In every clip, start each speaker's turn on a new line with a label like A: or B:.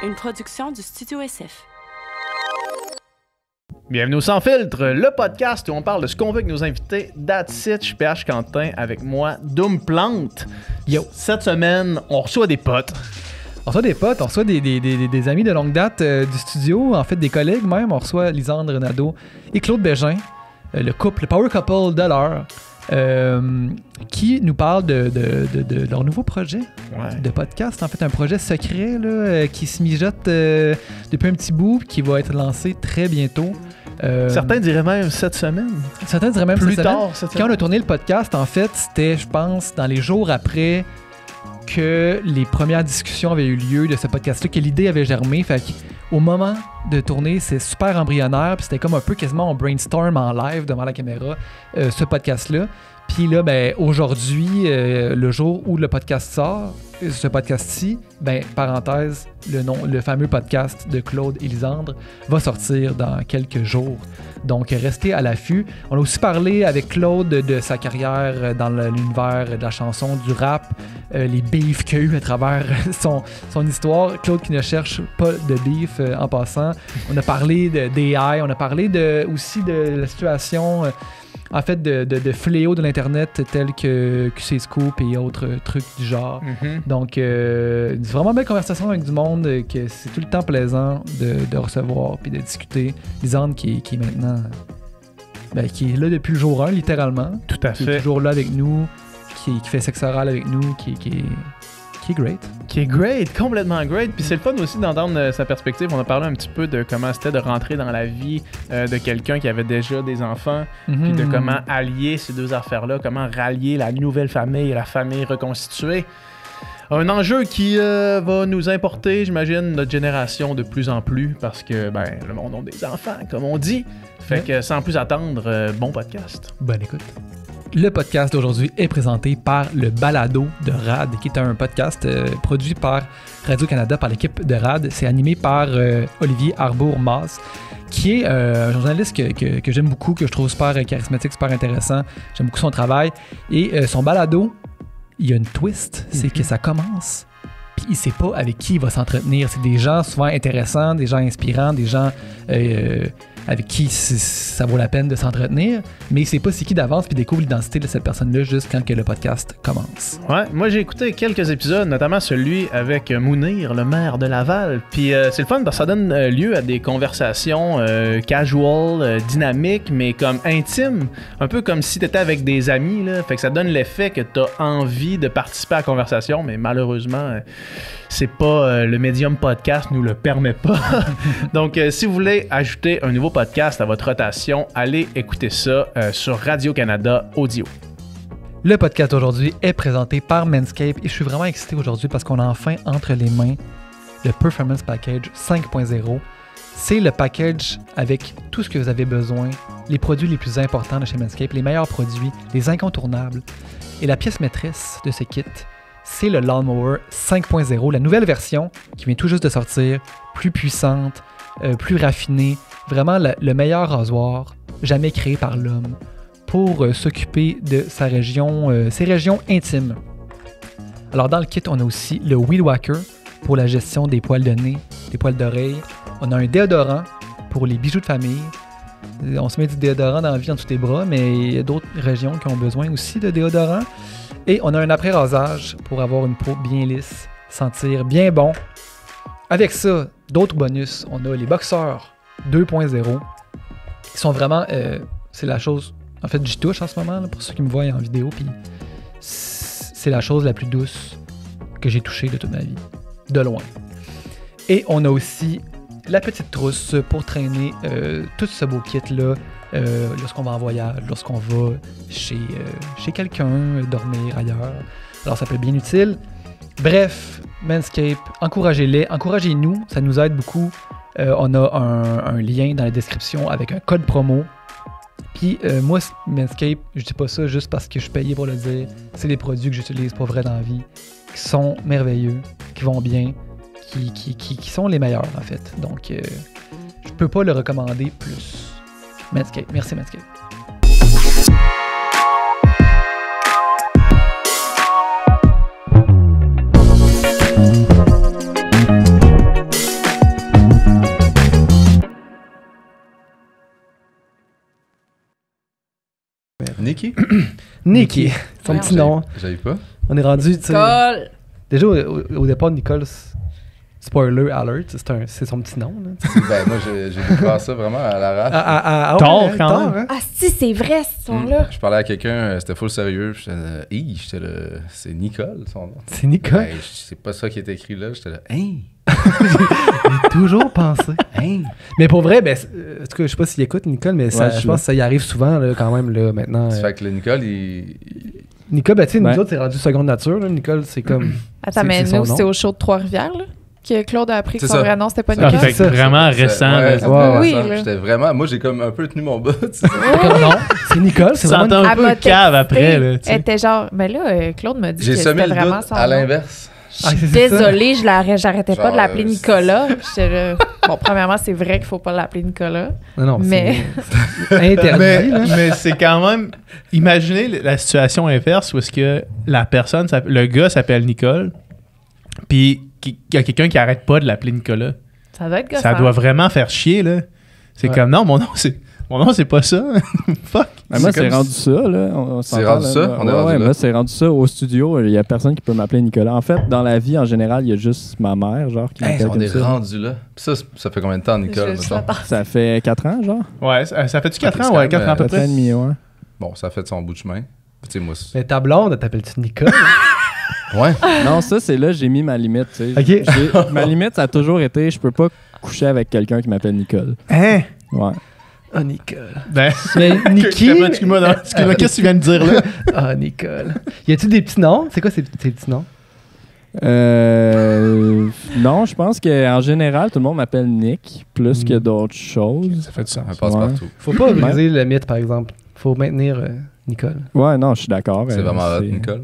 A: Une production du Studio SF.
B: Bienvenue au Sans Filtre, le podcast où on parle de ce qu'on veut avec nos invités. That's it, je suis PH Quentin avec moi, Doom Plante. Yo, cette semaine, on reçoit des potes.
C: On reçoit des potes, on reçoit des amis de longue date du studio, en fait des collègues même. On reçoit Lisandre Nadeau et Claude Bégin, le power couple de l'heure, qui nous parle de leur nouveau projet de podcast. En fait, un projet secret là, qui se mijote depuis un petit bout, qui va être lancé très bientôt.
B: Certains diraient même cette semaine.
C: Certains diraient même
B: plus
C: cette
B: tard
C: semaine.
B: cette semaine.
C: Quand on a tourné le podcast, en fait, c'était, je pense, dans les jours après que les premières discussions avaient eu lieu de ce podcast-là, que l'idée avait germé. Fait qu'au moment de tourner, c'est super embryonnaire, puis c'était comme un peu quasiment un brainstorm en live devant la caméra, ce podcast-là. Puis là, ben, aujourd'hui, le jour où le podcast sort, ce podcast-ci, ben, parenthèse, le fameux podcast de Claude et Lisandre va sortir dans quelques jours. Donc, restez à l'affût. On a aussi parlé avec Claude de sa carrière dans l'univers de la chanson, du rap, les beefs qu'il y a eu à travers son histoire. Claude qui ne cherche pas de beef en passant. On a parlé d'AI, on a parlé aussi de la situation... en fait, de fléaux de l'Internet tels que QC Scoop et autres trucs du genre. Mm-hmm. Donc, c'est vraiment une belle conversation avec du monde, que c'est tout le temps plaisant de recevoir puis de discuter. Lisandre qui est maintenant... Ben, qui est là depuis le jour 1, littéralement.
B: Tout à fait.
C: Qui est toujours là avec nous, qui fait sexe oral avec nous, qui est great.
B: Qui est great, complètement great. Puis c'est le fun aussi d'entendre sa perspective. On a parlé un petit peu de comment c'était de rentrer dans la vie de quelqu'un qui avait déjà des enfants, puis de comment allier ces deux affaires-là, comment rallier la nouvelle famille et la famille reconstituée. Un enjeu qui va nous importer, j'imagine, notre génération de plus en plus, parce que ben le monde a des enfants, comme on dit. Fait que sans plus attendre, bon podcast.
C: Bonne écoute. Le podcast d'aujourd'hui est présenté par le Balado de RAD, qui est un podcast produit par Radio-Canada, par l'équipe de RAD. C'est animé par Olivier Arbour-Masse, qui est un journaliste que j'aime beaucoup, que je trouve super charismatique, super intéressant. J'aime beaucoup son travail. Et son balado, il y a une twist, c'est que ça commence, puis il ne sait pas avec qui il va s'entretenir. C'est des gens souvent intéressants, des gens inspirants, des gens... avec qui ça vaut la peine de s'entretenir, mais il sait pas c'est qui d'avance, puis découvre l'identité de cette personne-là juste quand que le podcast commence.
B: Ouais, moi j'ai écouté quelques épisodes, notamment celui avec Mounir, le maire de Laval, puis c'est le fun parce que ça donne lieu à des conversations casual, dynamiques, mais comme intimes, un peu comme si t'étais avec des amis, là. Fait que ça donne l'effet que t'as envie de participer à la conversation, mais malheureusement, c'est pas le médium podcast nous le permet pas. Donc si vous voulez ajouter un nouveau podcast à votre rotation, allez écouter ça sur Radio-Canada Audio.
C: Le podcast d'aujourd'hui est présenté par Manscaped et je suis vraiment excité aujourd'hui parce qu'on a enfin entre les mains le Performance Package 5.0. C'est le package avec tout ce que vous avez besoin, les produits les plus importants de chez Manscaped, les meilleurs produits, les incontournables. Et la pièce maîtresse de ce kit, c'est le Lawnmower 5.0, la nouvelle version qui vient tout juste de sortir, plus puissante, plus raffinée, vraiment le meilleur rasoir jamais créé par l'homme pour s'occuper de ses régions intimes. Alors dans le kit, on a aussi le Weed Whacker pour la gestion des poils de nez, des poils d'oreille. On a un déodorant pour les bijoux de famille. On se met du déodorant dans la vie dans tous les bras, mais il y a d'autres régions qui ont besoin aussi de déodorant. Et on a un après-rasage pour avoir une peau bien lisse, sentir bien bon. Avec ça, d'autres bonus, on a les boxeurs 2.0 qui sont vraiment, c'est la chose, en fait j'y touche en ce moment là, pour ceux qui me voient en vidéo, puis c'est la chose la plus douce que j'ai touchée de toute ma vie, de loin. Et on a aussi la petite trousse pour traîner tout ce beau kit là lorsqu'on va en voyage, lorsqu'on va chez quelqu'un, dormir ailleurs. Alors ça peut être bien utile. Bref, Manscaped, encouragez-les, encouragez-nous, ça nous aide beaucoup. On a un lien dans la description avec un code promo. Puis moi, Manscaped, je dis pas ça juste parce que je suis payé pour le dire. C'est des produits que j'utilise pour vrai dans la vie, qui sont merveilleux, qui vont bien, qui sont les meilleurs en fait. Donc, je peux pas le recommander plus. Manscaped, merci Manscaped.
D: Nikki?
C: Nikki. Son petit nom.
D: J'avais pas.
C: On est rendu, tu sais.
E: Nicole.
C: Déjà, au départ, Nicole, spoiler alert, c'est son petit nom. Là.
D: Ben, moi, j'ai découvert ça vraiment à l'arrache.
B: Tard, quand même.
C: Hein?
E: Ah, si, c'est vrai, cette histoire-là.
D: Je parlais à quelqu'un, c'était full sérieux. Puis j'étais là, c'est Nicole, son nom.
C: C'est Nicole.
D: Ben, c'est pas ça qui est écrit là. J'étais là, hein?
C: J'ai toujours pensé.
D: Hein?
C: Mais pour vrai, ben, en tout cas, je sais pas s'il écoute Nicole, mais ça, je pense que ça y arrive souvent là, quand même là, maintenant.
D: Ça fait que le Nicole,
C: Nicole, ben, tu sais, nous
F: Ouais.
C: autres, c'est rendu seconde nature. Là. Nicole, c'est comme.
E: Attends,
C: c'est-
E: mais
C: c'est son
E: nous,
C: nom.
E: c'était au show de Trois-Rivières, là, que Claude a appris que
D: C'est
E: son
D: ça.
E: vrai nom, c'était pas
B: Ah,
E: Nicole.
B: fait que vraiment récent.
D: Ouais,
B: là.
D: c'est
C: Ouais,
E: oui,
D: récent.
E: là.
D: J'étais vraiment. Moi, j'ai comme un peu tenu mon bout. Tu sais.
C: Comme non, c'est Nicole, c'est
B: Tu
C: vraiment.
B: s'entends un
E: Elle
B: peu
E: m'a
B: cave
E: texté,
B: après, là, tu sais.
E: Elle était genre, mais là, Claude m'a dit
D: J'ai
E: que
D: semé
E: c'était
D: le
E: vraiment
D: doute
E: son
D: à
E: nom.
D: l'inverse.
C: Ah,
E: Je suis
C: c'est ça.
E: désolée, j'arrêtais pas de
D: Genre,
E: l'appeler Nicolas. J'étais là, bon, premièrement, c'est vrai qu'il faut pas l'appeler Nicolas.
C: Non,
E: Mais-
C: c'est interdit. là.
B: Mais c'est quand même. Imaginez la situation inverse où est-ce que la personne, le gars s'appelle Nicole, puis qu'il y a quelqu'un qui arrête pas de l'appeler Nicolas.
E: Ça doit être gossant.
B: Ça doit vraiment faire chier, là. C'est
C: Ouais.
B: comme non, mon nom, c'est pas ça. Fuck.
F: Mais moi, c'est
D: comme
F: rendu ça, là. On
D: C'est
F: s'entend,
D: rendu
F: là.
D: ça?
F: Ouais,
D: On est rendu là?
F: moi, c'est rendu ça. Au studio, il y a personne qui peut m'appeler Nicolas. En fait, dans la vie, en général, il y a juste ma mère, genre, qui
D: Hey,
F: m'appelle
D: on
F: comme
D: est
F: ça.
D: rendu là. Puis ça fait combien de temps, Nicole?
E: Je
D: mettons?
E: l'attends.
F: Ça fait 4 ans, genre?
B: Ouais, ça fait-tu 4
D: Ok,
B: ans?
D: c'est
B: Ouais,
D: quand
B: 4 ans à
D: même,
B: peu
F: 4 ans et
B: près.
F: demi, ouais.
D: Bon, ça fait son bout de chemin. Tu sais, moi.
C: Mais ta blonde, elle t'appelle-tu Nicole?
D: Ouais.
F: Non, ça, c'est là, j'ai mis ma limite, tu sais.
C: Ok.
F: Ma limite, ça a toujours été, je peux pas coucher avec quelqu'un qui m'appelle Nicole.
B: Hein?
F: Ouais.
C: Ah, Nicole.
B: Ben,
C: Mais Nikki.
B: Excuse-moi, qu'est-ce que tu viens de dire là?
C: Ah, Nicole. Y a-tu des petits noms? C'est quoi ces petits noms?
F: Non, je pense qu'en général, tout le monde m'appelle Nick, plus que d'autres choses.
B: Ça fait du
D: Un
B: sens.
D: passe-partout.
C: Faut pas briser le mythe, par exemple. Faut maintenir Nicole.
F: Ouais, non, je suis d'accord.
D: C'est vraiment hot, Nicole.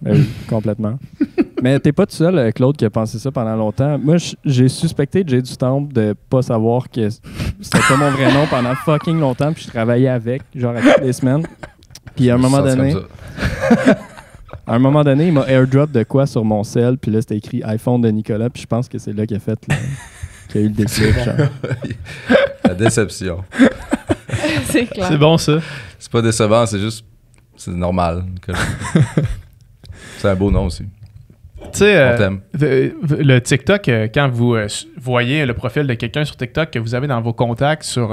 F: Ben oui, complètement. Mais t'es pas tout seul, Claude, qui a pensé ça pendant longtemps. Moi, j'ai suspecté Jay du Temple de pas savoir que c'était pas mon vrai nom pendant fucking longtemps, puis je travaillais avec, genre à toutes les semaines. Puis à un moment
D: Ça, c'est
F: donné,
D: comme ça.
F: à un moment donné, il m'a airdrop de quoi sur mon cell, puis là, c'était écrit iPhone de Nicolas, puis je pense que c'est là qu'il a fait qu'il y a eu le déclic. genre.
D: La déception.
E: C'est clair.
B: C'est bon ça.
D: C'est pas décevant, c'est juste. C'est normal, Nicole. C'est un beau nom aussi.
B: Tu sais,
D: On t'aime.
B: le TikTok, quand vous voyez le profil de quelqu'un sur TikTok que vous avez dans vos contacts sur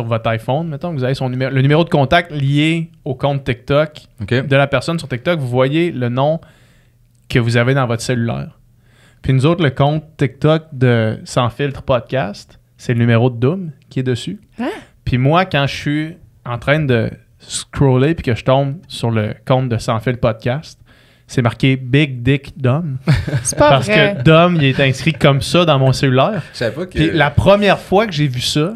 B: votre iPhone, mettons, que vous avez le numéro de contact lié au compte TikTok
D: OK?
B: de la personne sur TikTok, vous voyez le nom que vous avez dans votre cellulaire. Puis nous autres, le compte TikTok de Sans Filtre Podcast, c'est le numéro de Doom qui est dessus.
E: Hein?
B: Puis moi, quand je suis en train de scroller puis que je tombe sur le compte de Sans Filtre Podcast, c'est marqué Big Dick Dom.
E: C'est pas
B: Parce
E: vrai.
B: que Dom, il est inscrit comme ça dans mon cellulaire.
D: Je savais pas que.
B: Puis la première fois que j'ai vu ça,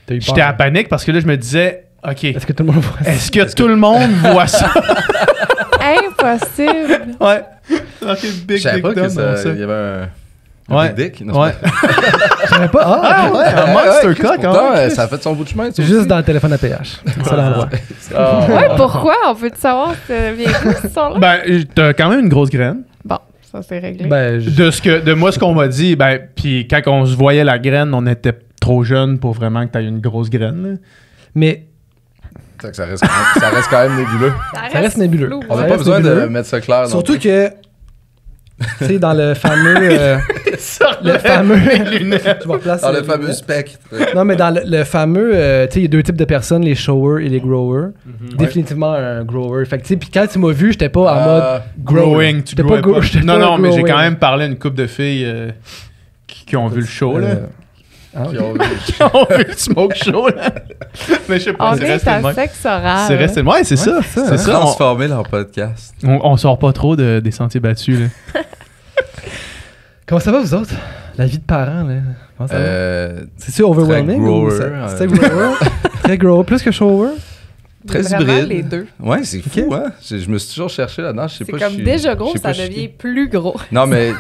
C: T'as eu peur.
B: j'étais à panique parce que là, je me disais, OK,
C: Est-ce que tout le monde voit ça?
B: est-ce que tout le monde voit ça?
E: Impossible.
B: Ouais. OK,
D: Je
B: Big
D: savais
B: Dick
D: pas
B: Dom.
D: que
B: dans
D: ça.
B: ça.
D: Il y avait un.
B: Ouais.
D: Big Dick? Non,
B: Ouais.
C: Je savais pas. Ah, ok.
B: ouais, un monster
D: Chris,
B: cock,
D: pourtant,
B: hein.
D: ça a fait son bout de chemin.
C: C'est juste dans le téléphone à péage. C'est ça l'endroit.
B: Ah.
E: Ouais, pourquoi? On peut savoir ce vient d'où, ce son-là?
B: Ben, t'as quand même une grosse graine.
E: Bon, ça c'est réglé.
C: Ben,
B: De moi, ce qu'on m'a dit, ben, puis quand on se voyait la graine, on était trop jeune pour vraiment que t'aies une grosse graine. là.
C: mais
D: Ça reste quand même nébuleux.
C: ça reste nébuleux.
E: flou,
D: On n'a
C: Ça
D: pas
C: reste
D: besoin de
C: nébuleux.
D: mettre ça clair. non
C: Surtout
D: plus.
C: que, tu sais, dans le fameux. Le fameux. Je me replace.
D: Dans le fameux spectre.
C: Non, mais dans le fameux. Tu sais, il y a deux types de personnes, les showers et les growers. Définitivement un grower. Fait que, tu sais, puis quand tu m'as vu, j'étais pas en mode.
B: Growing, tu
C: J'étais
B: growais
C: pas
B: pas.
C: j'étais
B: Non,
C: pas
B: non, mais j'ai
C: growing.
B: quand même parlé à une couple de filles qui ont vu le show, là.
C: Ah, ok.
D: Qui ont vu-
B: Qui ont vu le smoke show, là. Mais je sais pas,
E: On
B: c'est
E: est
B: resté de
E: à
B: même.
E: sexe oral.
B: C'est resté de même. Ouais, c'est ça.
C: c'est ça,
B: C'est
C: hein.
B: ça.
D: Transformer leur podcast.
B: On sort pas trop des sentiers battus, là.
C: Comment ça va, vous autres? La vie de parents, là. Comment ça va?
D: Très
C: C'est-tu overwhelming?
D: grower,
C: ou c'est grower? Très grower, plus que shower?
D: Très
E: Vraiment
D: hybride.
E: les deux.
D: Ouais, c'est fou,
C: Ok.
D: hein? Je me suis toujours cherché là-dedans. Je sais
E: C'est
D: pas.
E: comme
D: je suis-
E: déjà
D: je
E: gros,
D: sais
E: ça
D: pas, je suis
E: devient
D: qui.
E: plus gros.
D: Non, mais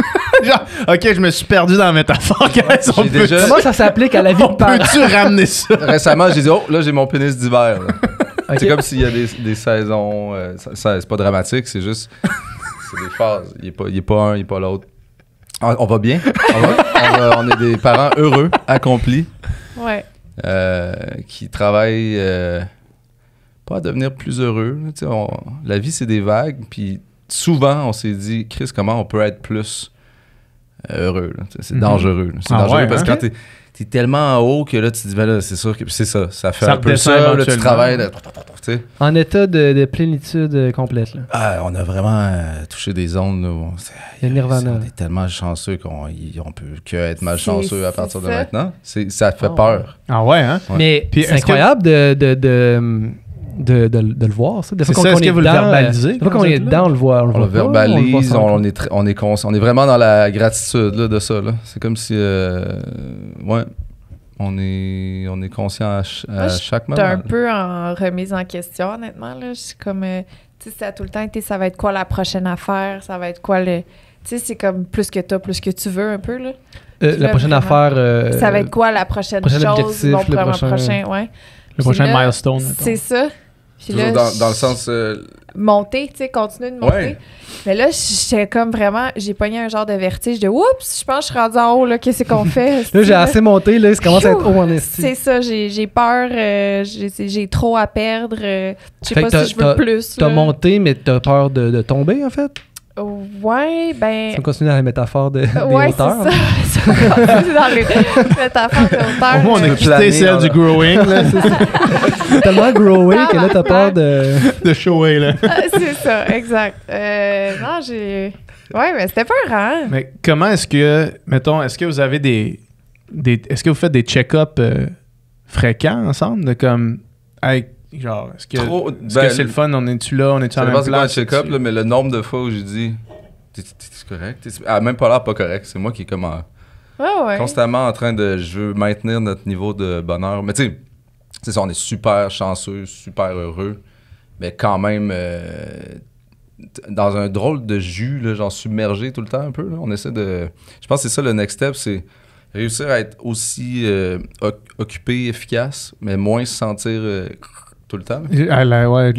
B: Genre, ok, je me suis perdu dans la métaphore, guys. On
D: J'ai
B: peut-
D: déjà-
C: Comment ça s'applique à la vie
B: on
C: de parents?
B: peut-tu ramener ça?
D: récemment, j'ai dit, oh, là, j'ai mon pénis d'hiver. là.
C: Ok.
D: C'est comme s'il y a des saisons. C'est pas dramatique, c'est juste. C'est des phases. Il est pas un, il est pas l'autre. On va bien. On est des parents heureux, accomplis,
E: Ouais.
D: qui travaillent pas à devenir plus heureux. Tu sais, la vie, c'est des vagues. Puis souvent, on s'est dit, Chris, comment on peut être plus heureux? Là. C'est dangereux. C'est dangereux parce que quand t'es tellement en haut que là, tu te dis, ben là, c'est sûr que c'est ça. Ça fait un peu ça. Là, tu travailles. Là,
C: en état de plénitude complète. Là.
D: On a vraiment touché des zones. Là, où
C: le nirvana.
D: On est tellement chanceux qu'on peut que être malchanceux à partir de maintenant. Ça fait peur.
B: Ah ouais, hein?
C: Ouais. Mais c'est incroyable de le voir, ça.
B: C'est ça, est-ce que vous le verbalisez?
C: Une fois qu'on est dedans, on le voit.
D: On le verbalise, on est vraiment dans la gratitude là, de ça. Là. C'est comme si... on est conscient à chaque moment.
E: J'étais un peu en remise en question, honnêtement. Là. Je suis comme... tu sais, ça a tout le temps été, ça va être quoi la prochaine affaire? Ça va être quoi le... Tu sais, c'est comme plus que t'as, plus que tu veux, un peu, là.
C: La prochaine affaire...
E: ça va être quoi la prochaine chose?
C: Objectif,
E: le prochain, ouais.
B: Le prochain milestone.
E: C'est ça. Puis là,
D: dans le sens...
E: monter, tu sais, continuer de monter.
D: Ouais.
E: Mais là, j'étais comme vraiment... J'ai pogné un genre de vertige de « Oups! Je pense que je suis rendue en haut, là. Qu'est-ce qu'on fait? »
C: Là, j'ai assez monté, là. Ça commence à être haut en estime.
E: C'est ça. J'ai peur. J'ai trop à perdre. Je sais pas si je veux plus.
C: T'as monté, mais t'as peur de tomber, en fait?
E: Ouais, ben...
C: Ça continue dans les métaphores des hauteurs.
E: Ouais, c'est ça. Ça continue dans les métaphores de hauteur.
B: Au moins, on a quitté celle du growing, là.
C: C'est tellement growing que là, t'as peur
B: de shower, là.
E: C'est ça, exact. Non, j'ai... Ouais, mais c'était peurant.
B: Mais comment est-ce que... Mettons, est-ce que vous avez est-ce que vous faites des check-ups fréquents ensemble? De comme... Hey, genre, est-ce que c'est le fun? On est-tu là? On est-tu en même place?
D: C'est pas un check-up, là, mais le nombre de fois où j'ai dit t'es correct? Même pas l'air pas correct. C'est moi qui est comme constamment en train de... Je veux maintenir notre niveau de bonheur. Mais tu sais, c'est ça, on est super chanceux, super heureux. Mais quand même, dans un drôle de jus, là, genre submergé tout le temps un peu. Là. On essaie de... Je pense que c'est ça le next step, c'est réussir à être aussi occupé, efficace, mais moins se sentir... tout le temps.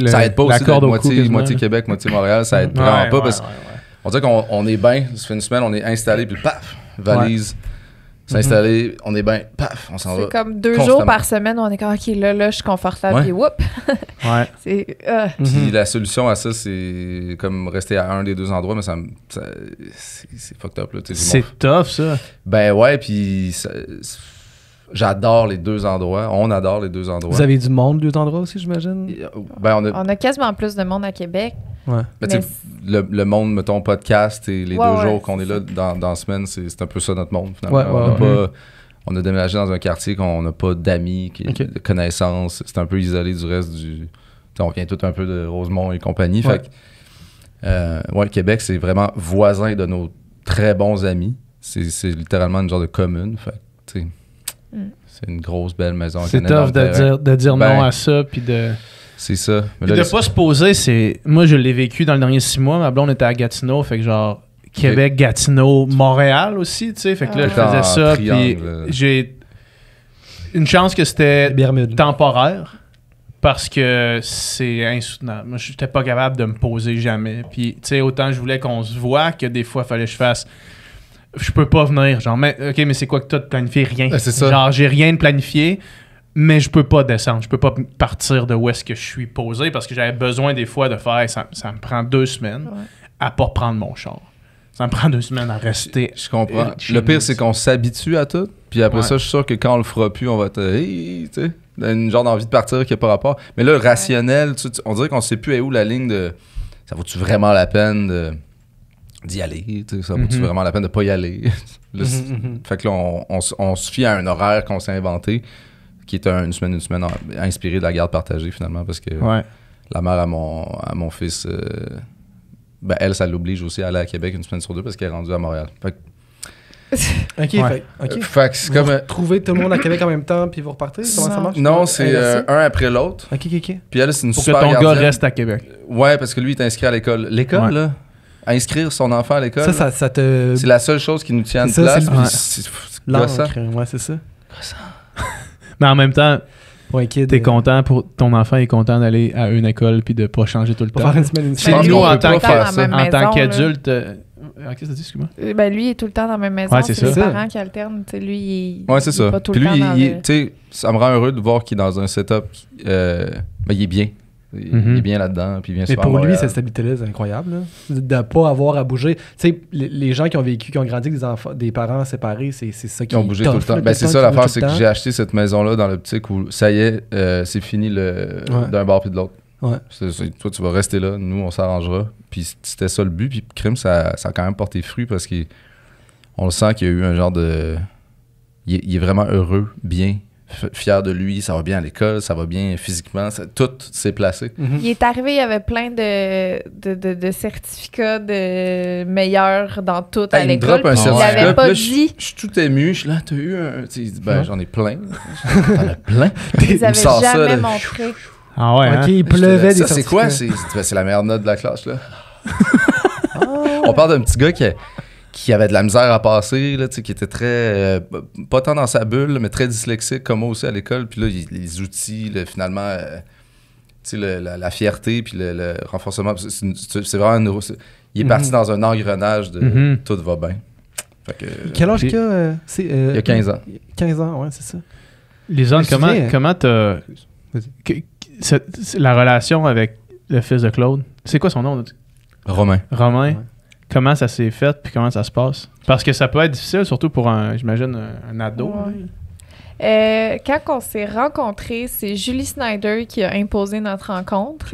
D: Ça aide pas aussi d'être moitié Québec, moitié Montréal. Ça aide vraiment pas parce qu'on dirait qu'on est bien. Ça fait une semaine, on est installé, puis paf, valise, s'installer, on est bien, paf, on s'en va.
E: C'est comme 2 jours par semaine, on est comme, OK, là, je suis confortable, puis whoop!
B: Ouais.
D: Puis la solution à ça, c'est comme rester à un des 2 endroits, mais c'est fucked up. Là,
B: c'est tough, ça.
D: Ben ouais, puis... J'adore les 2 endroits. On adore les 2 endroits.
C: Vous avez du monde, 2 endroits aussi, j'imagine?
D: Ben,
E: on a quasiment plus de monde à Québec.
C: Ouais.
D: Mais le monde, mettons, podcast et les 2 jours qu'on est là dans la semaine, c'est un peu ça notre monde, finalement. On a déménagé dans un quartier qu'on n'a pas d'amis, de connaissances. C'est un peu isolé du reste du... on vient tout un peu de Rosemont et compagnie. Fait que, Québec, c'est vraiment voisin de nos très bons amis. C'est littéralement une genre de commune. Fait que, tu sais... C'est une grosse, belle maison.
B: C'est tough de dire non à ça, puis de...
D: C'est ça.
B: Mais là, de pas se poser, c'est... Moi, je l'ai vécu dans les derniers 6 mois. Ma blonde était à Gatineau, fait que genre... Québec, Gatineau, Montréal aussi, tu sais. Fait que là, je faisais ça, puis j'ai... Une chance que c'était temporaire, parce que c'est insoutenable. Moi, j'étais pas capable de me poser jamais. Puis, tu sais, autant je voulais qu'on se voit, que des fois, il fallait que je fasse... Je peux pas venir, genre, OK, mais c'est quoi que t'as de planifié? Rien.
D: C'est ça.
B: Genre, j'ai rien de planifié, mais je peux pas descendre. Je peux pas partir de où est-ce que je suis posé parce que j'avais besoin des fois de faire, ça me prend 2 semaines à pas prendre mon char. Ça me prend 2 semaines à rester.
D: Je comprends. Le pire, c'est qu'on s'habitue à tout, puis après ça, je suis sûr que quand on le fera plus, on va être, tu sais, une genre d'envie de partir qui n'a pas rapport. Mais là, le rationnel, on dirait qu'on sait plus où la ligne de, ça vaut-tu vraiment la peine d'y aller, ça vaut-tu vraiment la peine de pas y aller? Là, fait que là, on se fie à un horaire qu'on s'est inventé, qui est une semaine inspiré de la garde partagée, finalement, parce que la mère à mon fils, elle, ça l'oblige aussi à aller à Québec une semaine sur 2 parce qu'elle est rendue à Montréal. Fait que, fait que c'est comme...
C: Trouvez tout le monde à Québec en même temps, puis vous repartez? Comment ça marche?
D: Non, c'est un après l'autre.
C: OK.
D: Puis elle, c'est une
B: pour
D: super
B: que ton
D: gardienne.
B: gars reste à Québec.
D: Ouais, parce que lui, il est inscrit à l'école. L'école, là, inscrire son enfant à l'école,
C: ça te...
D: c'est la seule chose qui nous tient de place. C'est
C: ouais, c'est ça.
B: Mais en même temps,
C: pour un kid,
B: t'es content pour ton enfant est content d'aller à une école puis de pas changer tout le temps.
C: Faire une semaine,
B: C'est nous en tant qu'adulte.
E: Qu'est-ce que tu dis, excuse-moi? Ben lui, il est tout le temps dans la même maison.
B: Ouais, c'est
E: les parents qui alternent. Lui, il
D: c'est ça.
E: pas tout
D: puis
E: le
D: lui,
E: temps
D: tu sais, ça me rend heureux de voir qu'il est dans un setup, il est bien. Il est bien là-dedans, puis il vient
C: Mais
D: souvent à
C: pour lui,
D: Montréal.
C: cette stabilité-là, c'est incroyable. Là. De ne pas avoir à bouger. Tu sais, les gens qui ont vécu, qui ont grandi avec des parents séparés, c'est ça qui
D: Ils ont bougé tout le temps. Ben, c'est ça l'affaire, c'est que j'ai acheté cette maison-là dans l'optique où ça y est, c'est fini d'un bord puis de l'autre.
C: Ouais.
D: Toi, tu vas rester là, nous, on s'arrangera. Puis c'était ça le but. Puis crime, ça a quand même porté fruit parce qu'on le sent qu'il y a eu un genre de... Il est vraiment heureux, bien, fier de lui, ça va bien à l'école, ça va bien physiquement, tout s'est placé.
C: Mm-hmm.
E: Il est arrivé, il y avait plein de certificats de meilleurs dans tout à l'école.
D: Il drop un
E: Il
D: certificat,
E: l'avait pas
D: là,
E: dit.
D: Je suis tout ému, je suis là, t'as eu un... Il dit, ben, j'en ai plein. T'en as plein.
E: Ils
D: me
E: avaient
D: sort ça,
E: jamais
D: là.
E: montré.
B: Ah ouais,
C: Ok, il pleuvait des
D: Ça, c'est quoi? C'est la meilleure note de la classe, là. On parle d'un petit gars qui avait de la misère à passer, là, qui était très... pas tant dans sa bulle, mais très dyslexique, comme moi aussi à l'école. Puis là, les outils, finalement, la fierté, puis le renforcement, c'est vraiment... il est parti dans un engrenage de tout va bien. Fait que,
C: Quel âge qu'il a?
D: il y a 15 ans.
C: 15 ans, ouais, c'est ça.
B: Lisande, comment t'as... la relation avec le fils de Claude, c'est quoi son nom?
D: Romain.
B: Romain.
C: Ouais.
B: Comment ça s'est fait puis comment ça se passe? Parce que ça peut être difficile, surtout pour j'imagine, un ado.
E: Ouais. Quand on s'est rencontrés, c'est Julie Snyder qui a imposé notre rencontre.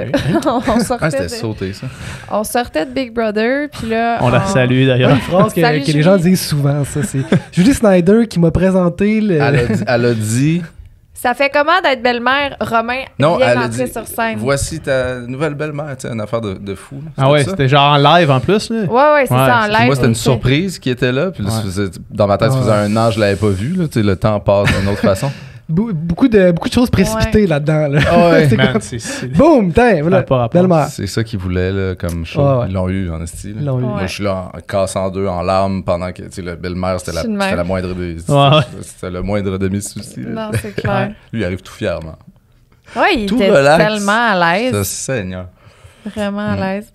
D: C'était sauté, ça.
E: On sortait de Big Brother, puis là...
B: On la salue d'ailleurs.
C: Une phrase que
E: Salut,
C: les gens disent souvent, ça. C'est Julie Snyder qui m'a présenté le...
D: Elle a dit...
E: Ça fait comment d'être belle-mère? Romain
D: Non,
E: vient
D: elle a
E: rentrer
D: dit,
E: sur scène.
D: voici ta nouvelle belle-mère, tu sais, une affaire de fou. Là.
B: Ah ouais,
D: ça?
B: c'était genre en live en plus, là.
E: Ouais, c'est ça, en
B: Puis
E: live.
D: Moi, c'était une
E: ok.
D: surprise qui était là. Puis là, dans ma tête, ça faisait un an, je l'avais pas vu. Là, tu sais, le temps passe d'une autre façon.
C: Beaucoup de choses précipitées là-dedans. Là.
D: Ah ouais.
C: C'est
B: Man,
C: comme-
B: c'est...
C: Boum, tiens, voilà.
B: Ça a pas rapport.
C: Belle-mère.
D: C'est ça qu'ils voulaient là, comme show.
C: Ah ouais.
D: Ils l'ont eu en esti. là.
C: Ils l'ont eu.
D: Moi, je suis là en cassant deux, en larmes, pendant que tu sais, la belle-mère, c'était
E: Je suis de même.
D: la moindre des...
B: Ouais.
D: C'était le moindre de mes soucis. là.
E: Non, c'est clair.
D: Lui, il arrive tout fièrement.
E: Ouais, il
D: Tout
E: était
D: relax.
E: tellement à l'aise.
D: Ça, Seigneur.
E: Vraiment à l'aise.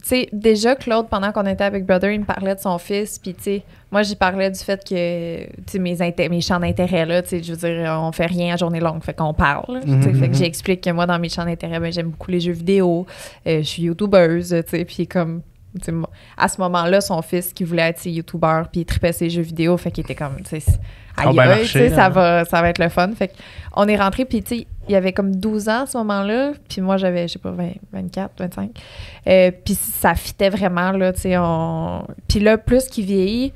E: Tu sais, déjà, Claude, pendant qu'on était avec Brother, il me parlait de son fils. Puis, tu sais, moi, j'y parlais du fait que, tu sais, mes champs d'intérêt, là, tu sais, je veux dire, on fait rien à journée longue, fait qu'on parle. Là, tu sais, fait que j'explique que moi, dans mes champs d'intérêt, ben, j'aime beaucoup les jeux vidéo. Je suis youtubeuse, tu sais, puis comme... tu sais, à ce moment-là, son fils qui voulait être youtubeur, puis il tripait ses jeux vidéo, fait qu'il était comme, tu sais, aïe,
B: ben
E: aïe,
B: marché,
E: tu sais,
B: là.
E: ça va être le fun. Fait qu'on est rentré, puis tu sais, il y avait comme 12 ans à ce moment-là, puis moi j'avais, je sais pas, 24, 25. Puis ça fitait vraiment, là, tu sais, Puis là, plus qu'il vieillit,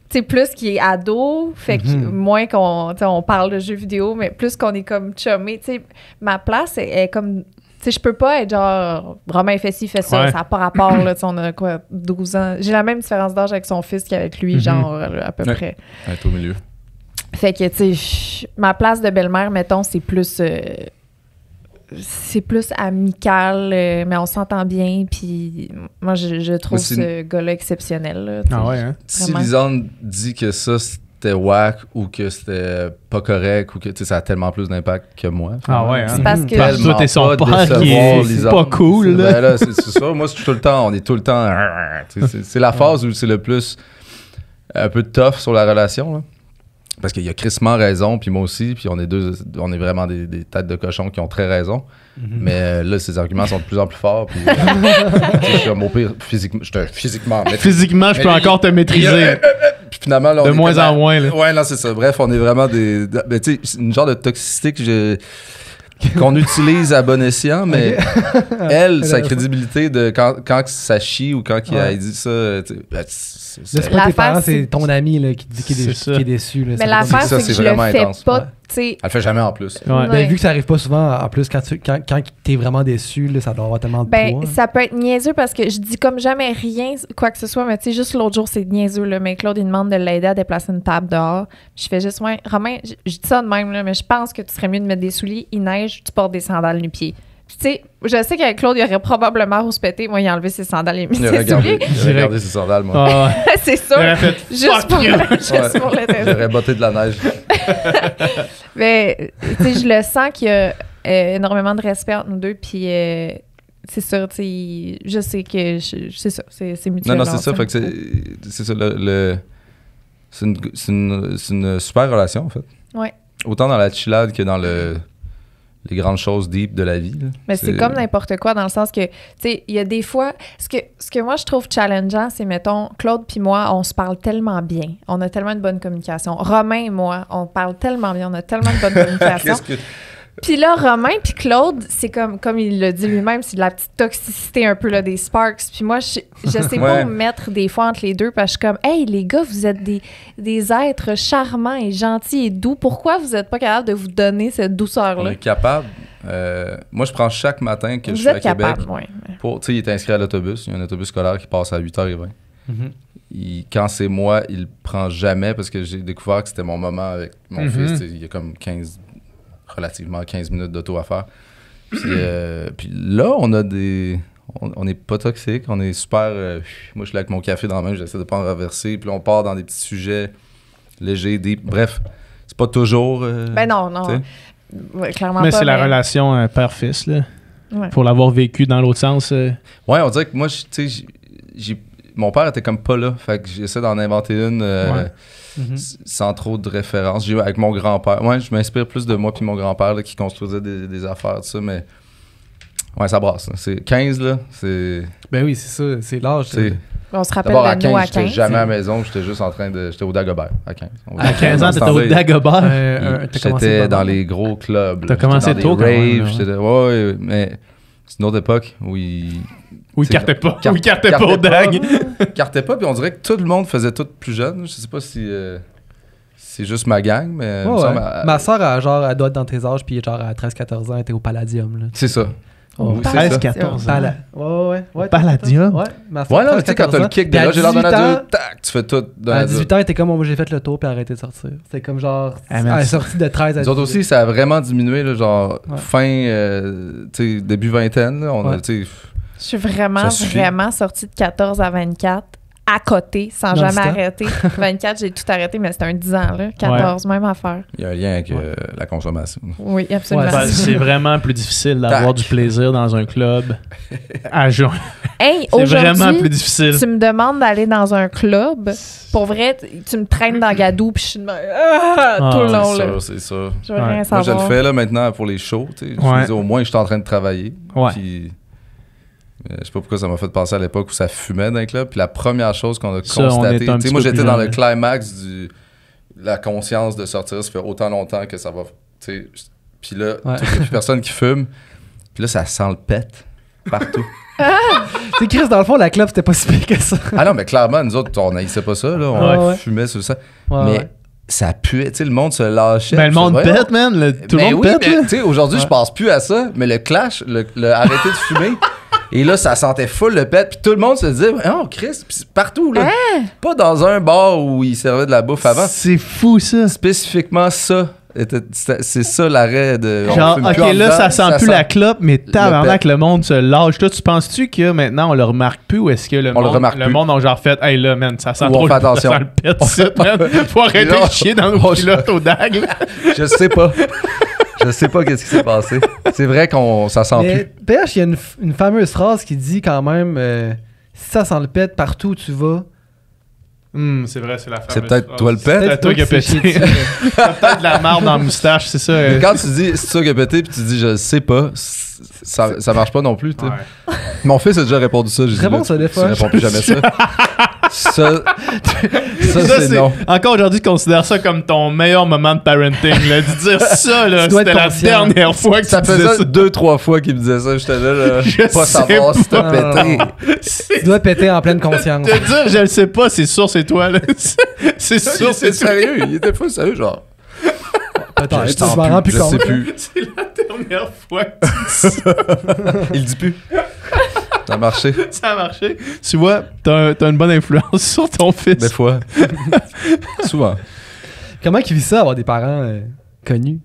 E: tu sais, plus qu'il est ado, fait que moins qu'on, tu sais, on parle de jeux vidéo, mais plus qu'on est comme chummé, tu sais, ma place est comme... Tu sais, je peux pas être genre, Romain fait ci, fait ça,
B: Ouais.
E: ça n'a pas rapport, là, tu sais, on a quoi, 12 ans. J'ai la même différence d'âge avec son fils qu'avec lui, genre, à peu
D: Ouais.
E: près.
D: Être au milieu.
E: Fait que, tu sais, ma place de belle-mère, mettons, c'est plus amical, mais on s'entend bien, puis moi, je trouve
D: Moi, c'est
E: ce gars-là exceptionnel, là, tu sais.
B: Ah ouais, hein?
D: Si
E: Vraiment.
D: Lisande dit que ça, c'était whack ou que c'était pas correct ou que tu sais, ça a tellement plus d'impact que moi.
B: Ah ouais, hein?
E: C'est parce que...
B: Parce que toi, t'es son
D: Tellement
B: père
D: pas
B: qui
D: décevoir
B: est
D: Lisande.
B: pas cool, là.
D: Ben là, c'est ça. Moi, je suis tout le temps, on est tout le temps... tu sais, c'est la phase où c'est le plus un peu tough sur la relation, là. Parce qu'il y a crissement raison, puis moi aussi, puis on est vraiment des têtes de cochon qui ont très raison. Mais là, ces arguments sont de plus en plus forts. Puis, tu sais, je suis comme au pire, physiquement. Mais
B: Physiquement, je peux
D: Mais
B: encore te maîtriser.
D: puis finalement, là, on
B: De
D: est
B: moins
D: comme
B: en moins, là.
D: Ouais, non, c'est ça. Bref, on est vraiment ben, tu sais, c'est une genre de toxicité qu'on utilise à bon escient, mais elle, sa crédibilité de quand ça chie ou quand il a dit ça, tu sais, ben,
C: Là, c'est pas tes
E: L'affaire,
C: parents,
E: c'est-
C: c'est ton ami là, qui dit qu'il
B: C'est
C: est,
B: ça.
C: qui est déçu. Là.
E: Mais
C: Ça
E: l'affaire,
C: va
D: ça,
E: c'est que
D: c'est
E: je le
D: vraiment
E: fais
D: intense.
E: pas,
C: Ouais.
E: tu sais...
D: elle le fait jamais en plus.
B: Ouais.
C: Ben, vu que ça arrive pas souvent, en plus, quand t'es vraiment déçu, là, ça doit avoir tellement de
E: Ben,
C: poids.
E: ça peut être niaiseux parce que je dis comme jamais rien, quoi que ce soit, mais tu sais, juste l'autre jour, c'est niaiseux, là. Mais Claude, il demande de l'aider à déplacer une table dehors. Puis je fais juste, ouais, Romain, je dis ça de même, là, mais je pense que tu serais mieux de mettre des souliers, il neige, tu portes des sandales nu-pieds. Puis tu sais, je sais qu'avec Claude, il aurait probablement rouspété. Moi, il a enlevé ses sandales et mis
D: Il a
E: ses
D: regardé,
E: souliers.
D: il a regardé ses sandales, moi.
B: Ah ouais.
E: C'est sûr.
B: J'aurais fait
E: Juste
B: fuck
E: pour,
B: you.
E: juste pour le tester.
D: J'aurais botté de la neige.
E: Mais, tu sais, je le sens qu'il y a énormément de respect entre nous deux. Puis, c'est sûr, tu sais, je sais que c'est ça, c'est mutuel.
D: Non, c'est ça. Fait que c'est ça. C'est une super relation, en fait.
E: Ouais.
D: Autant dans la chillade que dans le les grandes choses deep de la vie. Là.
E: Mais c'est comme n'importe quoi, dans le sens que, tu sais, il y a des fois... Ce que moi, je trouve challengeant, c'est, mettons, Claude puis moi, on se parle tellement bien. On a tellement de bonne communication. Romain et moi, on parle tellement bien. On a tellement de bonne communication. Puis là, Romain puis Claude, c'est comme il l'a dit lui-même, c'est de la petite toxicité un peu là, des sparks. Puis moi, je sais pas où mettre des fois entre les deux parce que je suis comme, hey, les gars, vous êtes des êtres charmants et gentils et doux. Pourquoi vous êtes pas capable de vous donner cette douceur-là?
D: On est capable. Moi, je prends chaque matin que je suis à Québec. Tu sais, il est inscrit à l'autobus. Il y a un autobus scolaire qui passe à 8h20. Quand c'est moi, il le prend jamais parce que j'ai découvert que c'était mon moment avec mon fils. Il y a comme relativement 15 minutes d'auto à faire. Puis là, on n'est pas toxique, on est super... moi, je suis là avec mon café dans la main, j'essaie de pas en renverser, puis là, on part dans des petits sujets légers, deep. Bref, c'est pas toujours...
E: ben non. Ouais, clairement
B: mais
E: pas.
B: C'est la relation père-fils, là. Ouais. Pour l'avoir vécu dans l'autre sens. Ouais,
D: on dirait que moi, tu sais, mon père était comme pas là, fait que j'essaie d'en inventer une... sans trop de références. Avec mon grand-père. Ouais, je m'inspire plus de moi puis mon grand-père là, qui construisait des affaires, tout ça, mais ouais, ça brasse. Là. C'est 15, là. C'est...
C: Ben oui, c'est ça. C'est l'âge.
E: On se rappelle de nous à 15.
D: J'étais jamais à la maison, j'étais juste en train de... J'étais au Dagobert à 15.
B: À 15 ans, t'étais au Dagobert?
D: J'étais dans les gros clubs.
B: T'as commencé tôt quand même.
D: Ouais, mais c'est une autre époque où il cartait pas.
B: Il cartait pas au Dag.
D: Il cartait pas, puis on dirait que tout le monde faisait tout plus jeune. Je sais pas si c'est juste ma gang, mais...
C: Ma soeur, elle doit être dans tes âges, puis genre à 13-14 ans, elle était au Palladium. Là.
D: C'est ça.
B: Oh, 13-14 ans.
C: Ouais.
B: Palladium?
C: Ouais,
D: là, tu sais, quand t'as le kick de là, j'ai l'air d'un adulte, tac, tu fais tout d'un adulte.
C: À 18 ans, elle était comme, moi, j'ai fait le tour, puis arrêté de sortir. C'était comme genre, elle est sortie de 13 à 18.
D: Nous autres aussi, ça a vraiment diminué, là, genre, fin, tu sais, début vingtaine, là, tu sais...
E: Je suis vraiment sortie de 14 à 24 à côté, sans jamais arrêter. 24, j'ai tout arrêté, mais c'était un 10 ans, là. 14, même affaire.
D: Il y a un lien avec la consommation.
E: Oui, absolument.
B: C'est vraiment plus difficile d'avoir du plaisir dans un club à jeun.
E: Hey,
B: c'est vraiment plus difficile.
E: Tu me demandes d'aller dans un club. Pour vrai, tu me traînes dans Gadou, puis je suis de tout le long, là.
D: C'est ça.
E: Je veux rien savoir.
D: Moi, je le fais, là, maintenant, pour les shows, tu sais. Je me dis, au moins, je suis en train de travailler. Puis... je sais pas pourquoi ça m'a fait penser à l'époque où ça fumait dans les clubs. Puis la première chose qu'on a constatée... Moi, j'étais dans le climax de la conscience de sortir. Ça fait autant longtemps que ça va... Puis là, il n'y a plus personne qui fume. Puis là, ça sent le pet partout.
C: C'est Chris, dans le fond, la club, c'était pas si pire que ça.
D: Ah non, mais clairement, nous autres, on haïssait pas ça. Là. On fumait sur ça. Mais... ça puait, tu sais, le monde se lâchait.
B: Ben, le monde pète, man. Tout le monde pète.
D: Tu sais, aujourd'hui, je pense plus à ça, mais le clash, le arrêter de fumer, et là, ça sentait full le pet, puis tout le monde se disait, oh, Chris, pis partout, là. Pas dans un bar où ils servaient de la bouffe avant.
B: C'est fou, ça.
D: Spécifiquement, ça. C'est ça l'arrêt de...
B: Genre, OK, là, ça sent plus la clope, mais tabarnak, le monde se lâche. Toi, tu penses-tu que maintenant, on le remarque plus ou est-ce que le monde a genre fait, hey là, man, ça sent trop
D: fait attention.
B: Ça sent le pet, man. Faut arrêter de chier dans nos pilotes au DAG.
D: Je sais pas. Je sais pas qu'est-ce qui s'est passé. C'est vrai qu'on ça sent plus.
C: PH, il y a une fameuse phrase qui dit quand même, si ça sent le pet partout où tu vas...
B: c'est vrai, c'est la fameuse.
D: C'est peut-être toi le pet.
B: C'est toi qui as pété. T'as peut-être de la marde dans la moustache, c'est ça.
D: Quand tu dis c'est toi qui as pété puis tu dis je sais pas, ça marche pas non plus. Ouais. Mon fils a déjà répondu ça. J'ai
C: dit, ça des fois.
D: Je réponds plus jamais ça. Ça c'est non.
B: Encore aujourd'hui, tu considères ça comme ton meilleur moment de parenting. Là, de dire ça, là, c'était la dernière fois que
D: ça
B: tu disais ça.
D: Ça faisait 2-3 fois qu'il me disait ça. J'étais là, pas savoir si t'as pété.
C: Tu dois péter en pleine conscience.
B: Te dire, je le sais pas, c'est sûr, c'est toi. Là. C'est sûr, c'est
D: sérieux. Il était pas sérieux, genre.
C: Attends, je m'en rends plus compte.
B: C'est la dernière fois que tu dis ça.
D: Il dit plus. Ça a marché.
B: Ça a marché. Tu vois, t'as une bonne influence sur ton fils.
D: Des fois. Souvent.
C: Comment il vit ça, avoir des parents connus?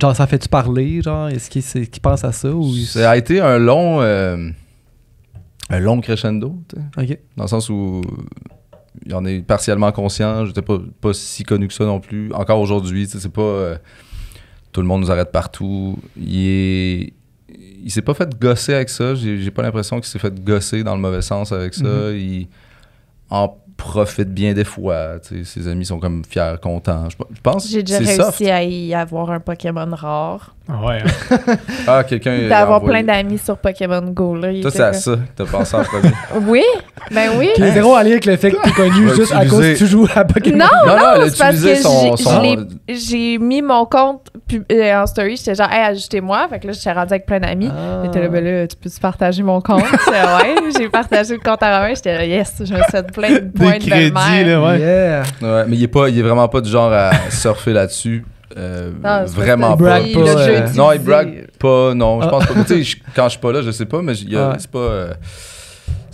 C: Genre, ça fait-tu parler? Genre, est-ce qu'il pense à ça? Ou...
D: Ça a été un long crescendo.
C: OK.
D: Dans le sens où il en est partiellement conscient. J'étais pas si connu que ça non plus. Encore aujourd'hui, c'est pas... tout le monde nous arrête partout. Il s'est pas fait gosser avec ça. J'ai pas l'impression qu'il s'est fait gosser dans le mauvais sens avec ça. Il en profite bien des fois. Ses amis sont comme fiers, contents. Je pense
E: j'ai déjà réussi à y avoir un Pokémon rare.
B: Ah ouais.
D: Ah, quelqu'un.
E: D'avoir plein d'amis sur Pokémon Go. Là,
D: toi, c'est à ça que t'as pensé en premier.
E: Oui, ben oui.
C: Qui est zéro allié avec le fait que t'es connu juste à cause que tu joues à Pokémon.
E: Non,
D: elle a
E: c'est parce
D: utilisé
E: que j'ai mis mon compte en story. J'étais genre, hey, ajoutez-moi. Fait que là, j'étais rendue avec plein d'amis. J'étais là, ben là, tu peux-tu partager mon compte? Ouais, j'ai partagé le compte à Romain. J'étais là, yes, je me suis fait plein de points de belle-mère.
B: Là, ouais.
C: Yeah.
D: Ouais, mais il est vraiment pas du genre à surfer là-dessus.
E: Non,
D: vraiment
C: pas.
D: pas.
C: Il brague pas,
D: Non, il brague pas. Non, je pense pas. Tu sais, quand je suis pas là, je sais pas, mais c'est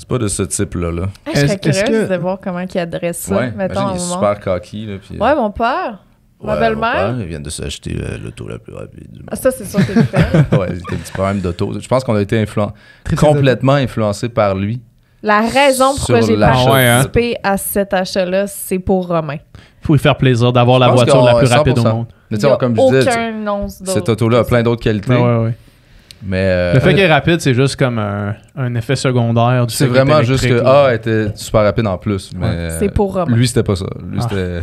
D: pas de ce type-là. Là.
E: Je serais curieuse de voir comment il adresse ça.
D: Ouais,
E: mettons,
D: il est super cocky. Là, puis,
E: ouais, mon père. Ma belle-mère.
D: Ils viennent de s'acheter l'auto la plus rapide du monde.
E: Ah, ça, c'est sûr que c'est fait.
D: Ouais, c'était un petit problème d'auto. Je pense qu'on a été complètement influencé par lui.
E: La raison pourquoi j'ai participé
B: hein.
E: à cet achat-là, c'est pour Romain.
B: Faut lui faire plaisir d'avoir la voiture la plus rapide au monde.
D: Mais tu sais, comme je disais,
E: once
D: cette auto-là a plein d'autres qualités.
B: Ouais.
D: Mais
B: le fait qu'elle est rapide, c'est juste comme un effet secondaire.
D: C'est vraiment juste que A était super rapide en plus. Mais
E: c'est pour Romain.
D: Lui, c'était pas ça. Lui, c'était...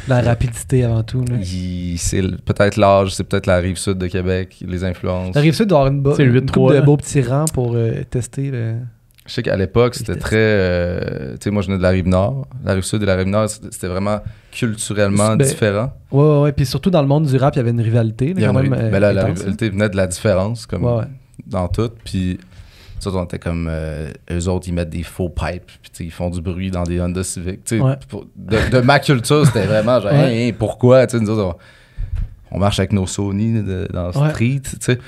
C: La rapidité avant tout. Là.
D: C'est peut-être l'âge, c'est peut-être la Rive-Sud de Québec, les influences.
C: La Rive-Sud doit avoir une couple de beaux petits rangs pour tester.
D: Je sais qu'à l'époque, c'était très... tu sais, moi, je venais de la Rive-Nord. La Rive-Sud et la Rive-Nord, c'était vraiment culturellement différent.
C: Ouais. Puis surtout, dans le monde du rap, il y avait une rivalité. Là,
D: la rivalité venait de la différence, comme dans tout. Puis, ça, on était comme... eux autres, ils mettent des faux pipes, puis ils font du bruit dans des Honda Civic. De ma culture, c'était vraiment genre, hey, pourquoi? Nous autres, on marche avec nos Sony dans le street, tu sais.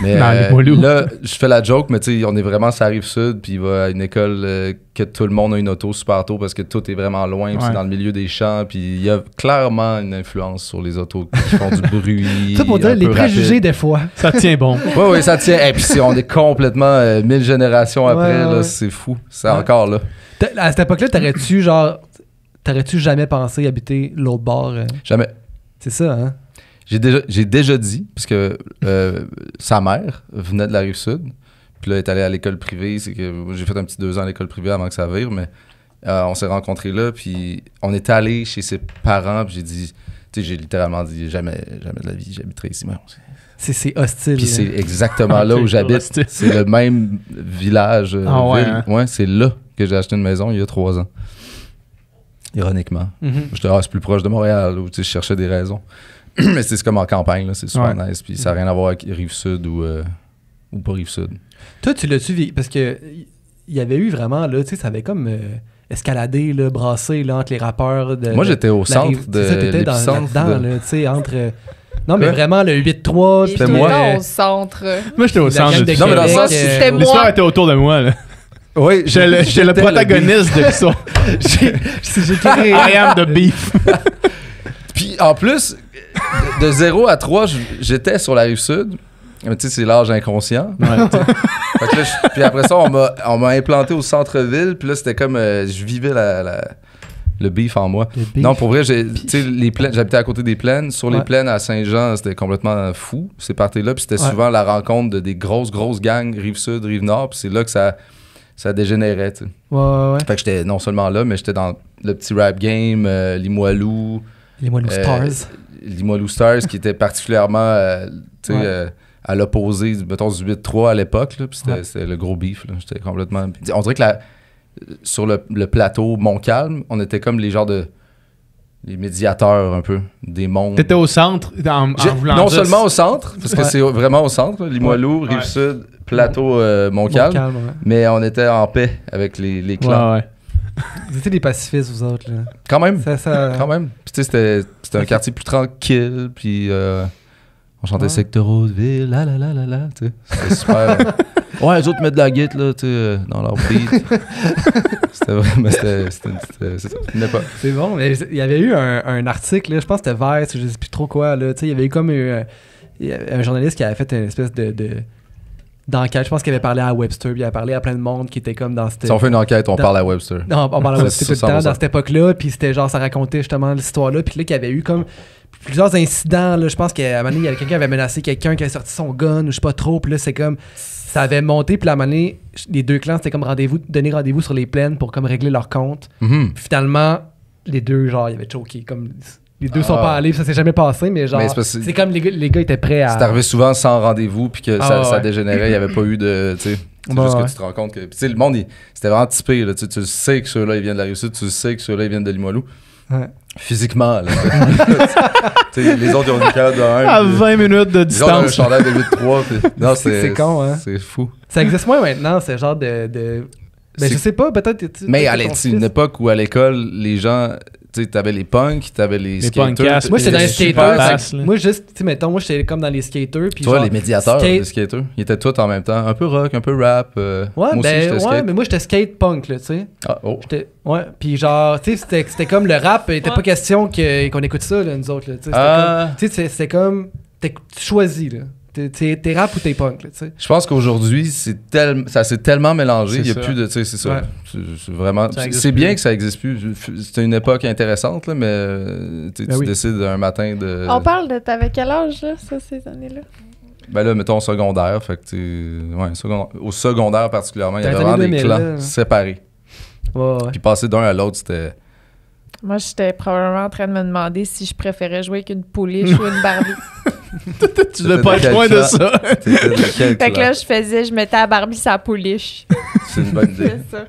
D: Mais là, je fais la joke, mais tu sais, on est vraiment sur la Rive-Sud, puis il va à une école que tout le monde a une auto super tôt parce que tout est vraiment loin, puis c'est dans le milieu des champs, puis il y a clairement une influence sur les autos qui font du bruit.
C: Ça pour dire les préjugés
B: rapide.
C: Des fois.
B: Ça tient bon.
D: Oui, ça tient. Et puis on est complètement 1000 générations après, là, c'est fou. C'est encore là.
C: À cette époque-là, t'aurais-tu jamais pensé habiter l'autre bord?
D: Jamais.
C: C'est ça, hein?
D: J'ai déjà dit, puisque sa mère venait de la Rive-Sud, puis là, elle est allée à l'école privée. C'est que j'ai fait un petit 2 ans à l'école privée avant que ça vire, mais on s'est rencontrés là, puis on est allé chez ses parents, puis j'ai dit, tu sais, j'ai littéralement dit, jamais de la vie, j'habiterai ici.
C: C'est hostile.
D: Puis c'est exactement là où j'habite. C'est le même village. Ouais, c'est là que j'ai acheté une maison il y a 3 ans. Ironiquement. J'étais c'est plus proche de Montréal, où je cherchais des raisons. Mais c'est comme en campagne, là, c'est super nice. Puis ça n'a rien à voir avec Rive-Sud ou pas Rive-Sud.
C: Toi, tu l'as-tu vu? Parce que il y avait eu vraiment, là, tu sais, ça avait comme escaladé, là, brassé là, entre les rappeurs.
D: Moi, j'étais au centre de l'épicentre.
C: Tu sais, entre... Non, mais vraiment, le 8-3,
D: c'était moi.
E: Au centre.
B: Moi, j'étais au centre.
D: Non, mais dans le sens,
E: c'était moi.
B: L'histoire était autour de moi, là.
D: Oui,
B: j'étais le protagoniste de ça. J'ai créé I am the beef.
D: Puis en plus, de 0 à 3, j'étais sur la Rive-Sud. Mais tu sais, c'est l'âge inconscient. Fait que là, puis après ça, on m'a implanté au centre-ville. Puis là, c'était comme... je vivais le beef en moi. Non, pour vrai, j'habitais à côté des plaines. Sur les plaines à Saint-Jean, c'était complètement fou, ces parties-là. Puis c'était souvent la rencontre de des grosses gangs, Rive-Sud, Rive-Nord. Puis c'est là que ça dégénérait, tu sais.
C: Ouais.
D: Fait que j'étais non seulement là, mais j'étais dans le petit rap game, Limoilou.
C: Limoilou Stars.
D: Limoilou Stars, qui était particulièrement à l'opposé, mettons, du 8-3 à l'époque. Là, puis c'était le gros beef. Là. J'étais complètement... On dirait que sur le plateau Montcalm, on était comme les genres de... les médiateurs un peu des mondes.
B: T'étais au centre en voulant
D: non seulement au centre, parce que c'est vraiment au centre, là, Limoilou, Rive-Sud, plateau Montcalm, mais on était en paix avec les clans.
B: Ouais.
C: Vous étiez des pacifistes, vous autres, là.
D: Quand même.
C: Ça...
D: Quand même. Puis tu sais, c'était un quartier plus tranquille, puis on chantait Secteur de ville, la, tu sais. C'était super. Ouais, les autres mettent de la guitare, là, tu sais, dans leur beat. C'était vrai, mais c'était ça.
C: C'est bon, mais il y avait eu un article, là, je pense que c'était Vice, je sais plus trop quoi, là, tu sais, il y avait eu comme un journaliste qui avait fait une espèce d'enquête. Je pense qu'il avait parlé à Webster, puis il avait parlé à plein de monde qui était comme dans cette...
D: Si on fait une enquête, on parle à Webster.
C: Non, on parle à Webster tout le temps, dans cette époque-là, puis c'était genre, ça racontait justement l'histoire-là, puis là, qu'il y avait eu comme plusieurs incidents, là, je pense qu'à un moment donné, il y avait quelqu'un qui avait menacé quelqu'un qui avait sorti son gun, ou je sais pas trop, puis là, c'est comme... Ça avait monté, puis à un moment donné, les deux clans, c'était comme donner rendez-vous sur les plaines pour comme régler leur compte.
D: Mm-hmm.
C: Puis finalement, les deux, genre, ils avaient choqué, comme... Les deux sont pas allés, ça s'est jamais passé, mais genre, c'est comme les gars étaient prêts à...
D: C'est arrivé souvent sans rendez-vous, puis que ça dégénérait, il n'y avait pas eu de... C'est juste que tu te rends compte que... Puis le monde, c'était vraiment typé, là, tu sais que ceux-là, ils viennent de la Réussite, tu sais que ceux-là, ils viennent de Limoilou.
C: Ouais.
D: Physiquement, là. Les autres, ils ont une carte de 1.
B: À 20 minutes de distance.
D: Ils ont un chandail de 8-3. Non,
C: c'est con, hein?
D: C'est fou.
C: Ça existe moins maintenant, ce genre de... Ben, je sais pas, peut-être...
D: Mais c'est une époque où, à l'école, les gens... Tu sais, t'avais les punks, t'avais les skaters.
C: Moi, j'étais dans les skaters. Moi, juste, tu sais, mettons, moi, j'étais comme dans les skaters. Puis
D: toi, les médiateurs des skaters. Ils étaient tous en même temps. Un peu rock, un peu rap.
C: Ouais, moi aussi, j'étais skate. Mais moi, j'étais skate punk, là, tu sais.
D: Ah, oh.
C: Ouais, puis genre, tu sais, c'était comme le rap. Il était pas question qu'on écoute ça, là, nous autres, là. Tu sais, c'était comme. Tu choisis, là. T'es rap ou t'es punk, là, tu sais.
D: Je pense qu'aujourd'hui, ça s'est tellement mélangé. Il n'y a plus de... Tu sais, c'est ça. Ouais. C'est vraiment... C'est bien que ça n'existe plus. C'était une époque intéressante, là, mais tu décides un matin de...
E: On parle de... T'avais quel âge, là, ça, ces années-là?
D: Ben là, mettons au secondaire. Fait que au secondaire particulièrement, il y avait vraiment des clans séparés.
C: Ouais.
D: Puis passer d'un à l'autre, c'était...
E: Moi, j'étais probablement en train de me demander si je préférais jouer avec une pouliche ou une Barbie.
B: Tu devais pas être loin de ça.
E: Fait que là, je mettais la Barbie sur la pouliche.
D: C'est une bonne idée. C'est ça.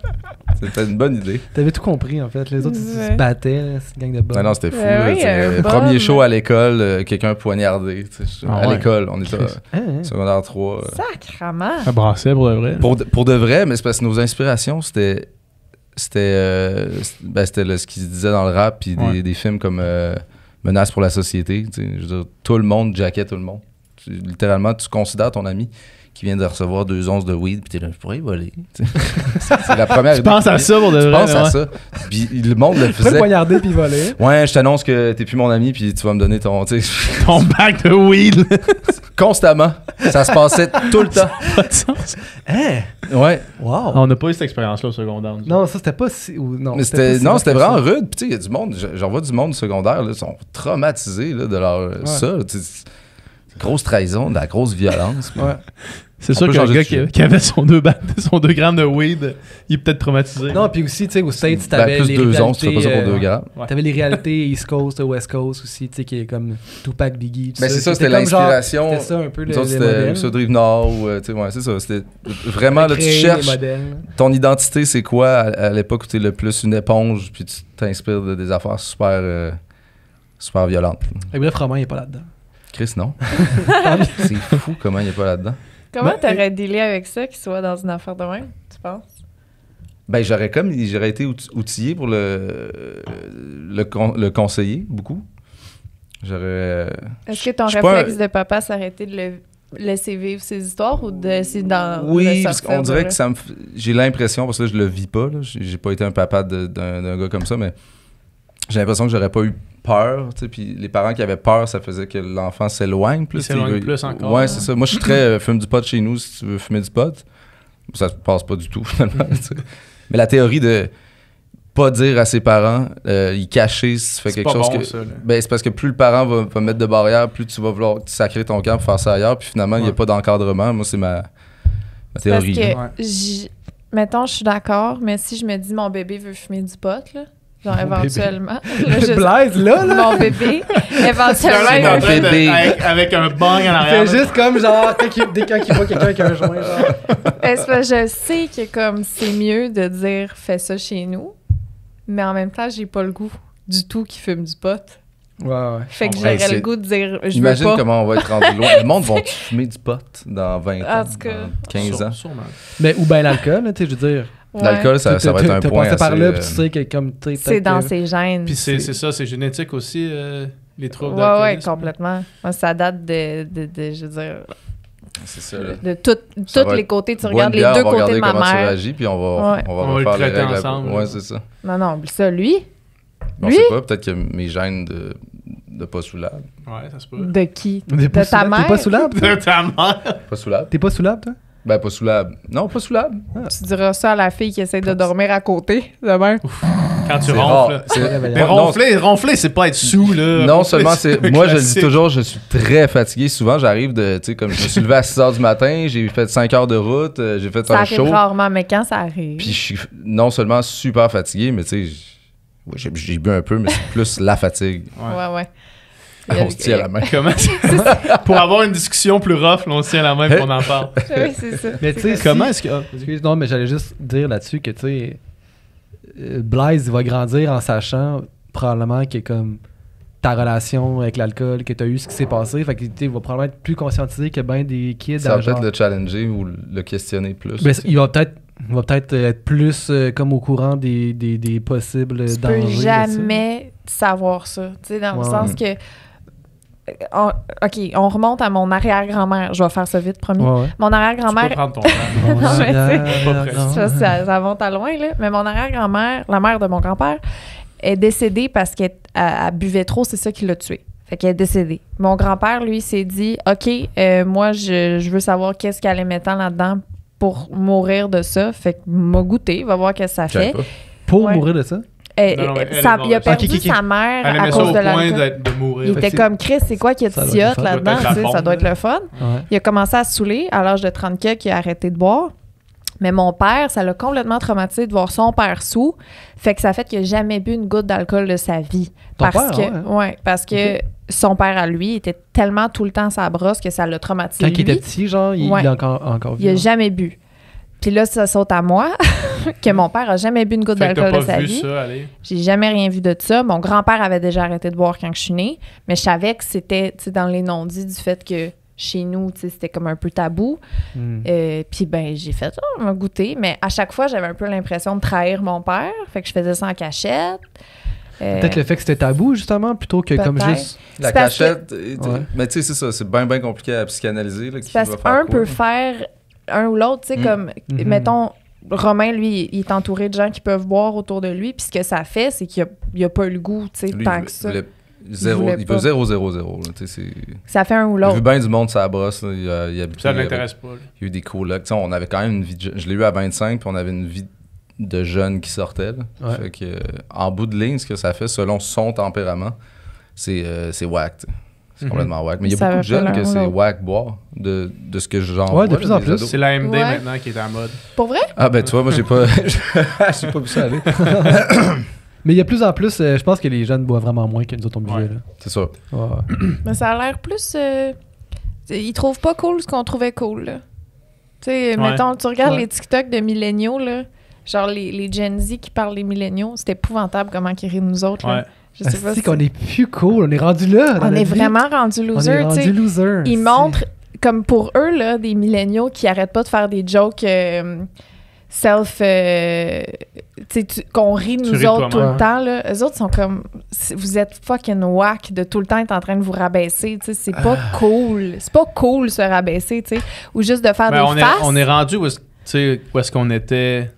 D: C'était une bonne idée.
C: T'avais tout compris, en fait. Les autres, ils se battaient, cette gang de bombes.
D: Non, c'était fou. Premier show à l'école, quelqu'un poignardé. À l'école, on était secondaire 3.
E: Sacrement.
B: Ça brassait pour de vrai.
D: Pour de vrai, mais c'est parce que nos inspirations, c'était ce qui se disait dans le rap, puis des films comme Menace pour la société. Je veux dire, tout le monde jackait tout le monde. Littéralement, tu considères ton ami qui vient de recevoir 2 onces de weed, puis t'es là, je pourrais y voler. C'est la première idée.
B: Tu penses à ça pour de vrai.
D: Tu penses à ça. Puis le monde le faisait.
C: Tu peux poignarder puis voler.
D: Ouais, je t'annonce que t'es plus mon ami, puis tu vas me donner ton
B: bac de weed.
D: Constamment. Ça se passait tout le temps.
B: Pas de sens.
C: Hein?
D: Ouais.
C: Wow.
B: On n'a pas eu cette expérience-là au secondaire.
C: Non, ça, c'était pas si... Non,
D: mais c'était vraiment rude. Puis tu sais, il y a du monde, j'en vois du monde secondaire, là, ils sont traumatisés là, de leur... Ça, grosse trahison, de la grosse violence.
B: Ouais. C'est sûr que le gars qui avait son 2 grammes de weed, il est peut-être traumatisé.
C: Non, puis aussi, tu sais, au States, t'avais les
D: 2 onces, tu fais pas ça pour 2 grammes.
C: T'avais les réalités East Coast, West Coast aussi, tu sais, qui est comme Tupac, Biggie, tout
D: mais c'est ça, c'était l'inspiration.
C: C'était ça un peu,
D: c'était sur Drive Nord, tu sais, ouais, c'est ça. C'était vraiment, là, tu cherches ton identité, c'est quoi à l'époque où t'es le plus une éponge, puis tu t'inspires de des affaires super violentes.
C: Et bref, Romain, il est pas là-dedans.
D: Chris, non. C'est fou comment il est pas là-dedans.
E: Comment t'aurais dealé avec ça, qu'il soit dans une affaire de même, tu penses?
D: Ben, j'aurais été outillé pour le conseiller, beaucoup.
E: Est-ce que ton réflexe de papa s'arrêtait de le laisser vivre ses histoires ou d'essayer d'en...
D: Oui, parce qu'on dirait que j'ai l'impression, parce que là, je le vis pas, là, j'ai pas été un papa d'un gars comme ça, mais j'ai l'impression que j'aurais pas eu peur, tu sais, puis les parents qui avaient peur, ça faisait que l'enfant s'éloigne plus.
B: Il s'éloigne plus encore.
D: Ouais, c'est ça. Moi, je suis très fume du pot chez nous, si tu veux fumer du pot. Ça se passe pas du tout, finalement. Mais la théorie de pas dire à ses parents, y cacher si tu fais quelque chose que... Ben, c'est parce que plus le parent va mettre de barrières, plus tu vas vouloir sacrer ton camp pour faire ça ailleurs, puis finalement, il n'y a pas d'encadrement. Moi, c'est ma théorie.
E: Parce que, mettons, je suis d'accord, mais si je me dis mon bébé veut fumer du pot, là, genre éventuellement.
C: Blaise, là.
E: Mon bébé, éventuellement.
B: Mon bébé. Avec un bang en arrière.
C: C'est juste comme genre, dès qu'il voit quelqu'un avec un joint, genre.
E: Je sais que comme c'est mieux de dire fais ça chez nous, mais en même temps, j'ai pas le goût du tout qu'il fume du pot.
C: Ouais.
E: Fait que j'aurais le goût de dire je
D: Imagine
E: veux pas.
D: Comment on va être rendu loin. Le monde va fumer du pot dans 20 ans, dans 15 ans.
B: Sûrement.
C: Mais ou bien l'alcool, tu sais, je veux dire.
E: Ouais.
D: L'alcool, ça va être un point
C: passé par là, puis tu sais que comme tu sais,
E: c'est dans ses gènes.
B: Puis c'est ça, c'est génétique aussi, les troubles
E: d'alcoolisme. Ouais, complètement. Moi, ça date de je veux dire...
D: C'est ça, là.
E: De tous les côtés. Tu regardes les deux côtés de ma mère.
D: On va regarder comment tu réagis, puis on va refaire
B: le traiter ensemble.
D: Ouais, c'est ça.
E: Non, ça, lui...
D: On sait pas, peut-être que mes gènes de pas soulable.
B: Ouais, ça se peut.
E: De qui?
C: De ta mère? T'es pas soulable?
B: De ta mère.
D: Pas soulable.
C: T'es pas soulable, toi?
D: Ben, pas soulable. Non, pas soulable.
E: Tu diras ça à la fille qui essaie de dormir à côté, demain.
B: Quand tu ronfles. Mais ronfler, c'est pas être sous, là.
D: Non, seulement c'est... Moi, je le dis toujours, je suis très fatigué. Souvent, j'arrive de... Tu sais, comme je me suis levé à 6 h du matin, j'ai fait 5 heures de route, j'ai fait un show.
E: Ça arrive rarement, mais quand ça arrive...
D: Puis je suis non seulement super fatigué, mais tu sais... j'ai bu un peu, mais c'est plus la fatigue.
E: Ouais.
D: On se tient la main.
B: Comment pour avoir une discussion plus rough, là, on se tient la main et on en parle.
E: Oui, c'est ça.
C: Mais tu sais,
B: comment est-ce que...
C: Excuse, non, mais j'allais juste dire là-dessus que, tu sais, Blaise, il va grandir en sachant probablement que comme ta relation avec l'alcool, que tu as eu ce qui s'est passé, fait que il va probablement être plus conscientisé que ben des kids.
D: Ça va peut-être le challenger ou le questionner plus.
C: Mais il va peut-être être plus comme au courant des possibles dangers.
E: Tu peux jamais savoir ça, tu sais, dans le sens que OK, on remonte à mon arrière-grand-mère. Je vais faire ça vite, promis.
C: Ouais.
E: Mon arrière-grand-mère...
B: Tu peux prendre ton temps.
E: Non, mais
B: ça
E: monte à loin, là. Mais mon arrière-grand-mère, la mère de mon grand-père, est décédée parce qu'elle buvait trop, c'est ça qui l'a tuée. Fait qu'elle est décédée. Mon grand-père, lui, s'est dit, OK, moi, je veux savoir qu'est-ce qu'elle aimait tant là-dedans pour mourir de ça. Fait que m'a goûté, va voir qu'est-ce que ça fait.
C: Pour mourir de ça?
E: Il a perdu sa mère à cause de l'alcool.
B: De mourir.
E: Il était comme Chris, c'est quoi qu'il y a de tiotte là-dedans? Ça doit être le fun.
C: Ouais.
E: Il a commencé à saouler à l'âge de 30 ans qu'il a arrêté de boire. Mais mon père, ça l'a complètement traumatisé de voir son père sous. Fait que ça fait qu'il n'a jamais bu une goutte d'alcool de sa vie. Parce que son père à lui était tellement tout le temps sa brosse que ça l'a traumatisé.
C: Quand il était petit, genre, il a encore vu.
E: Il n'a jamais bu. Puis là, ça saute à moi, que mon père a jamais bu une goutte d'alcool de sa vie. J'ai jamais rien vu de ça. Mon grand-père avait déjà arrêté de boire quand je suis née, mais je savais que c'était dans les non-dits du fait que chez nous, c'était comme un peu tabou. Puis ben j'ai fait ça, on m'a goûté, mais à chaque fois, j'avais un peu l'impression de trahir mon père, fait que je faisais ça en cachette.
C: Peut-être le fait que c'était tabou, justement, plutôt que comme juste...
D: La cachette, mais tu sais, c'est ça, c'est bien compliqué à psychanalyser. Là,
E: parce qu'un peut faire un ou l'autre, tu sais, comme, mettons, Romain, lui, il est entouré de gens qui peuvent boire autour de lui, puis ce que ça fait, c'est qu'il a pas le goût, tu sais, tant que ça.
D: Il veut 0-0-0.
E: Ça fait un ou l'autre.
D: Il a vu bien du monde, ça brosse. Il
B: ça ne l'intéresse pas.
D: Il y a eu des colocs. On avait quand même une vie je l'ai eu à 25, puis on avait une vie de jeunes qui sortaient. Là. Fait que, en bout de ligne, ce que ça fait, selon son tempérament, c'est whack. C'est complètement whack. Mais il y a beaucoup de jeunes que c'est whack boire, de ce que j'en vois.
C: De plus en plus.
B: C'est la MD maintenant qui est en mode.
E: Pour vrai?
D: Ah ben tu vois, moi j'ai pas vu ça aller.
C: Mais il y a plus en plus, je pense que les jeunes boivent vraiment moins que nous autres on buvait.
D: C'est ça.
E: Mais ça a l'air plus... ils trouvent pas cool ce qu'on trouvait cool, là. Tu sais, mettons, tu regardes les TikTok de milléniaux, là, genre les Gen Z qui parlent des milléniaux, c'est épouvantable comment ils rient de nous autres, là. Je sais pas si
C: qu'on est plus cool, on est rendu là.
E: On est vraiment rendu loser, tu sais. Ils montrent, comme pour eux, là, des milléniaux qui arrêtent pas de faire des jokes qu'on rit de nous autres tout le temps, là. Eux autres sont comme, vous êtes fucking whack de tout le temps être en train de vous rabaisser, tu sais. C'est pas cool. C'est pas cool se rabaisser, tu sais. Ou juste de faire des faces.
B: On est rendu où est-ce qu'on était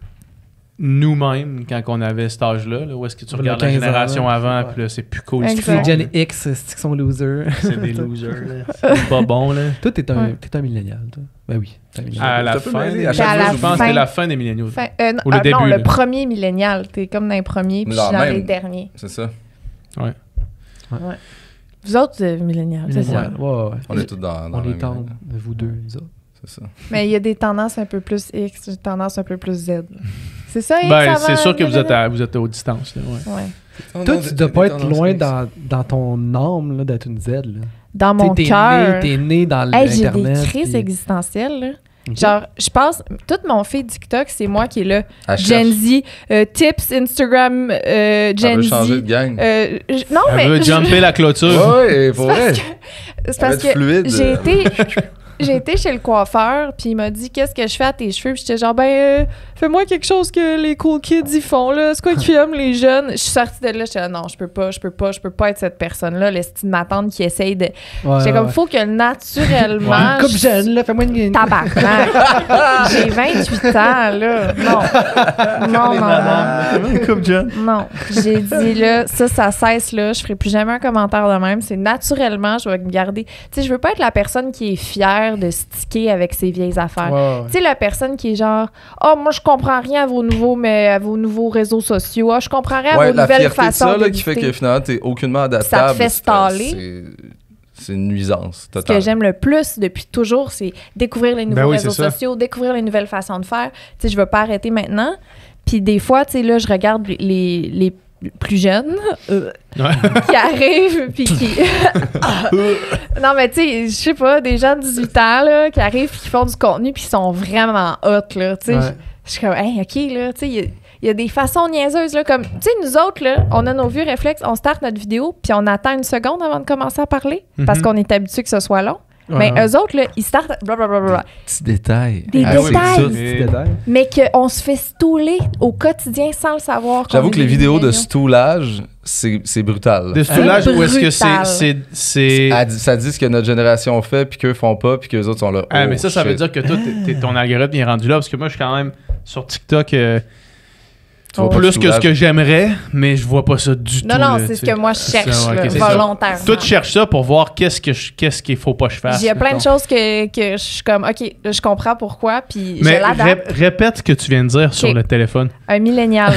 B: nous-mêmes quand on avait cet âge-là, là, où est-ce que tu regardes la génération avant, puis là, c'est plus cool.
C: Les Gen X, c'est qu'ils sont losers.
B: C'est des losers, là. C'est pas bon, là.
C: Toi, t'es un millénial, toi. Ben oui, t'es un millénial.
B: À la fin, je pense que c'était la fin des milléniaux.
E: Ou le début. Non, le premier millénial. T'es comme dans les premiers, puis je suis dans les derniers.
D: C'est ça.
E: Ouais. Vous autres, millénials, c'est ça?
C: Ouais.
D: On est tous dans
C: on est tendres, vous deux, nous autres.
D: C'est ça.
E: Mais il y a des tendances un peu plus X, des tendances un peu plus Z. C'est ça, X?
B: Ben, c'est sûr que vous êtes aux distances. Là, ouais.
C: Toi, tu dois pas être loin dans ton âme là, d'être une Z. Là.
E: Dans mon cœur.
C: T'es né dans l'Internet.
E: J'ai des crises existentielles. Là. Okay. Genre, je passe... Toute mon feed TikTok, c'est moi qui est là. Gen Z, tips, Instagram, Gen Z. Elle
D: veut changer de gang.
E: Non, mais...
B: Elle veut jumper la clôture.
D: Ouais, pour vrai.
E: C'est parce que j'ai été chez le coiffeur, puis il m'a dit « Qu'est-ce que je fais à tes cheveux? » Puis j'étais genre « Ben, fais-moi quelque chose que les cool kids y font, là. C'est quoi qu'ils aiment, les jeunes? » Je suis sortie de là, j'étais là « Non, je peux pas être cette personne-là, le style de ma tante qui essaye de... » J'étais comme « Faut que naturellement... »
C: Coupe jeune, là, fais-moi une...
E: Tabarnak! J'ai 28 ans, là. Non.
B: Coupe jeune.
E: Non. J'ai dit, là, ça cesse, là. Je ferai plus jamais un commentaire de même. C'est naturellement, je vais me garder... Tu sais, je veux pas être la personne qui est fière de sticker avec ses vieilles affaires. Tu sais, la personne qui est genre « Oh, moi, je comprends rien à vos nouveaux réseaux sociaux. Je comprends rien à vos nouvelles façons de
D: qui fait que finalement, t'es aucunement adaptable. »
E: Ça te fait staller.
D: C'est une nuisance totale.
E: Ce que j'aime le plus depuis toujours, c'est découvrir les nouveaux réseaux sociaux, découvrir les nouvelles façons de faire. Tu sais, je veux pas arrêter maintenant. Puis des fois, tu sais, là, je regarde les plus jeunes qui arrivent puis qui... Non, mais tu sais, je sais pas, des gens de 18 ans là, qui arrivent puis qui font du contenu puis qui sont vraiment hot, là, tu sais. Je suis comme, hey, OK, là, tu sais, il y a des façons niaiseuses, là, comme, tu sais, nous autres, là, on a nos vieux réflexes, on starte notre vidéo puis on attend une seconde avant de commencer à parler parce qu'on est habitué que ce soit long. Mais eux autres, là, ils startent blablabla.
D: Petits détails.
E: Des détails.
C: détails.
E: Mais qu'on se fait stouler au quotidien sans le savoir.
D: J'avoue que les vidéos de stoulage, c'est brutal.
B: De stoulage, ou est-ce que c'est...
D: Ça dit ce que notre génération fait, puis qu'eux font pas, puis qu'eux autres sont là.
B: Ah, mais ça veut dire que toi, ton algorithme est rendu là, parce que moi, je suis quand même sur TikTok... plus que ce que j'aimerais, mais je vois pas ça du tout.
E: Non, c'est ce que moi je cherche volontairement.
B: Toi, tu cherches ça pour voir qu'est-ce qu'il faut pas que je fasse.
E: Il y a plein de choses que je suis comme, OK, je comprends pourquoi, puis
B: mais
E: je l'adapte.
B: Répète ce que tu viens de dire sur le téléphone.
E: Un millénial,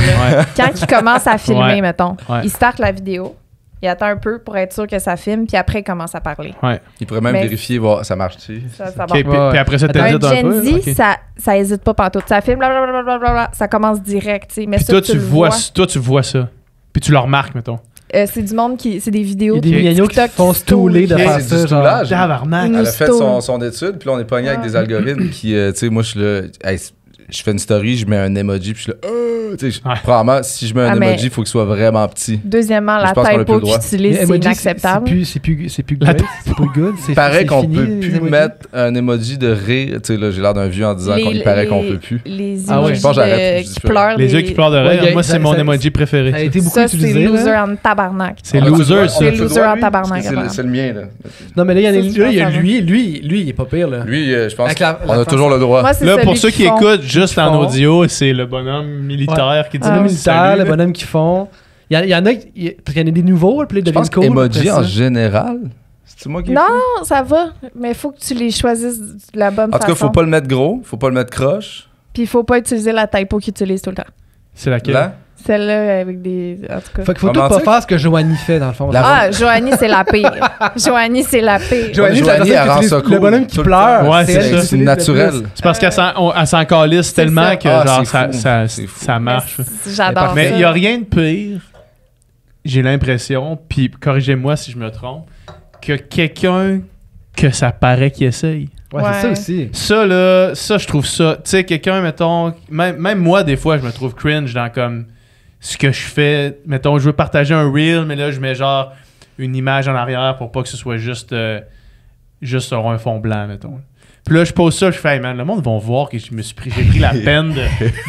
E: quand il commence à filmer, mettons, il starte la vidéo, il attend un peu pour être sûr que ça filme, puis après, il commence à parler.
B: Ouais.
D: Il pourrait même vérifier, voir ça marche-tu.
B: Puis après ça, t'édites un peu.
E: Gen Z, ça hésite pas pantoute. Ça filme, blablabla, ça commence direct. Mais
B: puis
E: ça,
B: toi, tu vois ça. Puis tu le remarques, mettons.
E: C'est du monde c'est des vidéos.
C: Il y a des milléniaux qui font stouler de faire ça.
D: Stoulage.
B: Elle
D: a fait son étude, puis là, on est pogné avec des algorithmes qui, tu sais, moi, je suis là... Je fais une story, je mets un emoji, puis je suis là, probablement, si je mets un emoji, il faut qu'il soit vraiment petit.
E: Deuxièmement, la typo qu'ils utilisent, c'est inacceptable.
C: C'est plus good.
D: Il paraît qu'on peut plus mettre un emoji de rire. Tu sais, là, j'ai l'air d'un vieux en disant qu'il paraît qu'on peut plus.
E: Les emojis qui pleurent.
B: Les yeux qui pleurent de rire, moi, c'est mon emoji préféré.
C: Ça a été beaucoup utilisé.
E: C'est loser en tabarnak.
B: C'est loser, ça.
E: C'est loser en tabarnak.
D: C'est le mien, là.
C: Non, mais là, il y a lui, il est pas pire, là.
D: Lui, je pense qu'on a toujours le droit.
B: Là, pour ceux qui écoutent juste en audio, c'est le bonhomme militaire qui dit
C: le militaire, le bonhomme qui font. Il y en a, parce qu'il y en a des nouveaux, puis ils deviennent cool.
D: Emoji en général, c'est moi qui
E: non, ça va, mais il faut que tu les choisisses de la bonne façon.
D: En tout cas, faut pas le mettre gros, faut pas le mettre croche.
E: Puis il faut pas utiliser la typo qu'ils utilisent tout le temps.
B: C'est laquelle? Là?
E: Celle-là avec des... En tout cas.
C: Fait qu'il faut tout pas faire ce que Joanie fait, dans le fond.
E: Joanie, c'est la pire. Joanie, c'est la pire.
C: Joanie, elle rend ça cool. Le bonhomme qui pleure.
B: Ouais, c'est
D: naturel.
B: C'est parce qu'elle s'en calisse tellement que genre ça marche.
E: J'adore ça.
B: Mais il y a rien de pire, j'ai l'impression, puis corrigez-moi si je me trompe, que quelqu'un que ça paraît qu'il essaye.
C: Ouais, c'est ça aussi.
B: Ça, là, je trouve ça... Tu sais, quelqu'un, mettons... Même moi, des fois, je me trouve cringe dans comme... Ce que je fais, mettons, je veux partager un reel, mais là, je mets genre une image en arrière pour pas que ce soit juste sur un fond blanc, mettons. Puis là, je pose ça, je fais, hey man, le monde va voir que j'ai pris la peine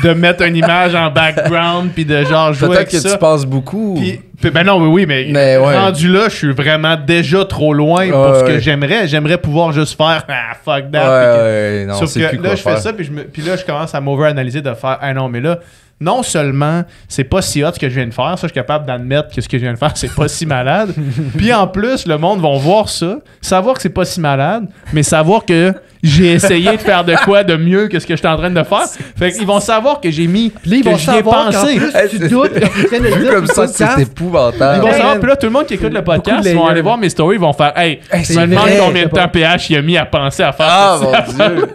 B: de mettre une image en background, puis de genre jouer avec ça.
D: Peut-être que tu passes beaucoup.
B: Puis, ben non, oui, mais rendu là, je suis vraiment déjà trop loin pour ce que j'aimerais. J'aimerais pouvoir juste faire fuck that.
D: Non,
B: sauf que là, je fais ça, puis là, je commence à m'over-analyser de faire, non, mais là, non seulement c'est pas si hot ce que je viens de faire, ça je suis capable d'admettre que ce que je viens de faire c'est pas si malade, puis en plus le monde va voir ça, savoir que c'est pas si malade, mais savoir que j'ai essayé de faire de quoi de mieux que ce que je suis en train de faire, fait qu'ils vont savoir que j'ai mis, que j'y ai pensé.
C: Tu doutes,
D: vu comme ça, c'est épouvantable.
B: Ils vont savoir, puis là tout le monde qui écoute le podcast, ils vont aller voir mes stories, ils vont faire, hey, je me demande combien de temps PH il a mis à penser à faire ça.
D: Ah mon Dieu.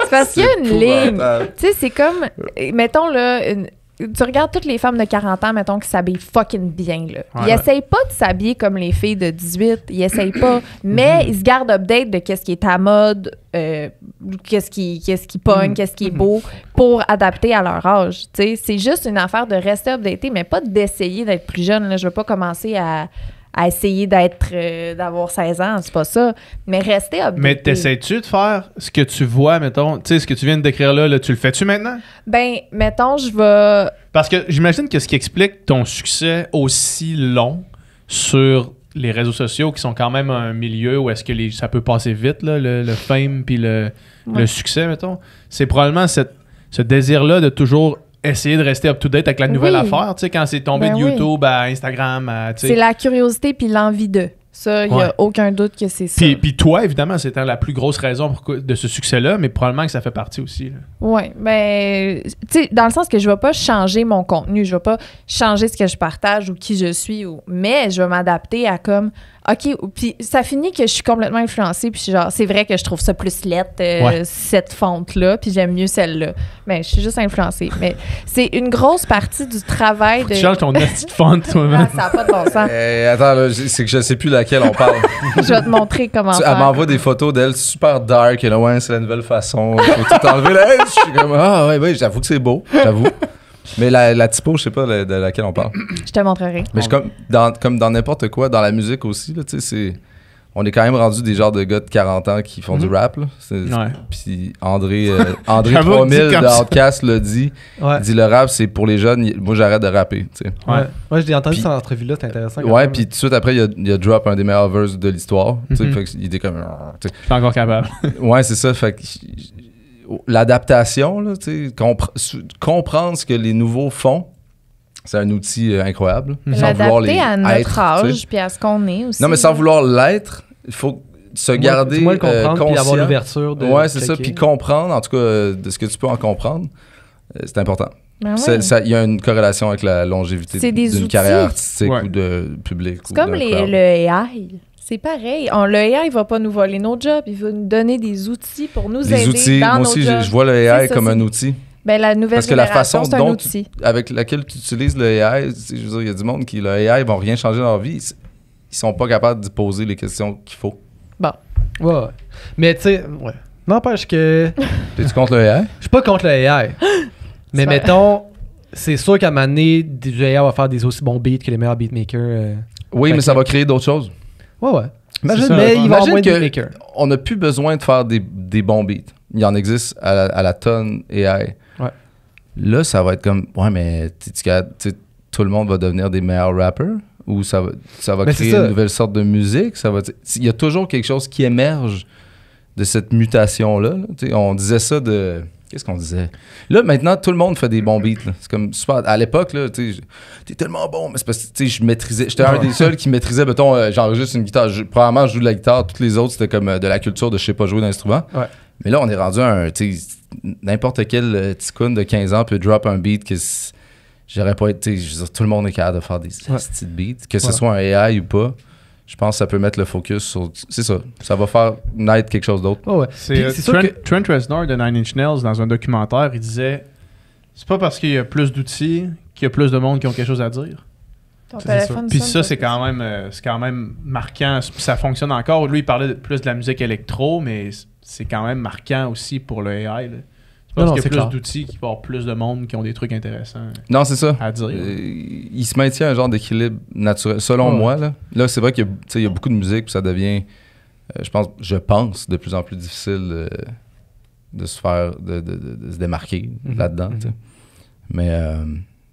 E: Parce qu'il y a une ligne. Tu sais, c'est comme, mettons, là, tu regardes toutes les femmes de 40 ans, mettons, qui s'habillent fucking bien, là. Ils essayent pas de s'habiller comme les filles de 18. Ils essayent pas. Mais ils se gardent update de qu'est-ce qui est à mode, qu'est-ce qui pogne, qu'est-ce qui est beau, pour adapter à leur âge. Tu sais, c'est juste une affaire de rester updaté, mais pas d'essayer d'être plus jeune, là. Je veux pas commencer à essayer d'avoir 16 ans, c'est pas ça. Mais rester updaté.
B: Mais t'essaies-tu de faire ce que tu vois, mettons, tu sais, ce que tu viens de décrire là, tu le fais-tu maintenant?
E: Ben, mettons, je vais...
B: Parce que j'imagine que ce qui explique ton succès aussi long sur les réseaux sociaux, qui sont quand même un milieu où est-ce que ça peut passer vite, là, le fame puis le succès, mettons, c'est probablement ce désir-là de toujours essayer de rester up-to-date avec la nouvelle affaire, tu sais, quand c'est tombé de YouTube à Instagram, tu sais.
E: C'est la curiosité puis l'envie de. Ça, il n'y a aucun doute que c'est ça.
B: Puis toi, évidemment, c'était la plus grosse raison de ce succès-là, mais probablement que ça fait partie aussi.
E: Oui, mais tu sais, dans le sens que je ne vais pas changer mon contenu, je ne vais pas changer ce que je partage ou qui je suis, mais je vais m'adapter à comme, OK, puis ça finit que je suis complètement influencée, puis genre, c'est vrai que je trouve ça plus lettre, cette fonte-là, puis j'aime mieux celle-là. Mais je suis juste influencée. Mais c'est une grosse partie du travail de...
B: Tu changes ton petite fonte, toi-même.
E: Ça n'a pas de bon sens.
D: Attends, là, c'est que je sais plus laquelle on parle.
E: Je vais te montrer comment faire.
D: Elle m'envoie des photos d'elle super dark, et là, ouais, c'est la nouvelle façon. Faut tout enlever. Là, je suis comme, ouais, j'avoue que c'est beau, j'avoue. Mais la typo, je sais pas de laquelle on parle.
E: Je te montrerai.
D: Mais comme dans n'importe quoi, dans la musique aussi, là, tu sais, on est quand même rendu des genres de gars de 40 ans qui font du rap. Là. Puis André 3000 de Outcast l'a dit. Ouais. Il dit le rap, c'est pour les jeunes. Moi, j'arrête de rapper. Tu sais.
C: Ouais, je l'ai entendu dans l'entrevue-là, c'est intéressant.
D: Ouais, puis tout de suite après, il y a drop un des meilleurs verses de l'histoire. Tu sais, fait qu'il était comme.
B: Je suis pas encore capable.
D: Ouais, c'est ça. Fait que. L'adaptation, là, comprendre ce que les nouveaux font, c'est un outil incroyable.
E: L'adapter à notre âge puis à ce qu'on est aussi.
D: Non, mais sans vouloir l'être, il faut se garder
C: comprendre
D: conscient.
C: Puis avoir l'ouverture de
D: c'est ça. Puis comprendre, en tout cas, de ce que tu peux en comprendre, c'est important.
E: Ben
D: Il y a une corrélation avec la longévité d'une carrière artistique ou de public.
E: C'est comme le AI. C'est pareil. Le AI, il va pas nous voler nos jobs. Il va nous donner des outils pour nous aider dans nos jobs.
D: Moi aussi, je vois le AI comme un outil.
E: Ben, la nouvelle génération, c'est un outil.
D: Avec laquelle tu utilises le AI, je veux dire, il y a du monde qui, le AI, ils vont rien changer dans leur vie. Ils sont pas capables de poser les questions qu'il faut.
E: Bon.
C: Ouais. Mais tu sais, n'empêche que...
D: T'es-tu contre le AI?
C: Je suis pas contre le AI. Mais mettons, c'est sûr qu'à un moment donné, du AI va faire des aussi bons beats que les meilleurs beatmakers.
D: Oui, mais ça va créer d'autres choses.
C: Ouais. Imagine il va avoir moins de beatmakers.
D: On n'a plus besoin de faire des bons beats. Il y en existe à la tonne AI.
C: Ouais.
D: Là, ça va être comme, mais tout le monde va devenir des meilleurs rappers ou ça va créer une nouvelle sorte de musique. Il y a toujours quelque chose qui émerge de cette mutation-là. On disait ça de... Qu'est-ce qu'on disait? Là, maintenant, tout le monde fait des bons beats. Là. C'est comme super. À l'époque, là, t'es tellement bon, mais c'est parce que je maîtrisais. J'étais un des seuls qui maîtrisait, mettons, j'enregistre une guitare. Probablement, je joue de la guitare. Toutes les autres, c'était comme de la culture de je sais pas jouer d'instrument. Ouais. Mais là, on est rendu à n'importe quel ticoun de 15 ans peut drop un beat que j'aurais pas été. Je veux dire, tout le monde est capable de faire des petits beats. Que ce soit un AI ou pas. Je pense que ça peut mettre le focus sur... C'est ça. Ça va faire naître quelque chose d'autre.
B: Oh ouais. C'est sûr que Trent Reznor de Nine Inch Nails, dans un documentaire, il disait c'est pas parce qu'il y a plus d'outils qu'il y a plus de monde qui ont quelque chose à dire. Puis ça, c'est quand même marquant. Puis ça fonctionne encore. Lui, il parlait plus de la musique électro, mais c'est quand même marquant aussi pour le AI. Là. Parce qu'il y a plus d'outils qui vont avoir plus de monde qui ont des trucs intéressants à dire.
D: Il se maintient un genre d'équilibre naturel, selon moi. Là c'est vrai qu'il y a beaucoup de musique, puis ça devient, je pense, de plus en plus difficile de se faire, de se démarquer là-dedans. Mais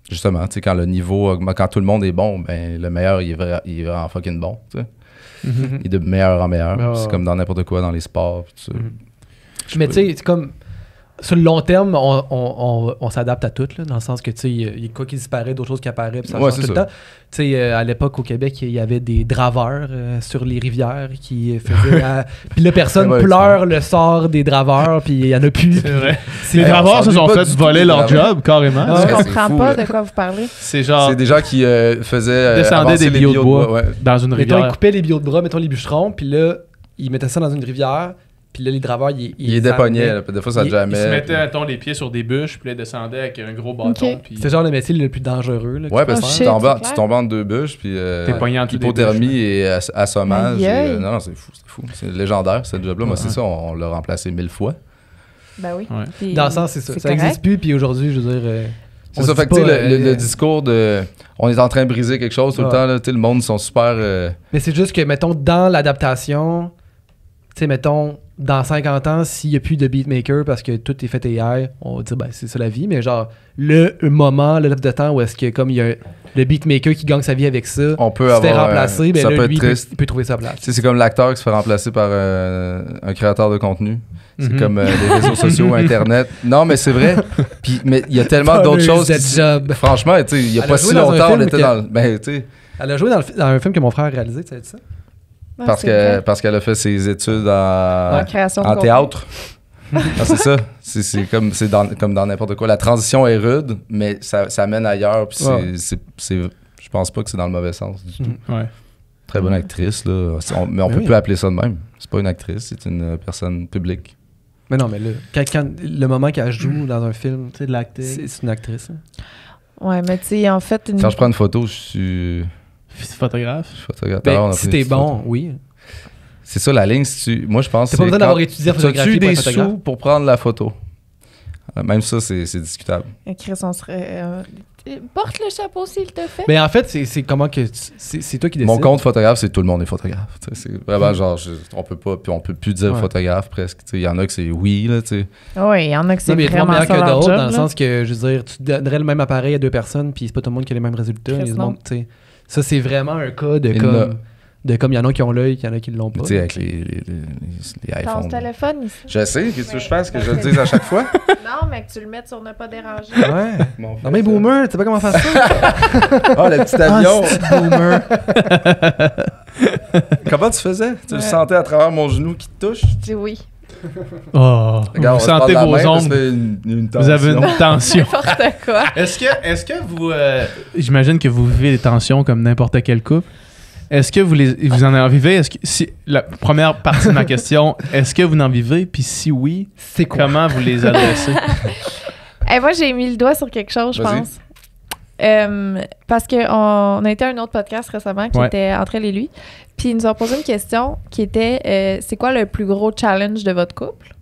D: justement, quand le niveau, quand tout le monde est bon, ben le meilleur, il est vraiment fucking bon. Il est de meilleur en meilleur. C'est comme dans n'importe quoi, dans les sports. Tout ça.
C: Mais tu sais, c'est comme... Sur le long terme, on s'adapte à tout, là, dans le sens que, tu sais, il y a quoi qui disparaît, d'autres choses qui apparaissent, puis ça change tout le temps. Tu sais, à l'époque, au Québec, il y avait des draveurs sur les rivières qui faisaient... Puis là, personne pleure le sort des draveurs, puis il y en a plus.
B: C'est vrai. Les draveurs se sont fait voler leur job, carrément.
E: Je comprends pas de quoi vous parlez.
D: C'est des gens qui faisaient...
B: descendaient des bio de bois dans une rivière.
C: Mettons, ils coupaient les bio de bois, mettons les bûcherons, puis là, ils mettaient ça dans une rivière. Puis là, les draveurs, ils
D: dépognaient. Des fois, ça jamais...
B: Ils se mettaient, les pieds sur des bûches, puis là, ils descendaient avec un gros bâton.
E: Okay.
C: C'est genre le métier le plus dangereux. Là,
D: parce que tu tombes entre deux bûches, puis hypothermie et assommage. Non, c'est fou. C'est légendaire, ce job-là. Moi, c'est ça, on l'a remplacé 1000 fois.
E: Ben oui.
C: Ouais. Dans le sens, c'est ça. Ça n'existe plus, puis aujourd'hui, je veux dire...
D: c'est ça, fait que le discours de... On est en train de briser quelque chose tout le temps, là, le monde, ils sont super...
C: Mais c'est juste que, mettons, dans l'adaptation, tu sais, mettons... Dans 50 ans, s'il n'y a plus de beatmaker parce que tout est fait AI, on va dire c'est ça la vie, mais genre le moment, le laps de temps où est-ce que comme il y a le beatmaker qui gagne sa vie avec ça,
D: on peut
C: se fait remplacer, ben là, lui, il peut trouver sa place.
D: C'est comme l'acteur qui se fait remplacer par un créateur de contenu. C'est comme les réseaux sociaux, Internet. Non, mais c'est vrai. Mais il y a tellement d'autres choses. Franchement, il n'y a pas si longtemps, on était dans...
C: Elle a joué dans un film que mon frère a réalisé, tu sais ça?
D: Parce qu'elle a fait ses études en théâtre. C'est ça. C'est comme dans n'importe quoi. La transition est rude, mais ça mène ailleurs. Puis je pense pas que c'est dans le mauvais sens du tout.
B: Ouais.
D: Très bonne actrice, là. Mais on peut plus appeler ça de même. C'est pas une actrice, c'est une personne publique.
G: Mais non, mais là, quand le moment qu'elle joue dans un film, tu sais, de l'acting, c'est une actrice. Hein.
E: Ouais, mais tu sais, en fait...
D: Quand je prends une photo, je suis...
B: Photographe.
D: Je suis photographe.
G: Ben, si t'es bon, oui.
D: C'est ça la ligne. Moi, je pense
G: que... T'as pas besoin d'avoir étudié la photographie
D: as-tu des sous pour prendre la photo? Même ça, c'est discutable.
E: Chris, on serait... porte le chapeau s'il te fait.
G: Mais en fait, c'est comment que... C'est toi qui décides.
D: Mon compte photographe, c'est tout le monde est photographe. C'est vraiment genre... on peut plus dire photographe presque. Il y en a que c'est oui, là, tu sais.
E: Oui, il y en a que c'est vraiment
G: meilleur
E: ça
G: que
E: leur
G: d'autres,
E: job,
G: dans le sens que, je veux dire, tu donnerais le même appareil à deux personnes, puis c'est pas tout le monde qui a les mêmes résultats. Ça, c'est vraiment un cas de comme il y en a qui ont l'œil, il y en a qui l'ont pas.
D: Tu sais, avec les iPhones.
E: Ton téléphone ici.
D: Je sais, qu'est-ce que je fasse, que je le dise à chaque fois?
E: Non, mais que tu le mettes sur ne pas déranger.
G: Ouais. Non, mais boomer, tu sais pas comment faire ça?
D: Oh, le petit avion!
G: Boomer.
D: Comment tu faisais? Tu le sentais à travers mon genou qui te touche?
E: Je dis oui.
B: Oh,
D: regarde,
B: vous sentez vos ongles. Vous avez une tension.
E: N'importe quoi.
B: Est-ce que vous... j'imagine que vous vivez les tensions comme n'importe quel couple. Est-ce que vous en vivez? La première partie de ma question, est-ce que vous en vivez? Puis si oui,
G: c'est quoi?
B: Comment vous les adressez?
E: Moi, j'ai mis le doigt sur quelque chose, je pense. Parce qu'on a été à un autre podcast récemment qui était Entre elle et lui. Puis ils nous ont posé une question qui était c'est quoi le plus gros challenge de votre couple?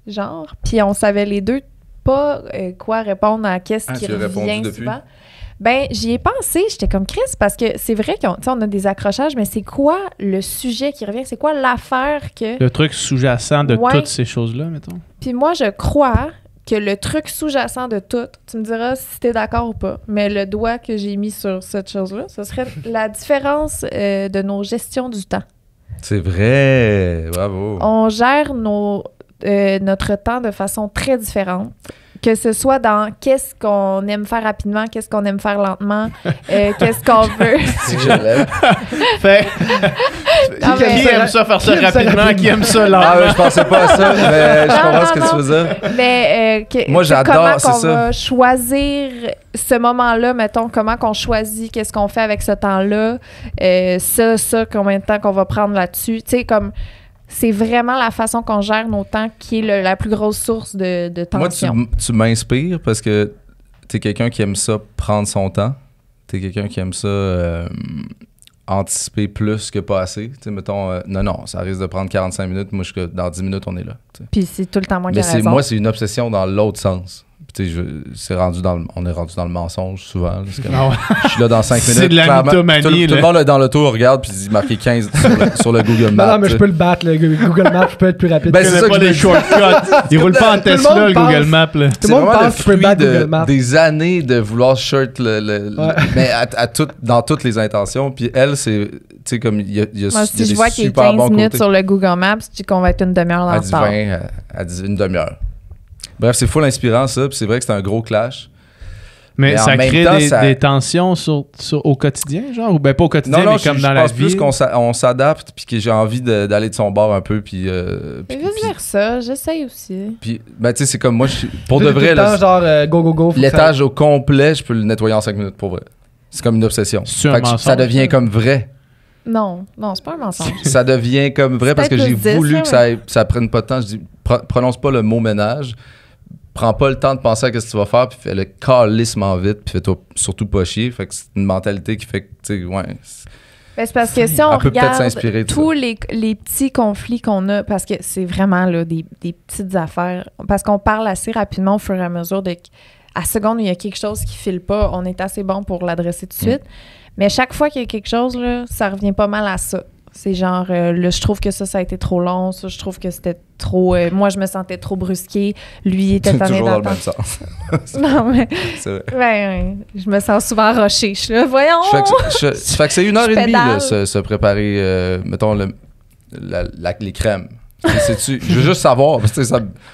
E: Genre. Puis on savait les deux pas quoi répondre à qu'est-ce qui revient souvent. Ben, j'y ai pensé, j'étais comme Chris, parce que c'est vrai qu'on a des accrochages, mais c'est quoi le sujet qui revient? C'est quoi l'affaire que...
B: Le truc sous-jacent de toutes ces choses-là, mettons.
E: Puis moi, je crois que le truc sous-jacent de tout, tu me diras si t'es d'accord ou pas, mais le doigt que j'ai mis sur cette chose-là, ce serait la différence de nos gestions du temps.
D: C'est vrai! Bravo!
E: On gère notre temps de façon très différente. Que ce soit dans qu'est-ce qu'on aime faire rapidement, qu'est-ce qu'on aime faire lentement, qu'est-ce qu'on veut.
D: C'est que je l'aime.
B: Qui aime ça faire ça rapidement, qui aime ça lentement?
D: Ah ouais, je pensais pas à ça, mais je comprends ce que tu veux dire.
E: Mais
D: moi, j'adore, c'est ça.
E: Comment on va choisir ce moment-là, mettons, comment qu'on choisit, qu'est-ce qu'on fait avec ce temps-là, combien de temps qu'on va prendre là-dessus. Tu sais, comme... C'est vraiment la façon qu'on gère nos temps qui est la plus grosse source de tension.
D: Moi, tu m'inspires parce que t'es quelqu'un qui aime ça prendre son temps. T'es quelqu'un qui aime ça anticiper plus que pas assez. Tu sais, mettons, non, ça risque de prendre 45 minutes. Moi, dans 10 minutes, on est là. T'sais.
E: Puis c'est tout le temps moi qui ai raison.
D: Moi, c'est une obsession dans l'autre sens. On est rendu dans le mensonge souvent. Là, je suis là dans 5 minutes.
B: C'est de la mythomanie.
D: Tout le monde dans l'auto regarde puis il dit marqué 15 sur le Google Maps.
G: Non, mais je peux le battre, le Google Maps, je peux être plus rapide.
B: Ben, c'est ça pas les shortcuts. Il roule pas en Tesla, le Google Maps. Là.
G: Tout le monde pense qu'il peut battre Google Maps.
D: Des années de vouloir shirt mais dans toutes les intentions. Puis elle, c'est... Tu sais, comme il y a
E: moi, si je vois qu'il y a 15 minutes sur le Google Maps, je dis qu'on va être une demi-heure dans le retard.
D: Elle dit une demi-heure. Bref, c'est full inspirant, ça. Puis c'est vrai que c'est un gros clash.
B: Mais ça crée des tensions au quotidien, genre? Ou bien pas au quotidien, mais comme dans la vie?
D: Je pense plus qu'on s'adapte, puis que j'ai envie d'aller de son bord un peu, puis...
E: je veux dire ça, j'essaye aussi.
D: Puis, ben, tu sais, c'est comme moi, pour de vrai...
G: Tout le temps, genre, go.
D: L'étage au complet, je peux le nettoyer en 5 minutes, pour vrai. C'est comme une obsession. Ça devient comme vrai.
E: Non, c'est pas un mensonge.
D: Ça devient comme vrai parce que j'ai voulu que ça prenne pas de temps. Je dis, prononce pas le mot ménage. Prends pas le temps de penser à ce que tu vas faire, puis fais le calissement vite, puis fais-toi surtout pas chier. Fait que c'est une mentalité qui fait que, tu sais, ouais.
E: Ben, c'est parce que si on regarde tous les petits conflits qu'on a, parce que c'est vraiment là, des petites affaires, parce qu'on parle assez rapidement au fur et à mesure à seconde où il y a quelque chose qui file pas, on est assez bon pour l'adresser tout de suite. Mais chaque fois qu'il y a quelque chose, là, ça revient pas mal à ça. C'est genre, là, je trouve que ça a été trop long. Ça, je trouve que c'était trop... moi, je me sentais trop brusquée. Lui, il était tanné
D: toujours dans le même sens.
E: Non, mais...
D: C'est vrai.
E: Ouais, je me sens souvent rochée. Je suis là, voyons!
D: Fait que c'est 1h30, là, se préparer, mettons, les crèmes. Je veux juste savoir, parce que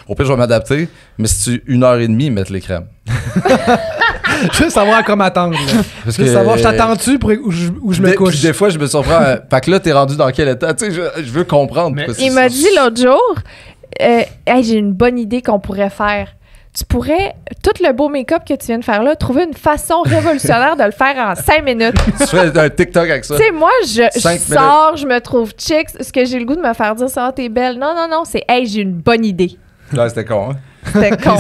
D: au pire, je vais m'adapter, mais c'est 1h30 mettre les crèmes.
G: Je veux savoir à quoi m'attendre. Je veux savoir, je t'attends-tu où je me couche?
D: Puis des fois, je me surprends. Fait que là, t'es rendu dans quel état? Tu sais, je veux comprendre.
E: Il m'a dit l'autre jour, hey, j'ai une bonne idée qu'on pourrait faire. tu pourrais, tout le beau make-up que tu viens de faire là, trouver une façon révolutionnaire de le faire en 5 minutes.
D: Tu fais un TikTok avec ça.
E: Tu sais, moi, je sors, je me trouve chic. Ce que j'ai le goût de me faire dire, c'est « Ah, t'es belle. » Non, c'est « Hey, j'ai une bonne idée. »
D: Ouais, c'était con, hein?
E: C'était con.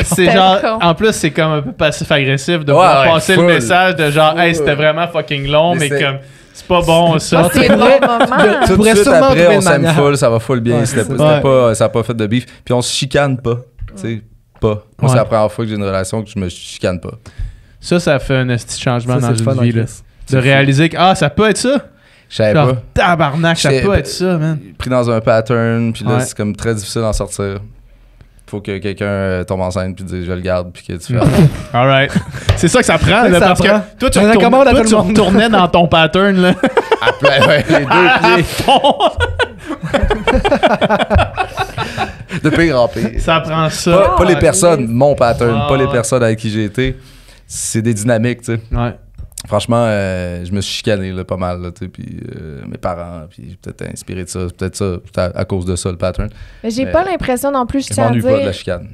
B: C'est genre en plus, c'est comme un peu passif-agressif de passer le message de genre « Hey, c'était vraiment fucking long, mais comme... » C'est pas bon, ça.
E: C'est le bon moment.
D: Tout de suite après, on s'aime full, ça va full bien. Ça a pas fait de beef. Puis on se chicane pas. Tu sais, pas. Moi, c'est la première fois que j'ai une relation que je me chicane pas.
B: Ça fait un petit changement dans une vie.
C: Là.
B: De réaliser que, ça peut être ça.
D: Je savais pas.
B: Tabarnak, ça peut être ça, man.
D: Pris dans un pattern, puis là, c'est comme très difficile d'en sortir. Faut que quelqu'un tombe enceinte puis dise je le garde puis que tu fais
B: alright. C'est ça que ça prend là, parce que toi tu retournais dans ton pattern là.
D: Ouais, les deux pieds. De pire en pire.
B: Ça prend ça.
D: Pas les personnes, mon pattern, pas les personnes avec qui j'ai été. C'est des dynamiques, tu sais.
B: Ouais.
D: Franchement, je me suis chicané là, pas mal, là, puis mes parents, puis peut-être inspiré de ça, peut-être ça, à cause de ça, le pattern.
E: Mais j'ai pas l'impression non plus, je tiens à dire,
D: pas de la chicane.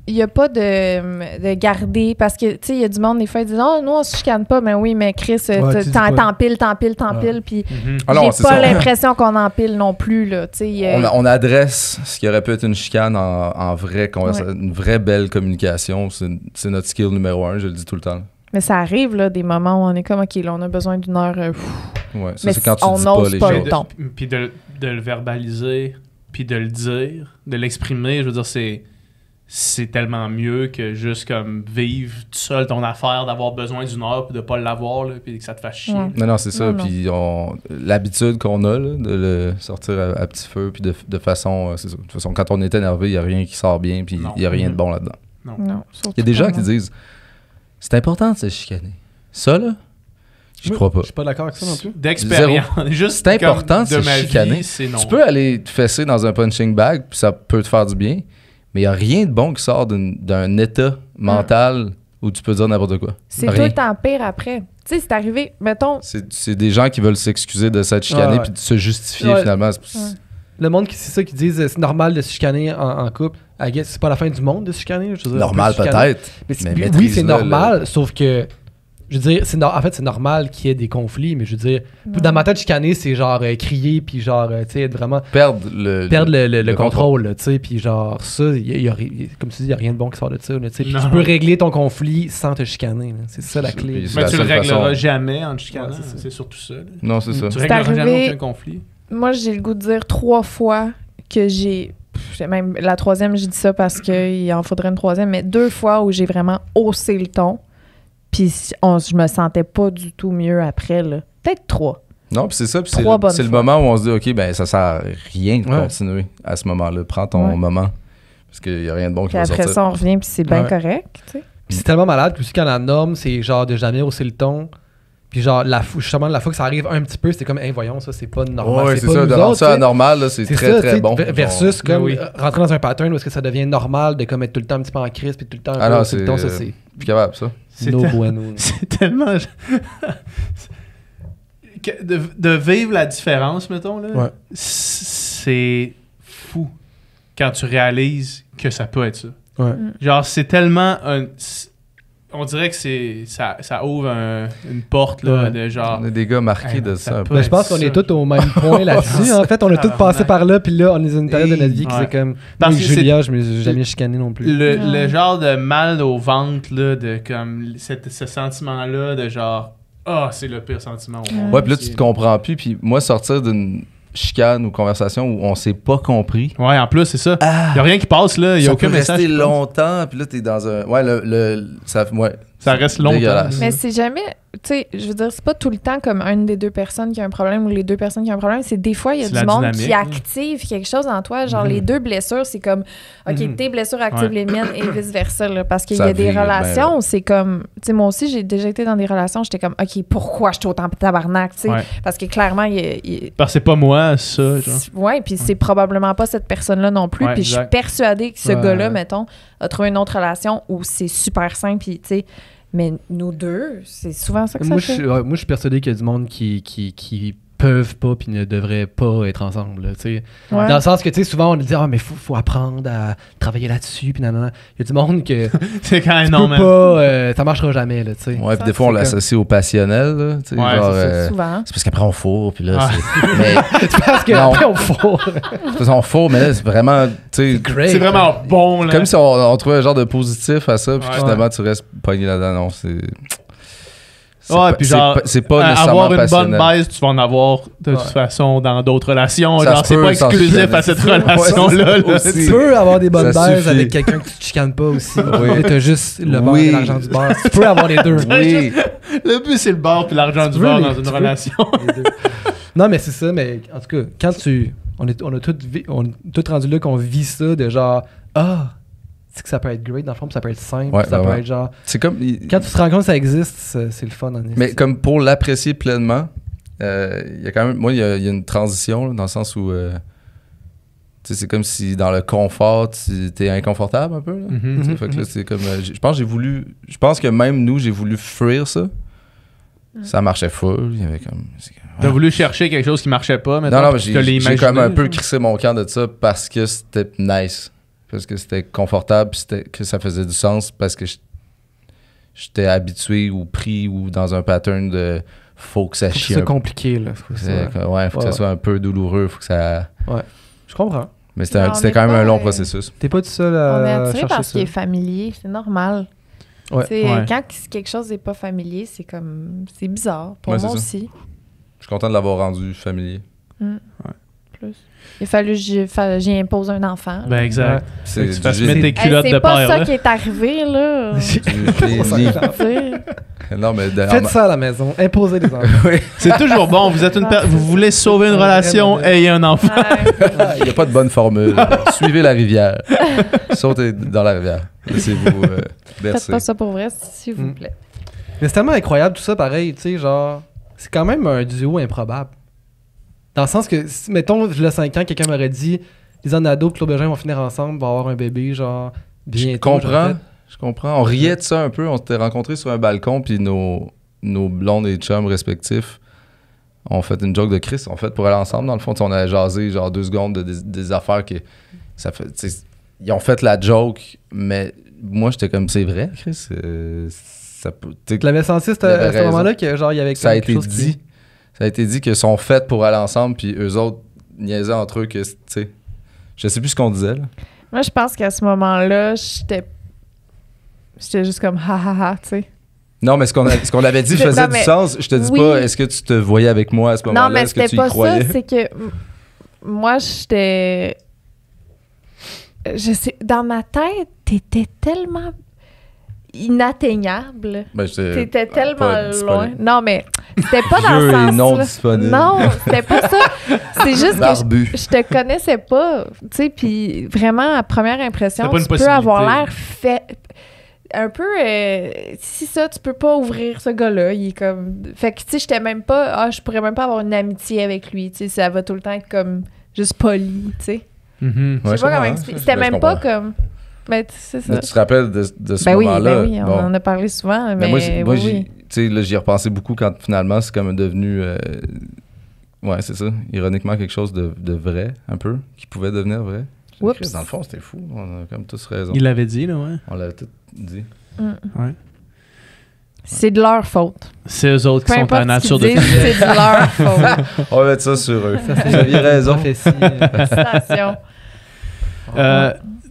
E: Il n'y a pas de garder, parce que, tu sais, il y a du monde, des fois, ils disent « Oh, nous, on se chicane pas. » Mais oui, mais Chris, t'empiles, puis j'ai pas l'impression qu'on empile non plus, là, tu sais.
D: On adresse ce qui aurait pu être une chicane en vraie conversation, une vraie belle communication. C'est notre skill numéro 1, je le dis tout le temps.
E: Mais ça arrive, là, des moments où on est comme, OK, là, on a besoin d'une heure.
D: Ouais, ça,
E: mais
D: c'est quand tu
E: on
D: dis
E: n'ose
D: pas
E: pas
D: les
E: le ton.
B: Puis de le verbaliser, puis de le dire, de l'exprimer, je veux dire, c'est tellement mieux que juste comme vivre tout seul ton affaire, d'avoir besoin d'une heure, puis de pas l'avoir, là, puis que ça te fasse chier.
E: Ouais.
D: Non, c'est ça. Puis l'habitude qu'on a là, de le sortir à petit feu, puis de façon, c'est ça. De toute façon, quand on est énervé, il n'y a rien qui sort bien, puis il n'y a rien de bon là-dedans.
E: Non.
D: Il y a des gens qui disent c'est important de se chicaner. Ça, là, je crois pas.
G: Je suis pas d'accord avec ça non plus.
B: D'expérience. Juste
D: c'est important de se chicaner.
B: Vie,
D: tu peux aller te fesser dans un punching bag, puis ça peut te faire du bien, mais il n'y a rien de bon qui sort d'un état mental où tu peux dire n'importe quoi.
E: C'est tout le temps pire après. Tu sais, c'est arrivé, mettons...
D: C'est des gens qui veulent s'excuser de s'être chicané puis de se justifier finalement.
C: Le monde, c'est ça qui disent c'est normal de se chicaner en couple. I guess, c'est pas la fin du monde de se chicaner. Je veux dire,
D: normal peut-être.
C: Mais oui, c'est normal, sauf que je veux dire, en fait, c'est normal qu'il y ait des conflits, mais je veux dire, dans ma tête, chicaner, c'est genre crier, puis genre, tu sais, être vraiment...
D: Perdre le
C: contrôle, tu sais, puis genre, ça, comme tu dis, il n'y a rien de bon qui sort de ça, tu sais, puis tu peux régler ton conflit sans te chicaner, là. C'est ça la clé.
B: Mais tu le régleras jamais en te chicanant, c'est surtout ça. Là.
D: Non, c'est ça.
B: Tu régleras jamais aucun conflit.
E: Moi, j'ai le goût de dire 3 fois que même la troisième, je dis ça parce qu'il en faudrait une troisième, mais 2 fois où j'ai vraiment haussé le ton. Puis je me sentais pas du tout mieux après, là. Peut-être 3.
D: Non, puis c'est ça. Puis c'est le moment où on se dit, OK, ben ça sert à rien de continuer à ce moment-là. Prends ton moment. Parce qu'il n'y a rien de bon qui va sortir.
E: Après ça, on revient, puis c'est bien correct, tu sais.
C: Puis c'est tellement malade que aussi quand la norme, c'est genre de jamais hausser le ton. Puis genre, justement, la fois que ça arrive un petit peu, c'est comme, voyons, ça, c'est pas normal.
D: Ouais, c'est ça, de rendre ça anormal, là, c'est très, très bon.
C: Versus comme rentrer dans un pattern où est-ce que ça devient normal de comme être tout le temps un petit peu en crise, puis tout le temps un peu hausser le ton, ça, c'est...
D: plus capable, ça.
B: C'est tellement... de vivre la différence, mettons, là, c'est fou quand tu réalises que ça peut être ça.
C: Ouais.
B: Genre, c'est tellement on dirait que ça ouvre une porte là, de genre...
D: On est des gars marqués de ça.
C: Je pense qu'on est tous au même point là-dessus. En fait, on a tous passé par là, puis là, on est dans une période de notre vie qui c'est comme... Avec Julia, je me suis jamais chicané non plus.
B: Le genre de mal au ventre, là, de comme ce sentiment-là de genre... c'est le pire sentiment au monde.
D: Ouais, puis là, tu te comprends plus. Puis moi, sortir d'une chicane ou conversation où on s'est pas compris.
B: Ouais, en plus, c'est ça. Il n'y a rien qui passe, là. Il n'y a aucun message.
D: Ça peut rester longtemps, puis là, t'es dans un...
B: Ça reste longtemps.
D: Dégueulasse.
E: Mais c'est jamais... Tu sais, je veux dire, c'est pas tout le temps comme une des deux personnes qui a un problème ou les deux personnes qui ont un problème. C'est des fois, il y a du monde qui active quelque chose en toi. Genre, les deux blessures, c'est comme... OK, tes blessures activent les miennes et vice-versa. Là, parce qu'il y a des relations où c'est comme... Tu sais, moi aussi, j'ai déjà été dans des relations, j'étais comme, OK, pourquoi je suis autant tabarnak, tu sais? Parce que clairement,
B: parce que c'est pas moi, ça, genre.
E: Ouais, puis c'est probablement pas cette personne-là non plus. Puis je suis persuadée que ce gars-là, mettons, a trouvé une autre relation où c'est super simple, puis tu sais... Mais nous deux, c'est souvent ça que ça fait.
C: Moi, je suis persuadé qu'il y a du monde qui
G: peuvent pas puis ne devraient pas être ensemble. Là,
E: Ouais.
G: Dans le sens que, tu sais, souvent, on dit « Ah, mais faut apprendre à travailler là-dessus. » Puis nanana. Il y a du monde que
B: C'est quand même
G: tu
B: non,
G: peux pas... ça marchera jamais, là, tu sais.
D: Ouais, puis des fois, on l'associe au passionnel, là. Tu sais,
B: Ouais,
D: genre,
B: c'est
E: ça, souvent.
D: c'est parce qu'après, on fourre, puis là,
B: Ah.
D: c'est... Mais,
G: C'est parce que
D: Non.
G: après, on fourre.
D: c'est parce qu'on fourre, mais là, c'est vraiment, tu sais...
G: Great.
B: c'est vraiment bon, là.
D: Comme si on trouvait un genre de positif à ça, puis
B: Ouais.
D: finalement, tu restes pogné là-dedans. Non, c'est...
B: Ouais, puis genre,
D: c'est pas nécessairement
B: avoir une bonne
D: passionnel.
B: baise, tu vas en avoir de toute façon dans d'autres relations.
D: Ça
B: Genre,
D: se
B: c'est
D: peut,
B: pas
D: sans
B: exclusif
D: chicaner.
B: à cette
D: Ouais,
B: relation-là.
D: c'est
B: là,
D: ça
B: tu
G: Tu
B: sais.
G: peux avoir des bonnes
D: Ça
G: baises
D: suffit.
G: avec quelqu'un que tu te chicanes pas aussi.
D: Oui.
G: Et t'as juste le beurre
D: Oui.
G: et l'argent du beurre. Tu peux avoir les deux.
D: Oui,
B: Le but, c'est le beurre puis l'argent
G: Tu
B: du
G: veux
B: beurre
G: les-
B: dans
G: tu
B: une
G: veux-
B: relation.
G: Les deux. Non, mais c'est ça. Mais en tout cas, quand tu... On a tout rendu là qu'on vit ça de genre... Ah! C'est que ça peut être great dans le fond, puis ça peut être simple.
D: Ouais,
G: puis ça
D: ouais,
G: peut
D: ouais.
G: être genre...
D: c'est comme...
G: Quand tu te rends compte que ça existe, c'est le fun.
D: Mais comme pour l'apprécier pleinement, il y a quand même... Moi, il y a une transition, là, dans le sens où... tu sais, c'est comme si dans le confort, t'es inconfortable un peu. Là.
B: Mhm.
D: Tu sais, fait que là, c'est comme... je pense que j'ai voulu... Je pense que même nous, j'ai voulu fuir ça. Ça marchait full. Il y avait comme...
B: T'as voulu chercher quelque chose qui marchait pas, mais
D: Non, mais
B: tu te l'as
D: j'ai
B: imaginé,
D: comme un peu
B: genre.
D: crissé mon camp de ça parce que c'était nice. Parce que c'était confortable, puis que ça faisait du sens, parce que j'étais habitué ou pris ou dans un pattern de faut que ça chie
G: C'est
D: un
G: compliqué, là.
D: faut que ça soit un peu douloureux, faut que ça...
G: Je comprends.
D: Mais
E: Non, on
D: c'était
E: est
D: quand même
E: pas,
D: un long processus.
G: T'es pas tout seul
E: On est
G: à
E: attiré
G: chercher
E: par ce
G: ça.
E: qui est familier, c'est normal.
G: Ouais.
E: Tu sais,
B: Ouais.
E: Quand quelque chose n'est pas familier, c'est comme... C'est bizarre. Pour
D: Ouais,
E: moi
D: c'est ça.
E: aussi.
D: Je suis content de l'avoir rendu familier.
E: Plus. Il a fallu que j'y impose un enfant.
B: Ben, exact.
D: C'est
B: Que tu
D: du
B: fasses
D: génie.
B: mettre tes culottes
E: c'est
B: de
E: pas
B: père,
E: ça
B: là.
E: qui est arrivé, là.
D: Du génie.
E: Tu sais.
D: Non, mais...
G: Faites ça à la maison. Imposez les enfants.
D: Oui.
B: C'est toujours bon. Vous êtes vous voulez sauver une
G: Un
B: relation,
G: vrai modèle.
B: ayez un enfant.
E: Ouais.
D: Il n'y a pas de bonne formule. Suivez la rivière. Sautez dans la rivière. Laissez-vous
E: Faites
D: bercer.
E: pas ça pour vrai, s'il vous plaît.
G: Mais c'est tellement incroyable tout ça, pareil, tu sais, genre... C'est quand même un duo improbable. Dans le sens que, si, mettons, il y a 5 ans, quelqu'un m'aurait dit les Anado et Claude Bergeron vont finir ensemble, vont avoir un bébé, genre, bientôt.
D: Je comprends. On riait de ça un peu. On s'était rencontrés sur un balcon, puis nos blondes et chums respectifs ont fait une joke de Chris. On fait pour aller ensemble, dans le fond. T'sais, on a jasé genre 2 secondes des affaires qui... Ça fait, ils ont fait la joke, mais moi, j'étais comme, c'est vrai, Chris? Ça peut...
G: Tu l'avais senti
D: Il avait
G: à ce
D: raison.
G: moment-là que, genre, il y avait
D: Ça a
G: quelque
D: été
G: chose
D: dit. Ça a été dit qu'ils sont faits pour aller ensemble, puis eux autres niaisaient entre eux que, tu sais... Je sais plus ce qu'on disait, là.
E: Moi, je pense qu'à ce moment-là, j'étais juste comme ha ha ha, tu sais.
D: Non, mais ce qu'on avait dit faisait
E: Non,
D: du
E: mais-
D: sens. Je te dis
E: oui.
D: pas, est-ce que tu te voyais avec moi à ce moment-là?
E: Non, mais
D: Est-ce que
E: c'était
D: tu y
E: pas
D: croyais?
E: ça, c'est que moi, j'étais... Je sais, dans ma tête, t'étais tellement inatteignable.
D: Ben, j'étais
E: T'étais
D: pas
E: tellement
D: disponible.
E: loin. Non, mais c'était pas dans
D: Vieux
E: le
D: et
E: sens
D: non disponible.
E: Non, c'était pas ça. C'est juste que
D: Barbu.
E: je te connaissais pas, tu sais, puis vraiment, à première impression,
B: C'était pas une
E: tu peux
B: possibilité.
E: avoir l'air fait... Un peu... si ça, tu peux pas ouvrir ce gars-là, il est comme... Fait que, tu sais, j'étais même pas... Ah, je pourrais même pas avoir une amitié avec lui, tu sais, ça va tout le temps être comme... Juste poli, tu sais.
B: Mhm.
E: Je sais pas comment expliquer. C'était même pas comme... Ben, c'est ça.
D: Mais tu te rappelles de ce
E: Ben oui,
D: moment-là?
E: ben oui, on
D: Bon.
E: en a parlé souvent, mais
D: Moi,
E: oui,
D: moi
E: oui.
D: tu sais, là, j'y ai repensé beaucoup quand finalement c'est comme devenu... ouais, c'est ça. Ironiquement, quelque chose de vrai, un peu, qui pouvait devenir vrai.
E: Oups.
D: Chris, dans le fond, c'était fou. On a comme tous raison.
B: Il l'avait dit, là, ouais.
D: On l'avait tout dit.
B: Ouais.
E: C'est de leur faute.
B: C'est eux autres qui
E: Peu
B: sont à
E: importe
B: la
E: ce
B: nature
E: qu'ils
B: de...
E: disent, c'est de leur faute.
D: On va mettre ça sur eux.
G: C'est
D: Vous aviez raison.
G: prophétie.
E: Félicitations.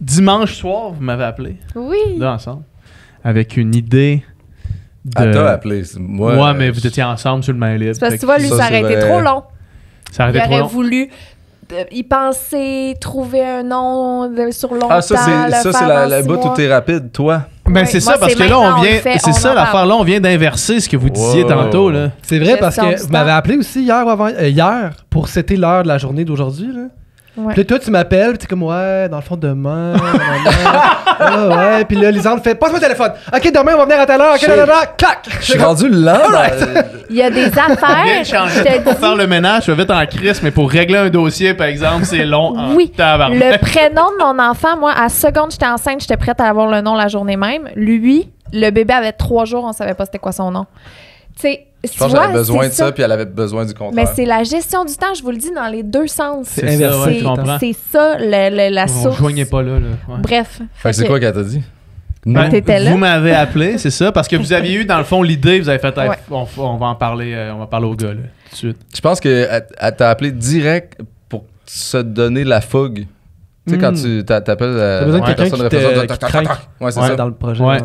B: Dimanche soir, vous m'avez appelé,
E: Oui.
B: là, ensemble, avec une idée de...
D: Ah, t'as appelé. Moi,
B: Ouais, mais vous étiez ensemble sur le main libre.
E: C'est parce que
B: Fait
E: tu vois, lui,
D: ça,
E: ça aurait
D: c'est
E: été
D: vrai.
E: trop long.
B: ça aurait
E: Il
B: été trop
E: aurait
B: long.
E: voulu y penser, trouver un nom sur longtemps.
D: Ah, ça,
E: le
D: c'est
E: faire
D: la
E: dans 6
D: bout où
E: mois.
D: t'es rapide, toi.
B: Ben,
E: Ouais,
B: c'est
E: moi,
B: ça, parce
E: c'est
B: que là,
E: maintenant,
B: on
E: on
B: vient...
E: le fait,
B: C'est
E: on
B: ça,
E: en
B: l'affaire,
E: parle.
B: là, on vient d'inverser ce que vous disiez
D: Wow.
B: tantôt, là.
G: C'est vrai parce
E: Gestion
G: que
E: du
G: vous m'avez
E: temps.
G: appelé aussi hier ou avant hier pour setter l'heure de la journée d'aujourd'hui là.
E: Ouais.
G: Puis là, toi tu m'appelles, puis t'es comme ouais, dans le fond demain. Ah ouais, puis là Lisande fait passe-moi le téléphone. OK, demain on va venir à telle heure. OK, là, clac.
D: Je suis rendu lent.
E: Il y a des
B: On vient
E: affaires.
B: de changer
E: je te
B: pour
E: dis,
B: faire le ménage, je vais vite en crise, mais pour régler un dossier, par exemple, c'est long en
E: Oui,
B: tabarnak.
E: le prénom de mon enfant, moi, à seconde, j'étais enceinte, j'étais prête à avoir le nom la journée même. Lui, le bébé avait 3 jours, on savait pas c'était quoi son nom. sais,
D: Je pense que j'avais besoin de ça, puis elle avait besoin du contraire.
E: Mais c'est la gestion du temps, je vous le dis, dans les deux sens.
G: C'est inversé.
E: C'est ça, la source.
B: On ne joignait pas là. Ouais.
E: Bref.
D: Fait que c'est quoi qu'elle t'a dit?
B: Ben,
E: T'étais là?
B: vous m'avez appelé, c'est ça, parce que vous aviez eu, dans le fond, l'idée, vous avez fait, on va en parler, on va parler au gars, là, tout de suite.
D: Je pense qu'elle t'a appelé direct pour se donner la fougue. Tu sais, quand tu t'appelles
G: T'as besoin de quelqu'un
D: personne
G: qui
D: référence,
G: te craint
D: ouais, c'est ça.
G: dans le projet.
B: Ouais.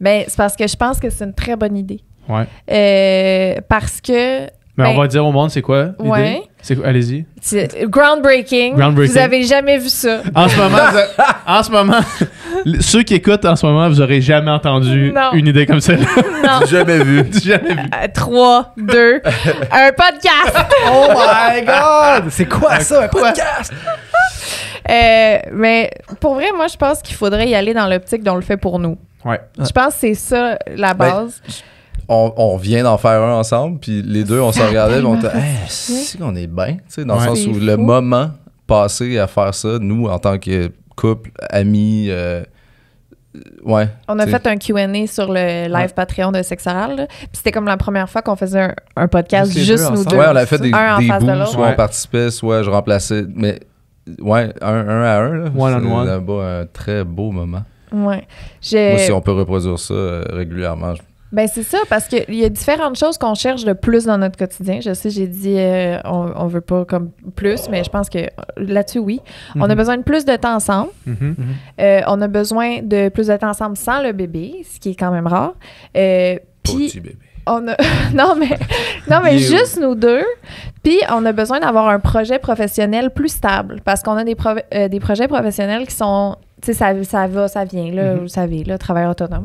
E: Ben, c'est parce que je pense que c'est une très bonne idée.
B: Ouais.
E: Parce que...
B: Mais on va dire au monde, c'est quoi l'idée?
E: Ouais.
B: C'est quoi? Allez-y.
E: C'est groundbreaking.
B: Groundbreaking.
E: Vous avez jamais vu ça.
B: En ce moment, ceux qui écoutent en ce moment, vous aurez jamais entendu une idée comme celle-là.
E: Non.
D: Jamais vu.
B: Jamais vu.
E: 3, 2, un podcast!
G: Oh my God! C'est quoi ça, un podcast?
E: Mais pour vrai, moi, je pense qu'il faudrait y aller dans l'optique dont on le fait pour nous.
B: Ouais.
E: Je pense que c'est ça la base.
D: On vient d'en faire un ensemble, puis les deux, on se regardait, puis on était si qu'on est bien, tu sais, dans le sens où le moment passé à faire ça, nous, en tant que couple, amis, ouais.
E: On a fait un Q&A sur le live Patreon de Sexe Oral, là. Puis c'était comme la première fois qu'on faisait un podcast juste nous deux.
D: Ouais, on avait fait des bouts, soit
E: on
D: participait, soit je remplaçais, mais ouais, un à un, là.
B: One-on-one.
D: Un très beau moment.
E: Ouais.
D: Moi, si on peut reproduire ça régulièrement,
E: ben c'est ça, parce qu'il y a différentes choses qu'on cherche de plus dans notre quotidien. Je sais, j'ai dit on veut pas comme plus, mais je pense que là-dessus, oui. On a besoin de plus de temps ensemble. On a besoin de plus de temps ensemble sans le bébé, ce qui est quand même rare. Puis
D: bébé.
E: on a non mais juste nous deux. Puis on a besoin d'avoir un projet professionnel plus stable, parce qu'on a des projets professionnels qui sont, tu sais, ça va, ça vient, là, vous savez, là, travailleur autonome.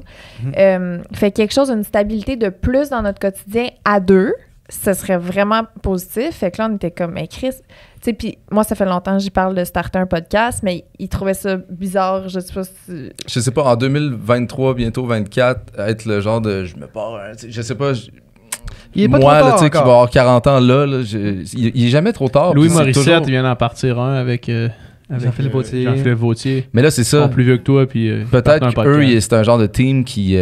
E: Fait quelque chose, une stabilité de plus dans notre quotidien à deux, ce serait vraiment positif. Fait que là, on était comme, mais Chris, tu sais, puis moi, ça fait longtemps que j'y parle de starter un podcast, mais il trouvait ça bizarre, je sais pas si...
D: Je sais pas, en 2023, bientôt 24, être le genre de, je me pars, je sais pas...
G: Il est pas
D: moi,
G: trop
D: là,
G: tard
D: tu sais, qui va avoir 40 ans là, il est jamais trop tard.
B: Louis Morissette, il vient d'en partir un avec
G: Jean-Philippe Vautier.
B: Jean-Philippe Vautier.
D: Mais là, c'est ça.
B: Ils sont plus vieux que toi. Puis,
D: peut-être qu'eux, c'est un genre de team qui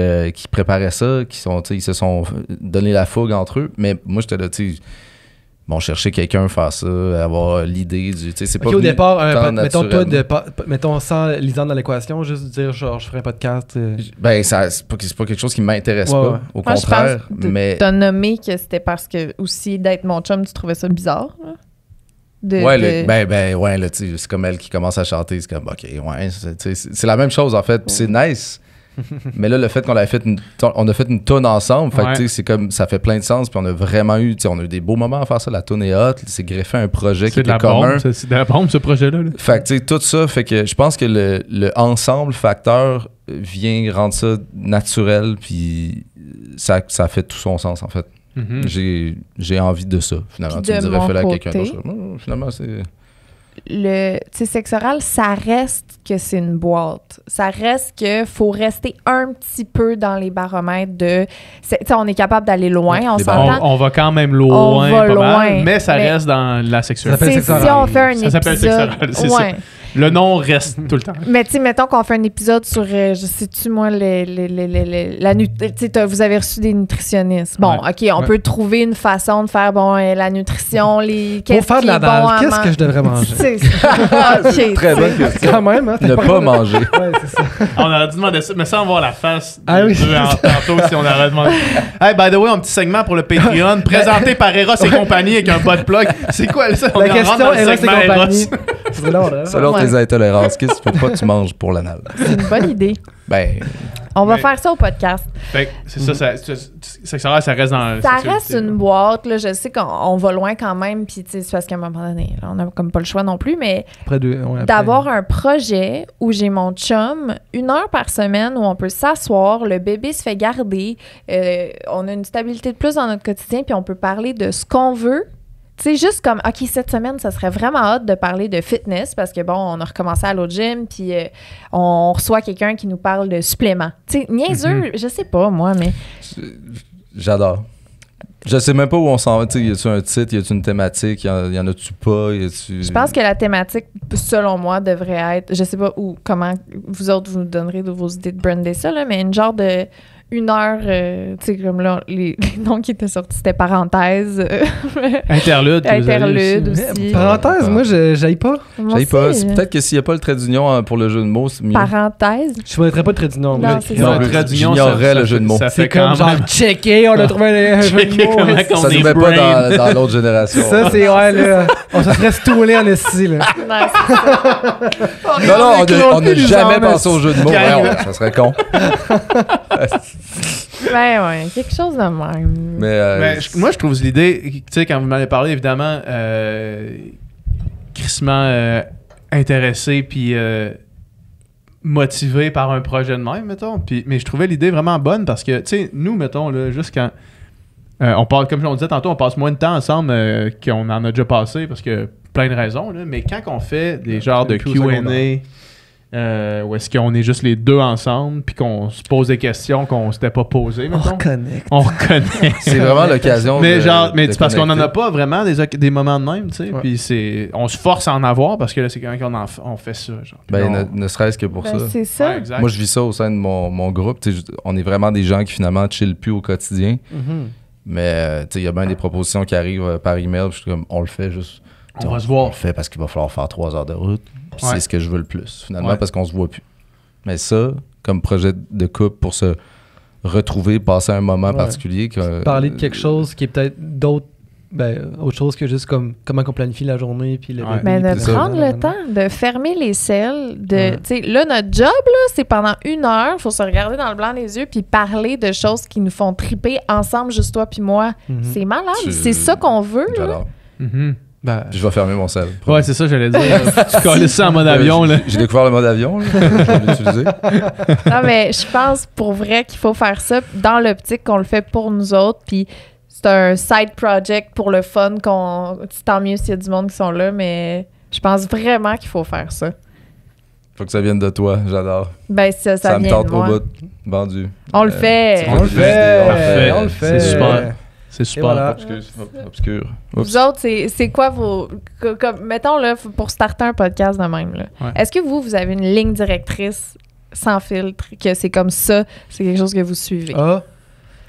D: préparait ça, ils se sont donné la fougue entre eux. Mais moi, j'étais là, tu sais, bon, chercher quelqu'un, faire ça, avoir l'idée du. Tu sais, c'est pas.
G: Au départ,
D: mettons
G: sans Lisande dans l'équation, juste dire genre, je ferai un podcast.
D: Ben, c'est pas quelque chose qui m'intéresse pas. Au contraire. Mais.
E: T'as nommé que c'était parce que aussi d'être mon chum, tu trouvais ça bizarre. Là?
D: Ouais, là, tu sais, c'est comme elle qui commence à chanter, c'est comme, ok, ouais, c'est la même chose en fait, puis c'est nice. Mais là, le fait qu'on a fait une toune ensemble, fait que, tu sais, c'est comme, ça fait plein de sens, puis on a vraiment eu, tu sais, on a eu des beaux moments à faire ça, la toune est hot, c'est greffé un projet qui était commun.
B: C'est de la bombe, ce projet-là. Là.
D: Fait que, tu sais, tout ça, fait que je pense que le ensemble facteur vient rendre ça naturel, puis ça fait tout son sens, en fait. J'ai envie de ça, finalement.
E: Puis
D: tu me dirais, fais-le à quelqu'un d'autre. Finalement, c'est...
E: Tu sais, Sexe Oral, ça reste que c'est une boîte. Ça reste que faut rester un petit peu dans les baromètres de... Tu sais, on est capable d'aller loin, on s'entend.
B: On va quand même loin, pas mal, mais ça reste dans la sexualité.
E: Si on fait un épisode...
B: Ça s'appelle Sexe Oral, c'est ça. Le nom reste tout le temps.
E: Mais tu sais, mettons qu'on fait un épisode sur, je sais-tu, moi, vous avez reçu des nutritionnistes. Bon, OK, on peut trouver une façon de faire, la nutrition,
G: pour faire de la dalle, qu'est-ce que je devrais manger?
E: Okay,
D: très bonne question.
G: Quand même, hein?
D: Ne pas manger.
G: Ouais, c'est ça.
B: On aurait dû demander ça, mais sans voir la face
G: oui.
B: tantôt si on aurait demandé. Hey, by the way, un petit segment pour le Patreon, présenté par Eros et compagnie avec un bot plug. C'est quoi ça?
G: La question Eros et compagnie.
D: C'est long, là. Selon tes intolérances, qu'est-ce qu'il faut pas que tu manges pour l'anal?
E: C'est une bonne idée.
D: Ben...
E: On va faire ça au podcast.
B: Fait que c'est ça reste dans...
E: Ça reste une boîte, là. Je sais qu'on va loin quand même, puis c'est parce qu'à un moment donné, là, on n'a comme pas le choix non plus, mais d'avoir un projet où j'ai mon chum 1 heure par semaine, où on peut s'asseoir, le bébé se fait garder, on a une stabilité de plus dans notre quotidien, puis on peut parler de ce qu'on veut. Tu sais, juste comme, OK, cette semaine, ça serait vraiment hâte de parler de fitness parce que, bon, on a recommencé à l'autre gym, puis on reçoit quelqu'un qui nous parle de suppléments. Tu sais, niaiseux, je sais pas, moi, mais...
D: J'adore. Je sais même pas où on s'en va. Tu sais, y a-tu un titre, y a-tu une thématique, y en a-tu pas, y a-tu...
E: Je pense que la thématique, selon moi, devrait être, je sais pas où, comment vous autres vous donnerez de vos idées de brander ça, là, mais une genre de 1 heure, tu sais, comme là, les noms qui étaient sortis, c'était parenthèse.
B: Interlude.
E: Interlude aussi.
G: Parenthèse, moi, j'aille pas.
D: J'aille pas. C'est peut-être que s'il n'y a pas le trait d'union pour le jeu de mots, c'est mieux.
E: Parenthèse.
G: Je ne mettrais pas de trait d'union.
E: Non, c'est ça.
B: Le trait d'union,
D: j'ignorerais le jeu de mots.
G: C'est comme genre checker, on a trouvé un jeu de mots.
D: Ça nous met pas dans l'autre génération.
G: Ça, c'est ouais, là. On se serait stoulé en esti, là.
D: Non, on n'a jamais pensé au jeu de mots. Ça serait con.
E: Ben ouais, quelque chose de même.
B: Mais moi, je trouve l'idée, tu sais, quand vous m'en avez parlé, évidemment, crissement intéressé puis motivé par un projet de même, mettons. Mais je trouvais l'idée vraiment bonne parce que, tu sais, nous, mettons, là, juste quand on parle, comme on disait tantôt, on passe moins de temps ensemble qu'on en a déjà passé parce que plein de raisons, là, mais quand on fait des genres de Q&A où est-ce qu'on est juste les deux ensemble puis qu'on se pose des questions qu'on s'était pas posées, mettons. On reconnaît.
D: C'est vraiment l'occasion
B: mais c'est parce qu'on en a pas vraiment des moments de même, tu sais, puis on se force à en avoir parce que là c'est quand on fait ça, genre.
D: Ne serait-ce que pour ça.
E: C'est ça.
B: Ouais, exact.
D: Moi je vis ça au sein de mon groupe, on est vraiment des gens qui finalement chillent plus au quotidien. Mais il y a bien des propositions qui arrivent par email, je suis comme on le fait juste.
B: On va se voir.
D: On le fait parce qu'il va falloir faire 3 heures de route. Puis c'est ce que je veux le plus, finalement, parce qu'on se voit plus. Mais ça, comme projet de couple pour se retrouver, passer un moment particulier.
G: Parler de quelque chose qui est peut-être autre chose que juste comme comment on planifie la journée. Puis le
E: mais de prendre le temps, de fermer les selles. Là, notre job, là, c'est pendant 1 heure, il faut se regarder dans le blanc des yeux puis parler de choses qui nous font triper ensemble, juste toi puis moi. C'est malade. C'est ça qu'on veut.
D: J'adore.
B: Je
D: vais fermer mon sel.
B: Ouais, c'est ça, j'allais dire. Tu colles ça en mode avion, là.
D: J'ai découvert le mode avion, là. Je vais l'utiliser.
E: Non, mais je pense pour vrai qu'il faut faire ça dans l'optique qu'on le fait pour nous autres. Puis c'est un side project pour le fun. Tant mieux s'il y a du monde qui sont là, mais je pense vraiment qu'il faut faire ça.
D: Faut que ça vienne de toi, j'adore.
E: Ben, ça
D: me
E: vient
D: tente
E: de moi.
D: au bout. Vendu.
E: On le fait.
G: On le fait.
B: C'est super. C'est super.
G: Voilà.
D: Obscur.
E: Vous autres, c'est quoi vos... mettons, là, pour starter un podcast de même, là.
B: Ouais.
E: Est-ce que vous avez une ligne directrice sans filtre, que c'est comme ça, c'est quelque chose que vous suivez?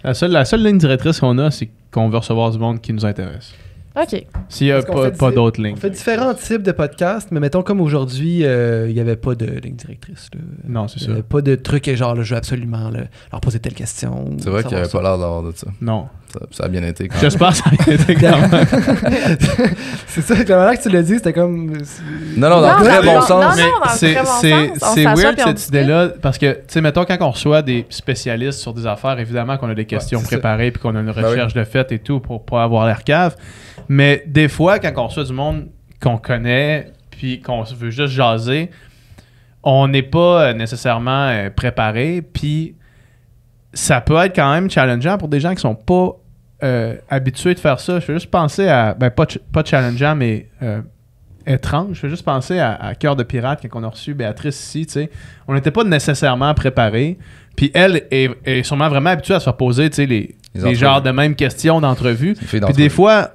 B: La seule ligne directrice qu'on a, c'est qu'on veut recevoir du monde qui nous intéresse.
E: OK.
B: S'il n'y a pas d'autres lignes.
G: On fait différents types de podcasts, mais mettons comme aujourd'hui, il n'y avait pas de ligne directrice. Là.
B: Non, c'est ça.
G: Il n'y avait pas de truc genre, je veux absolument leur poser telle question.
D: C'est vrai qu'il n'y avait pas l'air d'avoir de ça.
B: Non.
D: Ça a bien été quand même.
B: J'espère que ça a été quand même.
G: C'est ça, la manière que tu l'as dit, c'était comme...
D: Non, dans le très bon sens.
B: C'est weird cette idée-là, parce que, tu sais, mettons, quand on reçoit des spécialistes sur des affaires, évidemment qu'on a des questions préparées puis qu'on a une recherche de fait et tout pour pas avoir l'air cave. Mais des fois, quand on reçoit du monde qu'on connaît puis qu'on veut juste jaser, on n'est pas nécessairement préparé, puis ça peut être quand même challengeant pour des gens qui sont pas habitués de faire ça. Je fais juste penser à... pas challengeant, mais étrange. Je fais juste penser à Cœur de Pirate, quand on a reçu Béatrice ici, tu sais. On n'était pas nécessairement préparés. Puis elle est sûrement vraiment habituée à se faire poser, tu sais, les genres de mêmes questions d'entrevue. Puis des fois...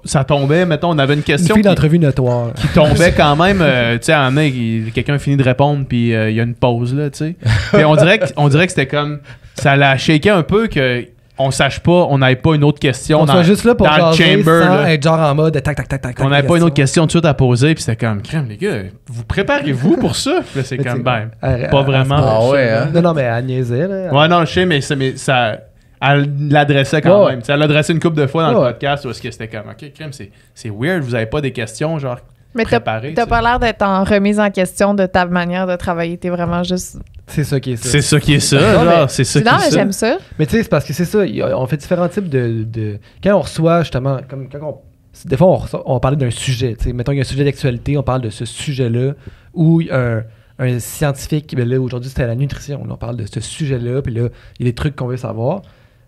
B: ça tombait, mettons, on avait une question.
G: Une fille d'entrevue notoire.
B: Qui tombait quand même, tu sais, à un moment, quelqu'un finit de répondre, puis il y a une pause, là, tu sais. Puis on dirait que c'était comme. Ça l'a shaké un peu qu'on sache pas, on n'avait pas une autre question
G: on soit juste là pour
B: dans le chamber.
G: Sans être genre en mode tac, tac, tac, tac.
B: On n'avait pas une autre question tout de suite à poser, puis c'était comme, crème, les gars, vous préparez-vous pour ça? Puis là, c'est comme, pas vraiment.
D: Ah ouais, hein?
G: Non, mais elle niaisait, là.
B: Ouais, non, je sais, mais ça elle l'adressait quand même. Elle l'adressait une couple de fois dans le podcast où est-ce que c'était comme, OK, crème, c'est weird, vous avez pas des questions, genre,
E: mais
B: préparées.
E: T'as pas l'air d'être en remise en question de ta manière de travailler. T'es vraiment juste...
G: C'est ça qui est ça.
B: C'est ça qui est ça, genre, c'est ça qui est ça.
E: Non, mais j'aime ça.
G: Mais tu sais, c'est parce que c'est ça, on fait différents types de... Quand on reçoit, justement, comme quand des fois, on parle d'un sujet, tu sais, mettons qu'il y a un sujet d'actualité, on parle de ce sujet-là, ou un scientifique, ben là, aujourd'hui, c'était la nutrition, on parle de ce sujet-là, puis là, il y a des trucs qu'on veut savoir.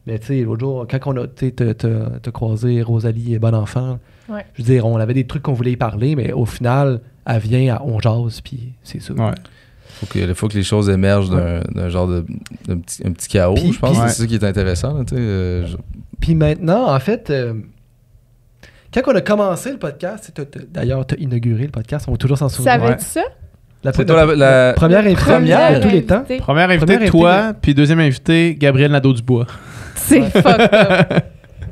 G: Mais tu sais, l'autre jour, quand on a t'as croisé Rosalie et Bonenfant, je veux dire, on avait des trucs qu'on voulait y parler, mais au final, elle vient, on jase, puis c'est ça.
B: Ouais.
D: Il faut que les choses émergent d'un genre d'un petit chaos, puis, je pense que c'est ça qui est intéressant.
G: Puis maintenant, en fait, quand on a commencé le podcast, d'ailleurs, tu as inauguré le podcast, on va toujours s'en souvenir.
E: Savais-tu ça?
G: La
F: première invitée de tous les temps.
B: Première invitée, toi, puis deuxième invité, Gabriel Nadeau-Dubois.
E: C'est fucked up.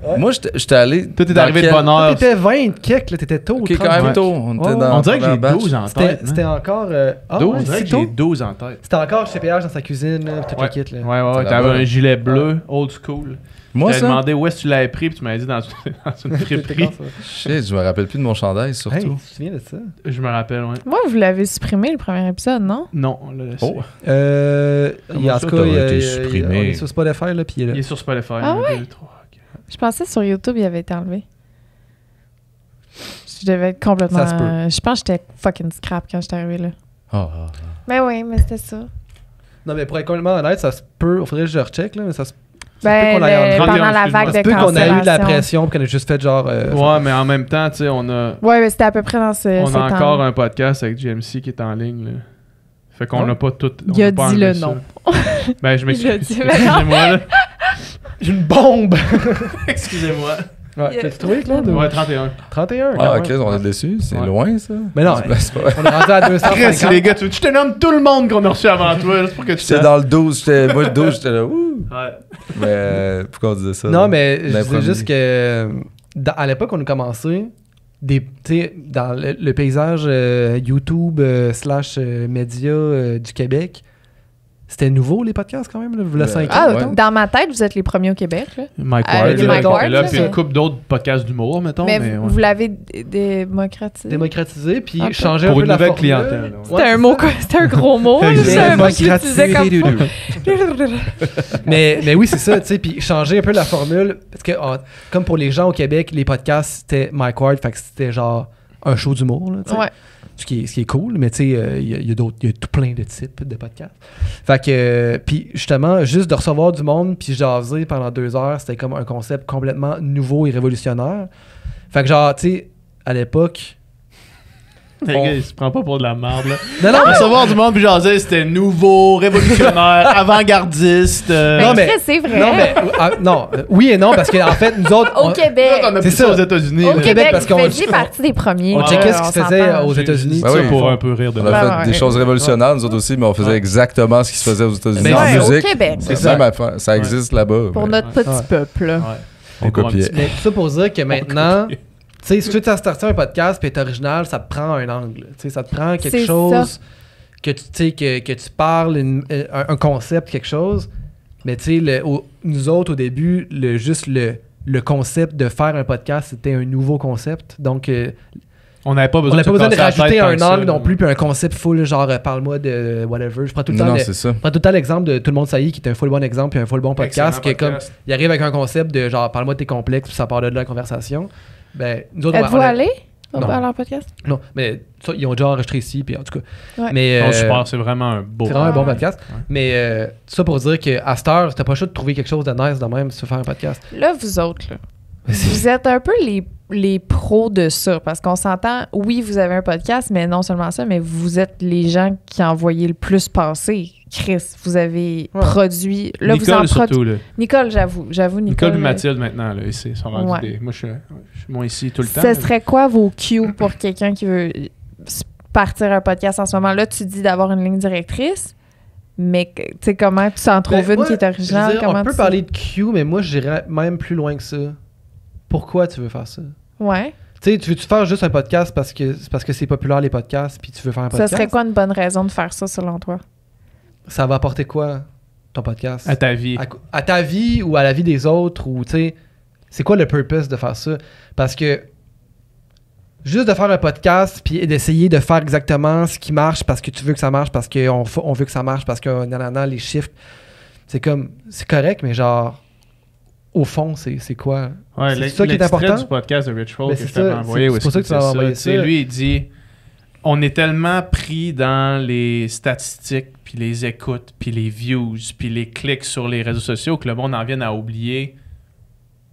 D: Ouais. Moi, j'étais allé.
B: Toi, t'es arrivé de bonne heure.
G: T'étais 20 quelques, là, t'étais tôt.
D: Ok, quand même tôt.
B: On dirait que j'ai 12 en tête.
G: C'était encore.
B: 12, on dirait que j'ai 12 en tête.
G: C'était encore chez PH dans sa cuisine, là, tout le kit. Là.
B: Ouais, t'avais un gilet bleu, old school.
D: Moi,
B: j'avais demandé où est-ce que tu l'avais pris, puis tu m'avais dit dans une friperie.
D: Shit, je me rappelle plus de mon chandail, surtout.
G: Hey, tu te souviens de ça?
B: Je me rappelle, ouais.
E: Moi, vous l'avez supprimé le premier épisode, non?
B: Non, on l'a laissé.
D: Oh.
G: En tout cas, on est sur Spotify, là, puis
B: il est sur Spotify.
E: Ah ouais? Je pensais sur YouTube, il avait été enlevé. Je devais être complètement...
G: Ça se peut.
E: Je pense que j'étais fucking scrap quand j'étais arrivé là. Ben oui, mais c'était ça.
G: Non, mais pour être complètement honnête, ça se peut... Il faudrait que je recheck, là, mais ça se
E: Ben, pendant la vague de
G: ça se peut qu'on a eu de la
E: cancellation.
G: pression puis qu'on a juste fait genre...
B: Ouais, mais en même temps, tu sais, on a...
E: Ouais, mais c'était à peu près dans ce
B: On a encore
E: temps.
B: un podcast avec GMC qui est en ligne, là. Fait qu'on n'a pas tout...
E: Il a dit le nom.
B: Ben, je m'excuse.
E: Il a dit,
B: Excusez-moi, là.
G: J'ai une bombe!
B: Excusez-moi.
G: Ouais, t'as-tu trouvé, Claude?
B: Ouais, 31.
G: 31.
D: Ah,
G: quand
D: ok,
G: même.
D: on est dessus. C'est
B: Ouais.
D: loin, ça.
G: Mais non,
D: C'est pas vrai.
G: on est rendu à 250.
B: Chris, les gars, tu veux que je te nomme tout le monde qu'on a reçu avant toi, juste pour que tu
D: J'étais
B: saches.
D: dans le 12. Moi, le 12, j'étais là. Ouh.
B: Ouais.
D: Mais pourquoi on disait ça?
G: Non,
D: là?
G: mais je
D: Dans les
G: disais
D: premiers.
G: juste que à l'époque, on a commencé dans le paysage YouTube / média du Québec. C'était nouveau, les podcasts, quand même, là, le 5 ans.
E: Ah,
G: mettons.
E: dans ma tête, vous êtes les premiers au Québec. Là.
B: Mike
E: Avec
B: Ward,
E: Mike
B: là,
E: Ward,
B: était là,
E: là,
B: puis
E: mais-
B: une couple d'autres podcasts d'humour, mettons.
E: Mais
B: Mais,
E: vous l'avez démocratisé.
G: Démocratisé, puis
E: Un peu.
G: changer
B: Pour
G: un peu
B: une
G: la
B: nouvelle
G: formule.
B: clientèle, là, ouais.
E: C'était un mot, c'était un gros mot. là, c'est un mot que j'utilisais comme
G: mais oui, c'est ça, tu sais, puis changer un peu la formule, parce que comme pour les gens au Québec, les podcasts, c'était Mike Ward, fait que c'était genre un show d'humour, là, tu sais.
E: Ouais.
G: Ce qui est cool, mais tu sais, il y a tout plein de types de podcasts. Fait que, puis justement, juste de recevoir du monde puis jaser pendant 2 heures, c'était comme un concept complètement nouveau et révolutionnaire. Fait que genre, tu sais, à l'époque...
B: Les gars, il se prend pas pour de la merde, là.
G: Non,
B: Recevoir du monde, puis jaser, c'était nouveau, révolutionnaire, avant-gardiste.
G: Non, mais-
E: c'est vrai.
G: non, oui et non, parce qu'en fait, nous autres...
E: Au Québec.
B: On a
G: C'est
B: pris ça
G: ça.
B: aux États-Unis.
E: Au
B: là.
G: Québec,
E: Québec,
G: parce
E: vous
G: qu'on-
E: faisiez partie des premiers.
G: On
B: Ouais,
G: checkait ce qui se
E: on
G: faisait
E: s'entend.
G: aux États-Unis.
D: Ben
B: Ça,
D: oui.
B: pour un peu rire de
D: On
B: moi.
D: a
E: Ouais,
D: fait des choses révolutionnaires, nous autres aussi, mais on faisait
B: Ouais.
D: exactement ce qui se faisait aux États-Unis
G: Mais
D: en
E: ouais, au
D: musique.
E: Québec.
G: C'est
D: C'est
G: ça.
D: même affaire. Ça existe là-bas.
E: Pour
D: mais
E: notre petit
G: Ouais.
E: peuple. là.
B: Ouais.
D: on copiait.
G: Mais tout ça pour dire que maintenant, tu sais, si tu veux starter un podcast puis être original, ça te prend un angle. Tu sais, ça te prend quelque
E: C'est
G: chose que tu sais que tu parles, un concept, quelque chose. Mais tu sais, nous autres, au début, le concept de faire un podcast, c'était un nouveau concept. Donc,
B: On n'avait pas
G: on
B: besoin
G: n'a pas besoin de
B: se casser la
G: rajouter
B: tête
G: un
B: tant que
G: angle
B: ça,
G: non
B: là.
G: plus, puis un concept full, genre parle-moi de whatever. Je prends tout le temps
D: Non,
G: le-
D: c'est ça.
G: je prends tout le temps l'exemple de Tout le monde saillit, qui est un full bon exemple, puis un full bon podcast, qui est comme, il arrive avec un concept de genre, parle-moi de tes complexes, puis ça part de là la conversation. Ben, nous autres,
E: Êtes-vous allés
G: Non.
E: à leur podcast?
G: Non, mais ça, ils ont déjà enregistré ici, puis en tout cas.
E: Ouais.
G: Mais,
B: Non, super, c'est vraiment un beau.
G: c'est vraiment un bon
E: Ouais.
G: podcast.
B: Ouais.
G: Mais tout ça pour dire qu'à cette heure, t'as pas le choix de trouver quelque chose de nice de même si tu veux faire un podcast.
E: Là, vous autres, là, vous êtes un peu les pros de ça. Parce qu'on s'entend, oui, vous avez un podcast, mais non seulement ça, mais vous êtes les gens qui envoyaient le plus passer. Chris, vous avez
G: Ouais.
E: produit... Là,
B: Nicole,
E: vous en
B: surtout, là.
E: Nicole, j'avoue,
B: Nicole
E: Nicole.
B: et Mathilde, maintenant, là, ici, sont rendus
E: Ouais.
B: des... Moi, je suis moins ici tout le temps.
E: Ce serait quoi vos cues pour quelqu'un qui veut partir un podcast en ce moment? Là, tu dis d'avoir une ligne directrice, mais tu sais, comment tu en trouves
G: Ben,
E: une
G: moi,
E: qui est
G: je
E: originale?
G: veux dire,
E: Comment
G: on peut
E: tu-
G: parler de Q, mais moi, j'irais même plus loin que ça. Pourquoi tu veux faire ça?
E: Ouais.
G: Tu sais, tu veux-tu faire juste un podcast parce que c'est populaire les podcasts, puis tu veux faire un
E: Ça
G: podcast?
E: serait quoi une bonne raison de faire ça, selon toi?
G: Ça va apporter quoi, ton podcast?
B: À ta vie.
G: À ta vie ou à la vie des autres, ou tu sais, c'est quoi le purpose de faire ça? Parce que juste de faire un podcast puis d'essayer de faire exactement ce qui marche parce que tu veux que ça marche, parce qu'on veut que ça marche, parce que nanana, les chiffres, c'est comme, c'est correct, mais genre, au fond, c'est quoi?
B: Ouais,
G: c'est ça qui est
B: l'extrait
G: important?
B: du podcast de Rich Roll
G: Mais
B: que
G: c'est
B: je t'avais
G: ça,
B: envoyé.
G: c'est
B: où
G: pour
B: est-ce
G: ça que tu m'as
B: qu'il
G: envoyé
B: dit
G: ça.
B: Lui, il dit on est tellement pris dans les statistiques, puis les écoutes, puis les views, puis les clics sur les réseaux sociaux que le monde en vient à oublier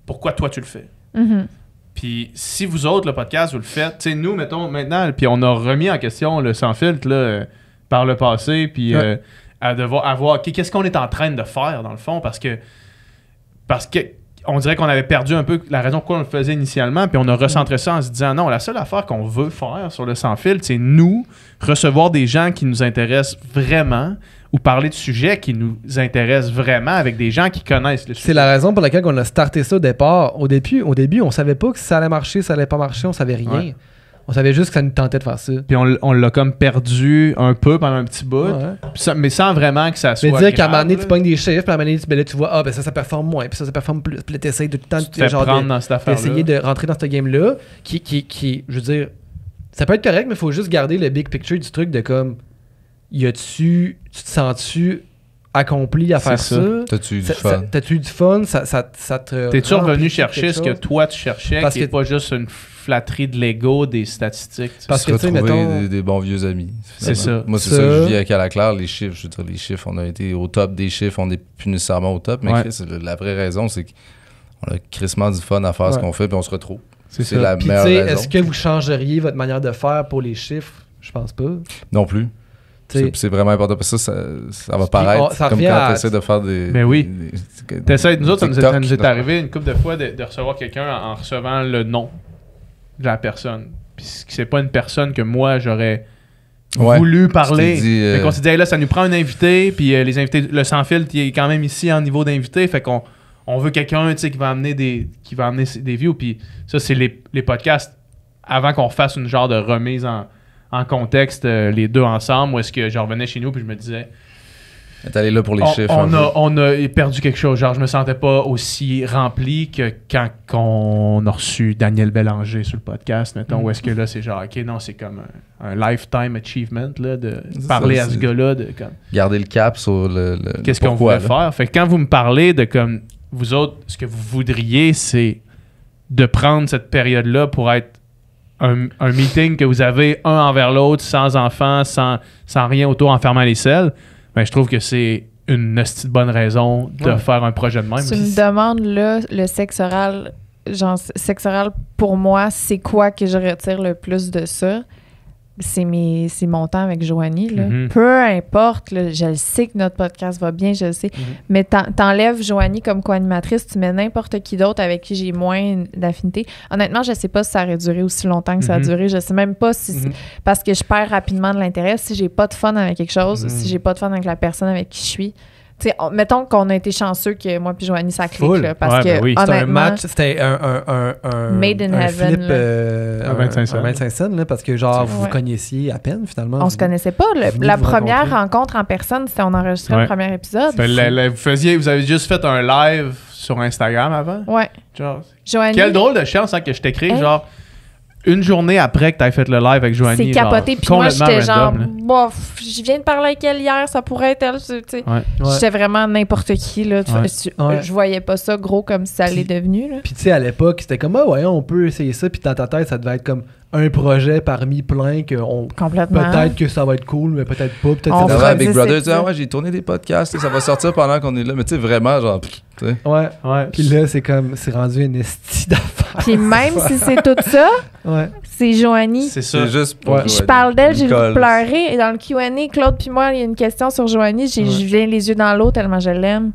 B: pourquoi toi tu le fais.
E: Mhm.
B: Puis si vous autres, le podcast, vous le faites, tu sais, nous, mettons, maintenant, puis on a remis en question le sans filtre là, par le passé, puis à devoir avoir, qu'est-ce qu'on est en train de faire, dans le fond, parce que on dirait qu'on avait perdu un peu la raison pourquoi on le faisait initialement, puis on a recentré ça en se disant non, la seule affaire qu'on veut faire sur le Sans Filtre, c'est nous recevoir des gens qui nous intéressent vraiment ou parler de sujets qui nous intéressent vraiment avec des gens qui connaissent le sujet.
G: C'est la raison pour laquelle on a starté ça au départ. Au début, on savait pas que ça allait marcher, ça allait pas marcher, on savait rien. Ouais. On savait juste que ça nous tentait de faire ça.
B: Puis on l'a comme perdu un peu pendant un petit bout, mais sans vraiment que ça soit
G: mais dire qu'à un moment donné, tu pognes des chiffres, puis à un moment donné, tu vois, ça performe moins, puis ça performe plus. Puis là, t'essayes de tout le temps d'essayer de rentrer dans ce game-là, qui, je veux dire, ça peut être correct, mais il faut juste garder le big picture du truc de comme, tu te sens-tu accompli à faire ça?
D: T'as-tu eu du fun?
G: T'as-tu eu du fun? Ça te
B: T'es-tu revenu chercher ce que toi tu cherchais, parce qui n'est pas juste une flatterie de l'ego, des statistiques?
D: Parce que tu sais, mettons... des bons vieux amis.
B: C'est ça.
D: Moi, c'est ça que je vis avec Alaclaire, les chiffres. Je veux dire, les chiffres, on a été au top des chiffres, on n'est plus nécessairement au top, mais la vraie raison, c'est qu'on a crissement du fun à faire ce qu'on fait, puis on se retrouve. C'est la meilleure raison.
G: Est-ce que vous changeriez votre manière de faire pour les chiffres? Je pense pas.
D: Non plus. C'est vraiment important parce que ça va paraître comme quand tu essaies de faire des...
B: Mais oui. Nous autres, ça nous est arrivé une couple de fois de recevoir quelqu'un en recevant le nom de la personne. Puis c'est pas une personne que moi, j'aurais voulu parler. Fait qu'on s'est dit, hey, là, ça nous prend un invité, puis les invités, le Sans Filtre, il est quand même ici en niveau d'invité, fait qu'on veut quelqu'un qui va amener des views. Puis ça, c'est les podcasts avant qu'on fasse une genre de remise en contexte, les deux ensemble, où est-ce que je revenais chez nous puis je me disais...
D: T'es allé là pour les chiffres.
B: On a perdu quelque chose. Genre, je me sentais pas aussi rempli que quand on a reçu Daniel Bélanger sur le podcast, mettons, où est-ce que là, c'est genre, OK, non, c'est comme un lifetime achievement, là, de parler à ce gars-là. Comme,
D: garder le cap sur le
B: qu'est-ce qu'on voulait faire. Fait que quand vous me parlez de comme, vous autres, ce que vous voudriez, c'est de prendre cette période-là pour être un meeting que vous avez un envers l'autre, sans enfants, sans rien autour, en fermant les selles, ben, je trouve que c'est une hostie de bonne raison de faire un projet de même.
E: Tu me demandes là, le sexe oral, genre sexe oral pour moi, c'est quoi que je retire le plus de ça? C'est mon temps avec Joanie. Là. Peu importe, là, je le sais que notre podcast va bien, je le sais, mais t'enlèves Joanie comme co-animatrice, tu mets n'importe qui d'autre avec qui j'ai moins d'affinité. Honnêtement, je sais pas si ça aurait duré aussi longtemps que ça a duré. Je sais même pas si parce que je perds rapidement de l'intérêt. Si j'ai pas de fun avec quelque chose, si j'ai pas de fun avec la personne avec qui je suis, t'sais, mettons qu'on a été chanceux que moi puis Joanie ça clique là, parce que
B: oui.
G: C'était un match, c'était un
E: Made in Heaven,
G: flip, un 25 cents là, parce que genre vous connaissiez à peine finalement.
E: On se connaissait pas. La première rencontre en personne, c'était on enregistrait le premier épisode.
B: Vous avez juste fait un live sur Instagram avant?
E: Ouais.
B: Genre,
E: Joanie,
B: quelle drôle de chance que je t'écrive, genre une journée après que tu aies fait le live avec Joanie.
E: C'est capoté. Puis moi, j'étais genre, bof, je viens de parler avec elle hier, ça pourrait être elle. J'étais vraiment n'importe qui. Là. Je voyais pas ça gros comme ça allait devenu.
G: Puis tu sais, à l'époque, c'était comme, on peut essayer ça. Puis dans ta tête, ça devait être comme un projet parmi plein que peut-être que ça va être cool, mais peut-être pas. Peut-être
D: Big Brother dit, j'ai tourné des podcasts, ça va sortir pendant qu'on est là. Mais tu sais, vraiment, genre,
G: Puis là, c'est rendu une estie d'affaires.
E: Puis même si c'est tout ça, c'est Joanie.
B: C'est ça.
D: C'est juste pour
E: Je parle d'elle, j'ai le pleurer. Et dans le Q&A, Claude puis moi, il y a une question sur Joanie. Je viens les yeux dans l'eau tellement je l'aime.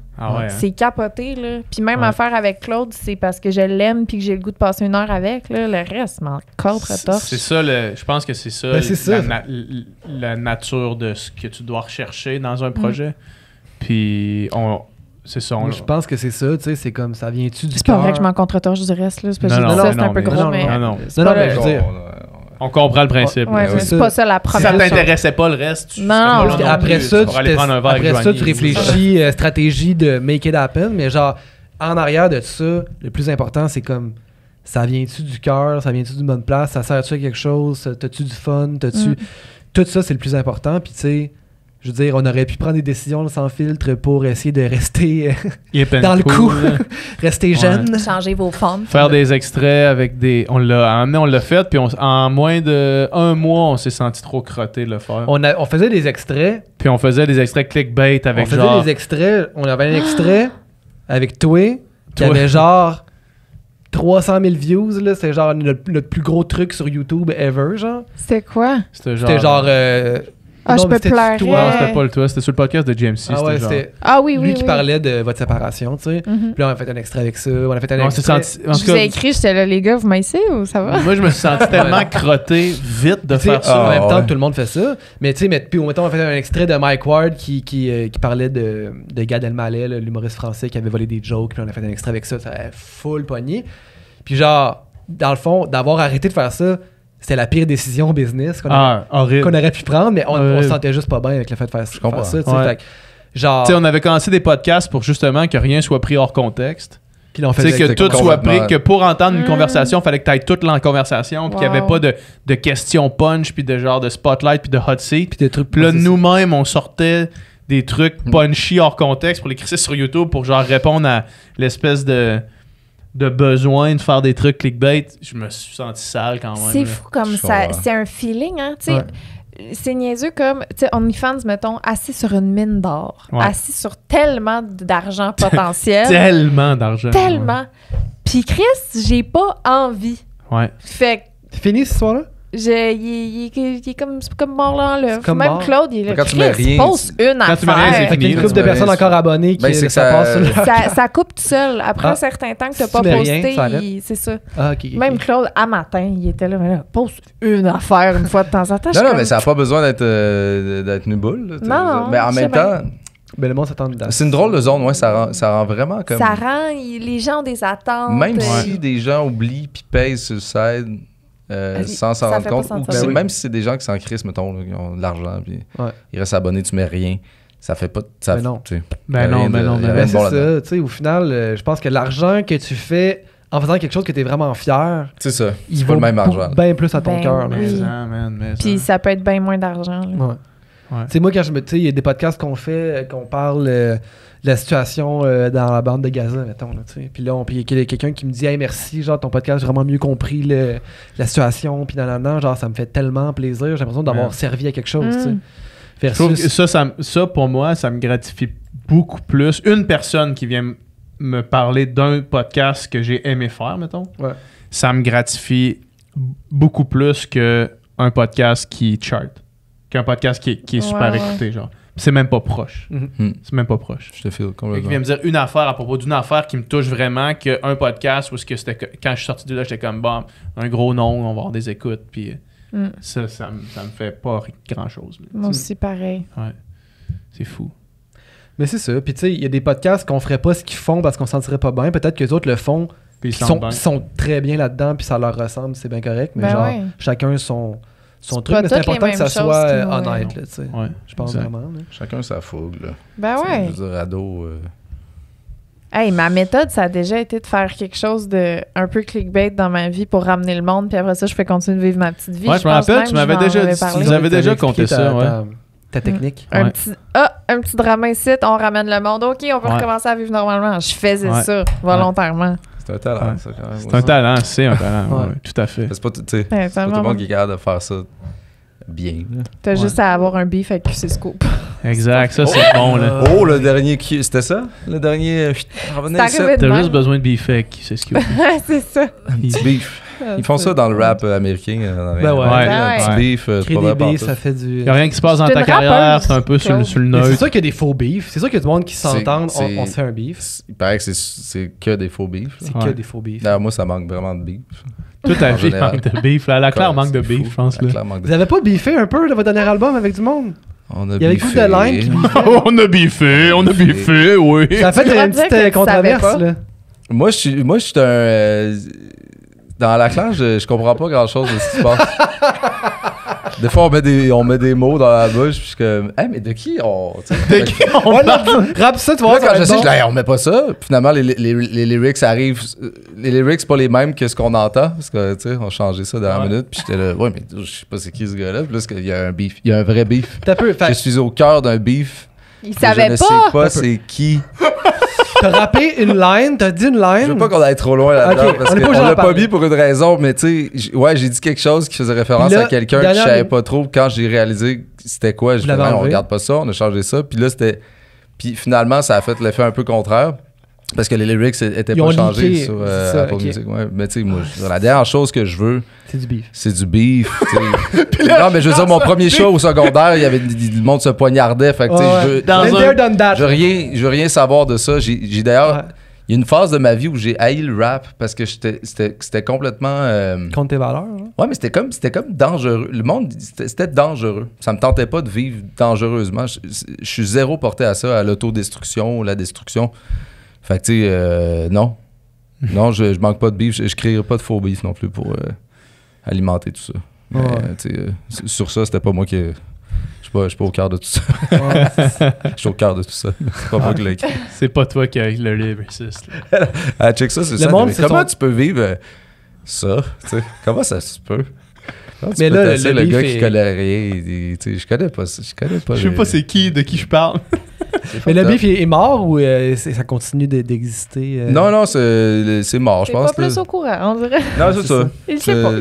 E: C'est capoté, là. Puis même affaire avec Claude, c'est parce que je l'aime puis que j'ai le goût de passer une heure avec, là. Le reste, m'en contre-torche.
B: C'est ça, je pense que c'est ça, la nature de ce que tu dois rechercher dans un projet. Puis c'est ça.
G: Je pense que c'est ça, tu sais, c'est comme ça vient-tu du cœur.
E: C'est pas vrai que je m'en contre-torche du reste, là. C'est pas juste ça, c'est un peu gros, mais...
B: Non,
G: mais je veux dire...
B: On comprend le principe.
E: C'est pas ça la première
B: chose. Si ça t'intéressait pas le reste,
G: après ça, tu réfléchis stratégie de make it happen, mais genre, en arrière de ça, le plus important, c'est comme, ça vient-tu du cœur, ça vient-tu d'une bonne place, ça sert-tu à quelque chose, t'as-tu du fun, tout ça, c'est le plus important, puis tu sais, je veux dire, on aurait pu prendre des décisions sans filtre pour essayer de rester dans le coup, rester jeune.
E: Changer vos formes.
B: Faire des extraits avec des... On l'a fait, puis en moins de 1 mois, on s'est senti trop crotté de le faire.
G: On faisait des extraits.
B: Puis on faisait des extraits clickbait avec genre...
G: On faisait des extraits, on avait un extrait avec toi qui avait genre 300 000 views, là. C'est genre notre plus gros truc sur YouTube ever, genre.
E: C'était quoi?
G: C'était genre...
E: Ah, je peux
G: c'était
E: pleurer.
G: toi.
B: Non, c'était pas le toi, c'était sur le podcast de JMC.
G: Ah ouais,
B: genre...
G: c'était
E: Ah oui, oui,
G: lui qui
E: oui.
G: parlait de votre séparation, tu sais.
E: Mhm.
G: Puis là, on a fait un extrait avec ça. On a fait un
B: On s'est
G: extrait.
B: senti... en
E: Je
B: tout
E: vous ai
B: cas,
E: écrit, j'étais là, les gars, vous m'aissez ou ça va?
B: moi, je me suis senti tellement crotté vite de
G: Tu sais,
B: faire ça.
G: en même temps,
D: ouais.
G: tout le monde fait ça. Mais tu sais, puis mettons, on a fait un extrait de Mike Ward qui parlait de Gad Elmaleh, l'humoriste français qui avait volé des jokes. Puis on a fait un extrait avec ça. Ça avait full pogné. Puis genre, dans le fond, d'avoir arrêté de faire ça, c'était la pire décision business qu'on aurait pu prendre, mais on se sentait juste pas bien avec le fait de faire ça.
D: comprends.
G: Tu sais.
B: Ouais.
G: Fait que, genre,
B: Tu sais, on avait commencé des podcasts pour justement que rien soit pris hors contexte.
G: puis là, on
B: Tu sais,
G: faisait
B: que tout soit pris,
D: complètement-
B: que pour entendre une conversation, il fallait que tu ailles toute la conversation, puis qu'il n'y avait
E: Wow.
B: pas de questions punch, puis de genre de spotlight, puis de hot seat.
G: puis des trucs.
B: Puis là,
G: c'est ça.
B: nous-mêmes, on sortait des trucs punchy hors contexte pour les crisser sur YouTube pour genre répondre à l'espèce de besoin de faire des trucs clickbait. Je me suis senti sale quand même.
E: C'est
B: là.
E: fou comme
D: Je
E: ça.
D: comprends.
E: C'est un feeling, hein. Tu sais,
G: Ouais.
E: c'est niaiseux comme, tu sais, OnlyFans, mettons, assis sur une mine d'or,
B: Ouais.
E: assis sur tellement d'argent potentiel.
B: Tellement d'argent.
E: Tellement. Puis Chris, j'ai pas envie.
B: Ouais.
E: Fait que
G: C'est fini, cette histoire-là?
E: il est comme, c'est comme mort là.
G: C'est comme
E: Même
G: mort.
E: Claude, il est là.
D: Quand tu mets
E: Chris,
D: rien,
E: pose une
B: Quand tu mets rien, c'est
E: affaire.
G: Fait qu'il y a une
B: là,
G: couple
D: tu
G: de
D: mets
G: personnes
D: rien,
G: encore abonnées qui
D: Ben, c'est que
G: ça
D: ça-
G: passe sur le...
E: Ça coupe tout seul. Après
G: Ah.
E: un certain temps que t'as
G: Si
E: pas
G: tu mets
E: posté,
G: rien, ça arrête.
E: c'est ça.
G: Ah, ok.
E: Même Claude, à matin, il était là, mais là, pose une affaire une fois de temps en temps. Je suis
D: Non,
E: comme-
D: mais ça n'a pas besoin d'être une boule. là,
E: Non,
D: mais en
E: je
D: même
E: sais
D: temps,
G: Ben, le monde s'attend dedans.
D: c'est une drôle de zone. Ouais, ça rend vraiment comme.
E: Ça rend les gens ont des attentes.
D: Même si des gens oublient puis payent sur le site sans s'en
E: ça
D: rendre
E: fait pas
D: compte,
E: sentir
D: ou que
E: bien.
D: même si c'est des gens qui s'en crissent, mettons, là, qui ont de l'argent puis
G: Ouais.
D: ils restent abonnés, tu mets rien, ça fait pas. Ça,
G: Ben non.
D: tu sais,
B: Ben
D: y a
B: non,
D: rien
B: ben
D: de-
B: non,
D: y a
B: ben
D: rien
G: Ben,
D: de
G: c'est
D: bon là-dedans.
G: ça, tu sais, au final, je pense que l'argent que tu fais en faisant quelque chose que tu es vraiment fier,
D: C'est ça.
G: il
D: C'est pas le même argent.
G: bien plus à ton
E: Ben
G: cœur. là.
E: oui.
B: Mais ça, man, mais
E: Puis
B: ça.
E: ça peut être bien moins d'argent. là.
G: Ouais.
B: Ouais.
G: Tu sais, moi, quand tu sais, il y a des podcasts qu'on fait, qu'on parle de la situation dans la bande de Gaza, mettons, là, tu sais. Puis là, il y a quelqu'un qui me dit « Hey, merci, genre, ton podcast, j'ai vraiment mieux compris la situation, puis nanana, genre, ça me fait tellement plaisir, j'ai l'impression d'avoir
B: Ouais.
G: servi à quelque chose, tu sais.
E: Mm.
B: Je trouve que
G: Versus...
B: ça, pour moi, ça me gratifie beaucoup plus. Une personne qui vient me parler d'un podcast que j'ai aimé faire, mettons,
G: Ouais.
B: ça me gratifie beaucoup plus qu'un podcast qui chart. Qu'un podcast qui est super
E: Ouais,
B: écouté, genre. C'est même pas proche.
D: Hmm.
B: C'est même pas proche.
D: Je te file
B: Qui
D: complètement.
B: vient me dire une affaire à propos d'une affaire qui me touche vraiment, qu'un podcast où c'était quand je suis sorti de là, j'étais comme bon, un gros nom, on va avoir des écoutes, puis
E: Mm.
B: ça me fait pas grand chose.
E: Moi aussi, pareil.
B: Ouais. C'est fou.
G: Mais c'est ça. Puis tu sais, il y a des podcasts qu'on ferait pas ce qu'ils font parce qu'on se sentirait pas bien. Peut-être que les autres le font,
B: Puis
G: qui
B: ils sont bien.
G: sont très bien là-dedans, puis ça leur ressemble, c'est bien correct. Mais
E: Ben
G: genre,
E: ouais.
G: chacun son
E: C'est
G: truc.
E: pas
G: Mais c'est
E: toutes les
G: important que ça
E: mêmes
G: soit
E: choses qui vont,
G: honnête, là, tu sais.
B: Ouais,
G: Je pense
B: exact.
G: vraiment. là.
D: Chacun sa fougue, là.
E: Ben
D: Tu sais,
E: ouais.
D: Je veux dire, ado.
E: Hey, ma méthode, ça a déjà été de faire quelque chose de un peu clickbait dans ma vie pour ramener le monde, puis après ça, je peux continuer de vivre ma petite vie.
B: Ouais, je me
E: pense
B: rappelle,
E: même
B: tu
E: que
B: m'avais
E: je m'en
B: déjà
E: avais
B: dit-
E: parlé.
B: Vous avez déjà
G: T'avais
B: compté
G: expliqué
B: ça, ouais.
G: ta technique.
B: Ouais.
E: Un petit drama ici, on ramène le monde. OK, on peut
B: Ouais.
E: recommencer à vivre normalement. Je faisais
B: Ouais.
E: ça volontairement.
D: C'est un talent,
B: Ouais.
D: ça, quand même.
B: C'est un talent, c'est un talent.
G: Ouais.
B: ouais, tout à fait.
D: C'est pas, tu sais,
E: Ouais,
D: c'est pas tout le
E: tellement
D: monde
E: bon.
D: qui est capable de faire ça bien. là.
E: T'as juste à avoir un beef avec QC Scoop.
B: Exact, ça c'est bon là.
D: Oh, le dernier. C'était ça? Le dernier. Revenez
E: C'est
D: ici.
E: arrivé de
B: T'as
E: même.
B: juste besoin de beefek, c'est ce qu'il faut.
E: C'est ça.
D: Un petit beef. Ils font ça dans le rap américain.
G: Ben ouais.
D: Un petit
E: Ouais.
D: beef, c'est
G: Créer
D: pas
G: des
D: vrai
G: billes,
D: partout.
G: ça fait du.
B: Il n'y a rien qui se passe dans
E: C'est
B: ta
E: une
B: carrière,
E: rappeuse,
B: c'est un peu sur le
G: Mais c'est
B: neutre.
G: sûr qu'il y a des faux beefs. C'est sûr qu'il y a du monde qui s'entendent,
D: c'est-
G: on se fait un beef.
D: Il paraît que c'est que des faux beefs.
G: C'est
B: Ouais.
G: que des faux beefs.
D: D'ailleurs, moi, ça manque vraiment de beef.
B: Toute ta
D: En
B: vie
D: général.
B: manque de beef. Là. La Claire manque de
D: C'est
B: beef,
D: fou.
B: je pense.
D: La
B: Là.
D: Claire manque de
G: Vous avez pas beefé un peu de votre dernier album avec du monde?
D: On a
G: Il y avait beaucoup de lines qui
B: on a biffé, oui.
G: Ça a fait
E: Tu dois
G: une
E: dire
G: petite
E: que tu
G: controverse,
E: savais pas.
G: là.
D: Moi, je suis un. Dans la classe, je comprends pas grand chose de ce qui se passe. Des fois, on met des mots dans la bouche, puis je suis comme, hey, mais de qui on. tu sais,
G: Ouais, là, rappe ça, tu vas
D: Là,
G: voir, ça
D: quand
G: va
D: je
G: être
D: sais,
G: bon.
D: je dis, hey, on met pas ça. Puis finalement, les lyrics arrivent. Les lyrics, c'est pas les mêmes que ce qu'on entend. Parce que, tu sais, on a changé ça dans la
B: Ouais.
D: minute. Puis j'étais là, ouais, mais je sais pas c'est qui ce gars-là. Puis là, parce qu'il y a un beef. Il y a un vrai beef.
G: T'as peu.
D: Je
G: Fait
D: suis au cœur d'un beef.
E: Il
D: que
E: savait
D: je ne
E: pas.
D: sais pas c'est qui.
G: t'as rappé une line, t'as dit une line.
D: Je veux pas qu'on aille trop loin là-dedans.
G: Ok,
D: parce
G: on est pas
D: qu'on
G: obligé d'en
D: l'a pas
G: parler.
D: mis pour une raison. Mais tu sais, j'ai dit quelque chose qui faisait référence
G: Puis là,
D: à quelqu'un que je
G: dernière
D: savais
G: minute.
D: pas trop. Quand j'ai réalisé c'était quoi, je
G: Vous
D: disais,
G: l'avez
D: on
G: enlevé.
D: regarde pas ça. On a changé ça. Puis là, c'était. Puis finalement, ça a fait l'effet un peu contraire. Parce que les lyrics étaient
G: Ils ont
D: pas changés
G: leaké,
D: sur
G: c'est ça,
D: Apple
G: ok.
D: Music. Ouais. Mais tu sais, moi, la dernière chose que je veux,
G: C'est du beef.
D: c'est du beef. Tu sais. Non, mais je veux dire, mon premier show au secondaire, il y avait le monde se poignardait. Fait que, tu sais,
G: Ouais.
D: je veux-
B: Dans
G: Been
B: un-
G: there, done that.
D: je veux rien savoir de ça. J'ai d'ailleurs,
G: Ouais.
D: il y a une phase de ma vie où j'ai haï le rap parce que c'était complètement.
G: Contre tes valeurs. Hein?
D: Ouais, mais c'était comme dangereux. Le monde, c'était dangereux. Ça me tentait pas de vivre dangereusement. Je suis zéro porté à ça, à l'autodestruction, la destruction. Fait que, tu sais, non. Non, je manque pas de beef. Je créerai pas de faux beef non plus pour alimenter tout ça. Mais,
G: Ouais.
D: tu sais, sur ça, c'était pas moi qui. Je suis pas au cœur de tout ça.
G: Ouais,
D: Je suis au cœur de tout ça. C'est pas moi qui l'ai écrit.
B: C'est pas toi qui as le lyriciste.
D: Ah, check ça, c'est
G: Le
D: ça.
G: monde,
D: Mais
G: c'est
D: comment
G: son-
D: tu peux vivre ça? Tu sais, comment ça se peut? Comment tu
G: Mais
D: peux
G: là,
D: tasser
G: le
D: le gars
G: beef
D: qui
G: est-
D: connaît rien, tu sais, je connais pas ça. Je connais pas.
B: Je sais
D: les-
B: pas c'est qui, de qui je parle.
G: Mais le beef est mort ou ça continue d'exister?
D: Non, c'est mort, je
E: T'es
D: pense.
E: pas plus
D: là.
E: au courant, on dirait.
D: Non, c'est ça.
E: Il sait pas.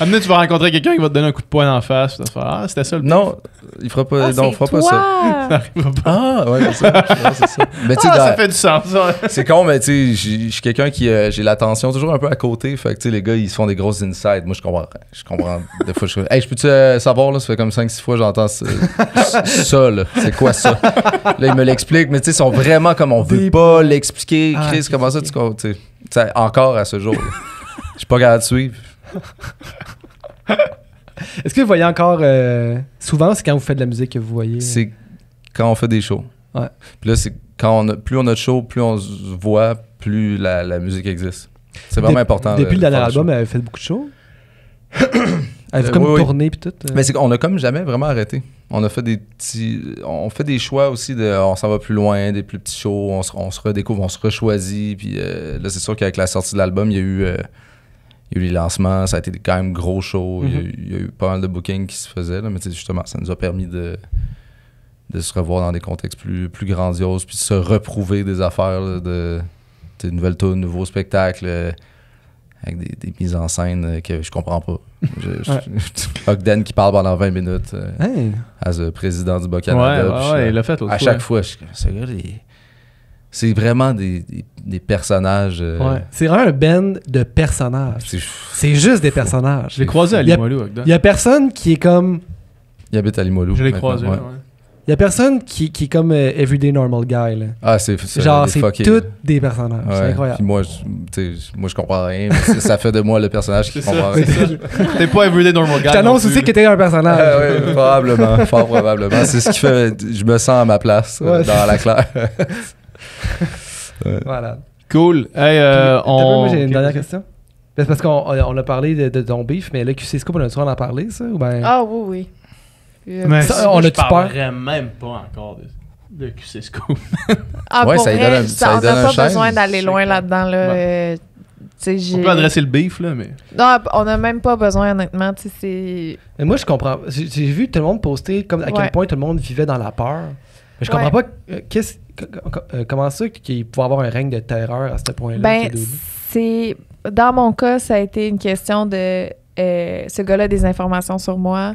B: Amener, tu vas rencontrer quelqu'un qui va te donner un coup de poing en face. Tu vas faire, ah, c'était ça le
D: Non, il fera pas.
E: Ah,
D: non, on
E: c'est
D: fera pas ça.
E: toi!
B: Ça arrivera pas.
D: Ah, ouais, c'est ça. Ouais, c'est ça. Mais tu sais,
B: Ah, ça
D: dans-
B: fait du sens, ça.
D: c'est con, mais tu sais, je suis quelqu'un qui. J'ai l'attention toujours un peu à côté. Fait que tu sais, les gars, ils se font des grosses insides. Moi, je comprends. Des fois, hey, je peux-tu savoir, là, ça fait comme 5-6 fois, j'entends ça, là. C'est quoi ça? Là, ils me l'expliquent, mais tu sais, ils sont vraiment comme on veut pas l'expliquer.
G: Ah,
D: Chris,
G: ok,
D: comment ça,
G: ok.
D: tu sais, encore à ce jour. Je suis pas capable de suivre.
G: Est-ce que vous voyez encore... souvent, c'est quand vous faites de la musique que vous voyez...
D: C'est quand on fait des shows.
G: Ouais.
D: Puis là, c'est plus on a de shows, plus on se voit, plus la musique existe. C'est vraiment important.
G: Depuis le
D: de
G: dernier
D: faire des
G: album,
D: shows.
G: elle avait fait beaucoup de shows. Elle a comme
D: oui, oui.
G: tourné puis tout.
D: Mais c'est qu'on a comme jamais vraiment arrêté. On a fait on fait des choix aussi on s'en va plus loin, des plus petits shows, on se redécouvre, on se rechoisit. Puis là, c'est sûr qu'avec la sortie de l'album, il y a eu les lancements, ça a été quand même gros show. Il y a eu pas mal de bookings qui se faisaient, là, mais tu sais, justement, ça nous a permis de se revoir dans des contextes plus grandioses, puis de se reprouver des affaires, là, de nouvelles tunes, nouveaux spectacles, avec des mises en scène que je comprends pas. Ogden qui parle pendant 20 minutes
G: Hey.
D: as le président du Bas-Canada.
B: Ouais, il l'a fait l'autre
D: à
B: fois.
D: chaque fois, ce gars, c'est vraiment des personnages.
G: Ouais. C'est vraiment un band de personnages. C'est juste des personnages.
B: Je l'ai croisé à
G: Il y a-
B: Limoilou, Ogden.
G: Il y a personne qui est comme...
D: Il habite à Limoilou.
B: Je l'ai
D: maintenant,
B: croisé,
D: ouais.
B: ouais.
G: Il y a personne qui est comme everyday normal guy. Là.
D: Ah, c'est
G: Genre,
D: des
G: c'est
D: fuckés.
G: tous des personnages.
D: Ouais.
G: C'est incroyable.
D: Puis moi, je comprends rien. Mais ça fait de moi le personnage qui
B: C'est
D: comprend
B: ça,
D: rien.
B: c'est ça. T'es pas everyday normal guy.
G: Je t'annonce
B: non
G: aussi
B: plus.
G: que t'es un personnage.
D: Ah, ouais, probablement, fort probablement. C'est ce qui fait. Je me sens à ma place
G: Ouais,
D: dans la claire.
G: Voilà.
B: Cool. Hey,
G: Puis,
B: on...
G: moi, j'ai une dernière question. C'est parce qu'on a parlé de ton beef, mais là, QC Scoop, on a-tu en parlé, ça? Ou ben...
E: Ah oui, oui.
B: Mais
G: Ça, on
B: je
G: a-tu peur?
B: parlerais même pas encore de QC Scoop.
E: Ah,
D: Ouais,
E: pour
D: ça lui
E: vrai,
D: donne un- ça lui
E: on
D: donne
E: n'a
D: un
E: pas
D: chaîne.
E: besoin d'aller loin là-dedans. Là.
B: Ouais.
E: Tu sais, j'ai...
B: On peut adresser le beef, là, mais...
E: Non, on n'a même pas besoin, honnêtement. Tu sais, c'est...
G: Mais moi, je comprends. J'ai vu tout le monde poster comme à quel
E: Ouais.
G: point tout le monde vivait dans la peur. Mais je comprends pas comment ça qu'il pouvait avoir un règne de terreur à ce point-là.
E: Ben,
G: que de-
E: c'est... Dans mon cas, ça a été une question de... ce gars-là a des informations sur moi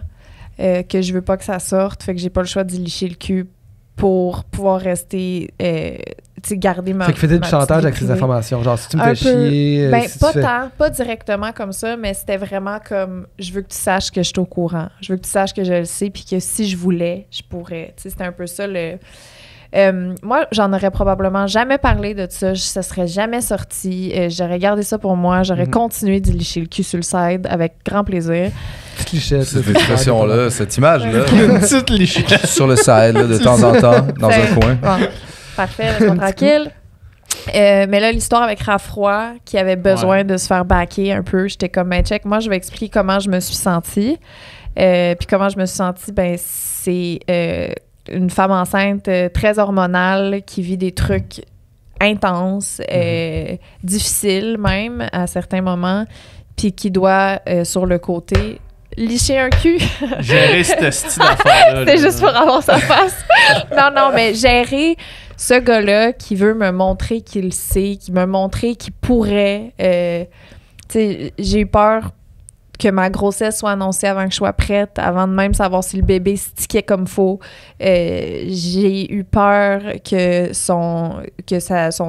E: que je veux pas que ça sorte. Fait que j'ai pas le choix d'y licher le cul pour pouvoir rester... tu sais, garder ma...
G: Fait qu'il faisait du
E: ma
G: chantage
E: petite
G: avec
E: vie
G: ses
E: privée.
G: informations. Genre, si tu me
E: Un
G: fais
E: peu.
G: chier...
E: Ben,
G: si
E: pas
G: tu fais...
E: tant, pas directement comme ça, mais c'était vraiment comme je veux que tu saches que je suis au courant. Je veux que tu saches que je le sais, puis que si je voulais, je pourrais. Tu sais, c'était un peu ça le. Moi, j'en aurais probablement jamais parlé de ça. Ça serait jamais sorti. J'aurais gardé ça pour moi. J'aurais continué d'y licher le cul sur le side avec grand plaisir.
G: Petite lichette.
D: Cette expression-là, cette image-là,
B: Une petite lichette.
D: sur le side, là, de temps en temps, dans un coin.
E: Bon, parfait, laisse-moi tranquille. Mais là, l'histoire avec Raffroy, qui avait besoin de se faire backer un peu, j'étais comme, ben, check, moi, je vais expliquer comment je me suis sentie. Puis comment je me suis sentie, ben, c'est une femme enceinte très hormonale qui vit des trucs intenses, difficiles même, à certains moments, puis qui doit, sur le côté, licher un cul.
B: Gérer cette style d'affaire-là.
E: C'est juste pour avoir sa face. Non, mais gérer ce gars-là qui veut me montrer qu'il sait, qui me montrer qu'il pourrait. Tu sais, j'ai eu peur que ma grossesse soit annoncée avant que je sois prête, avant de même savoir si le bébé stickait comme faut. J'ai eu peur que son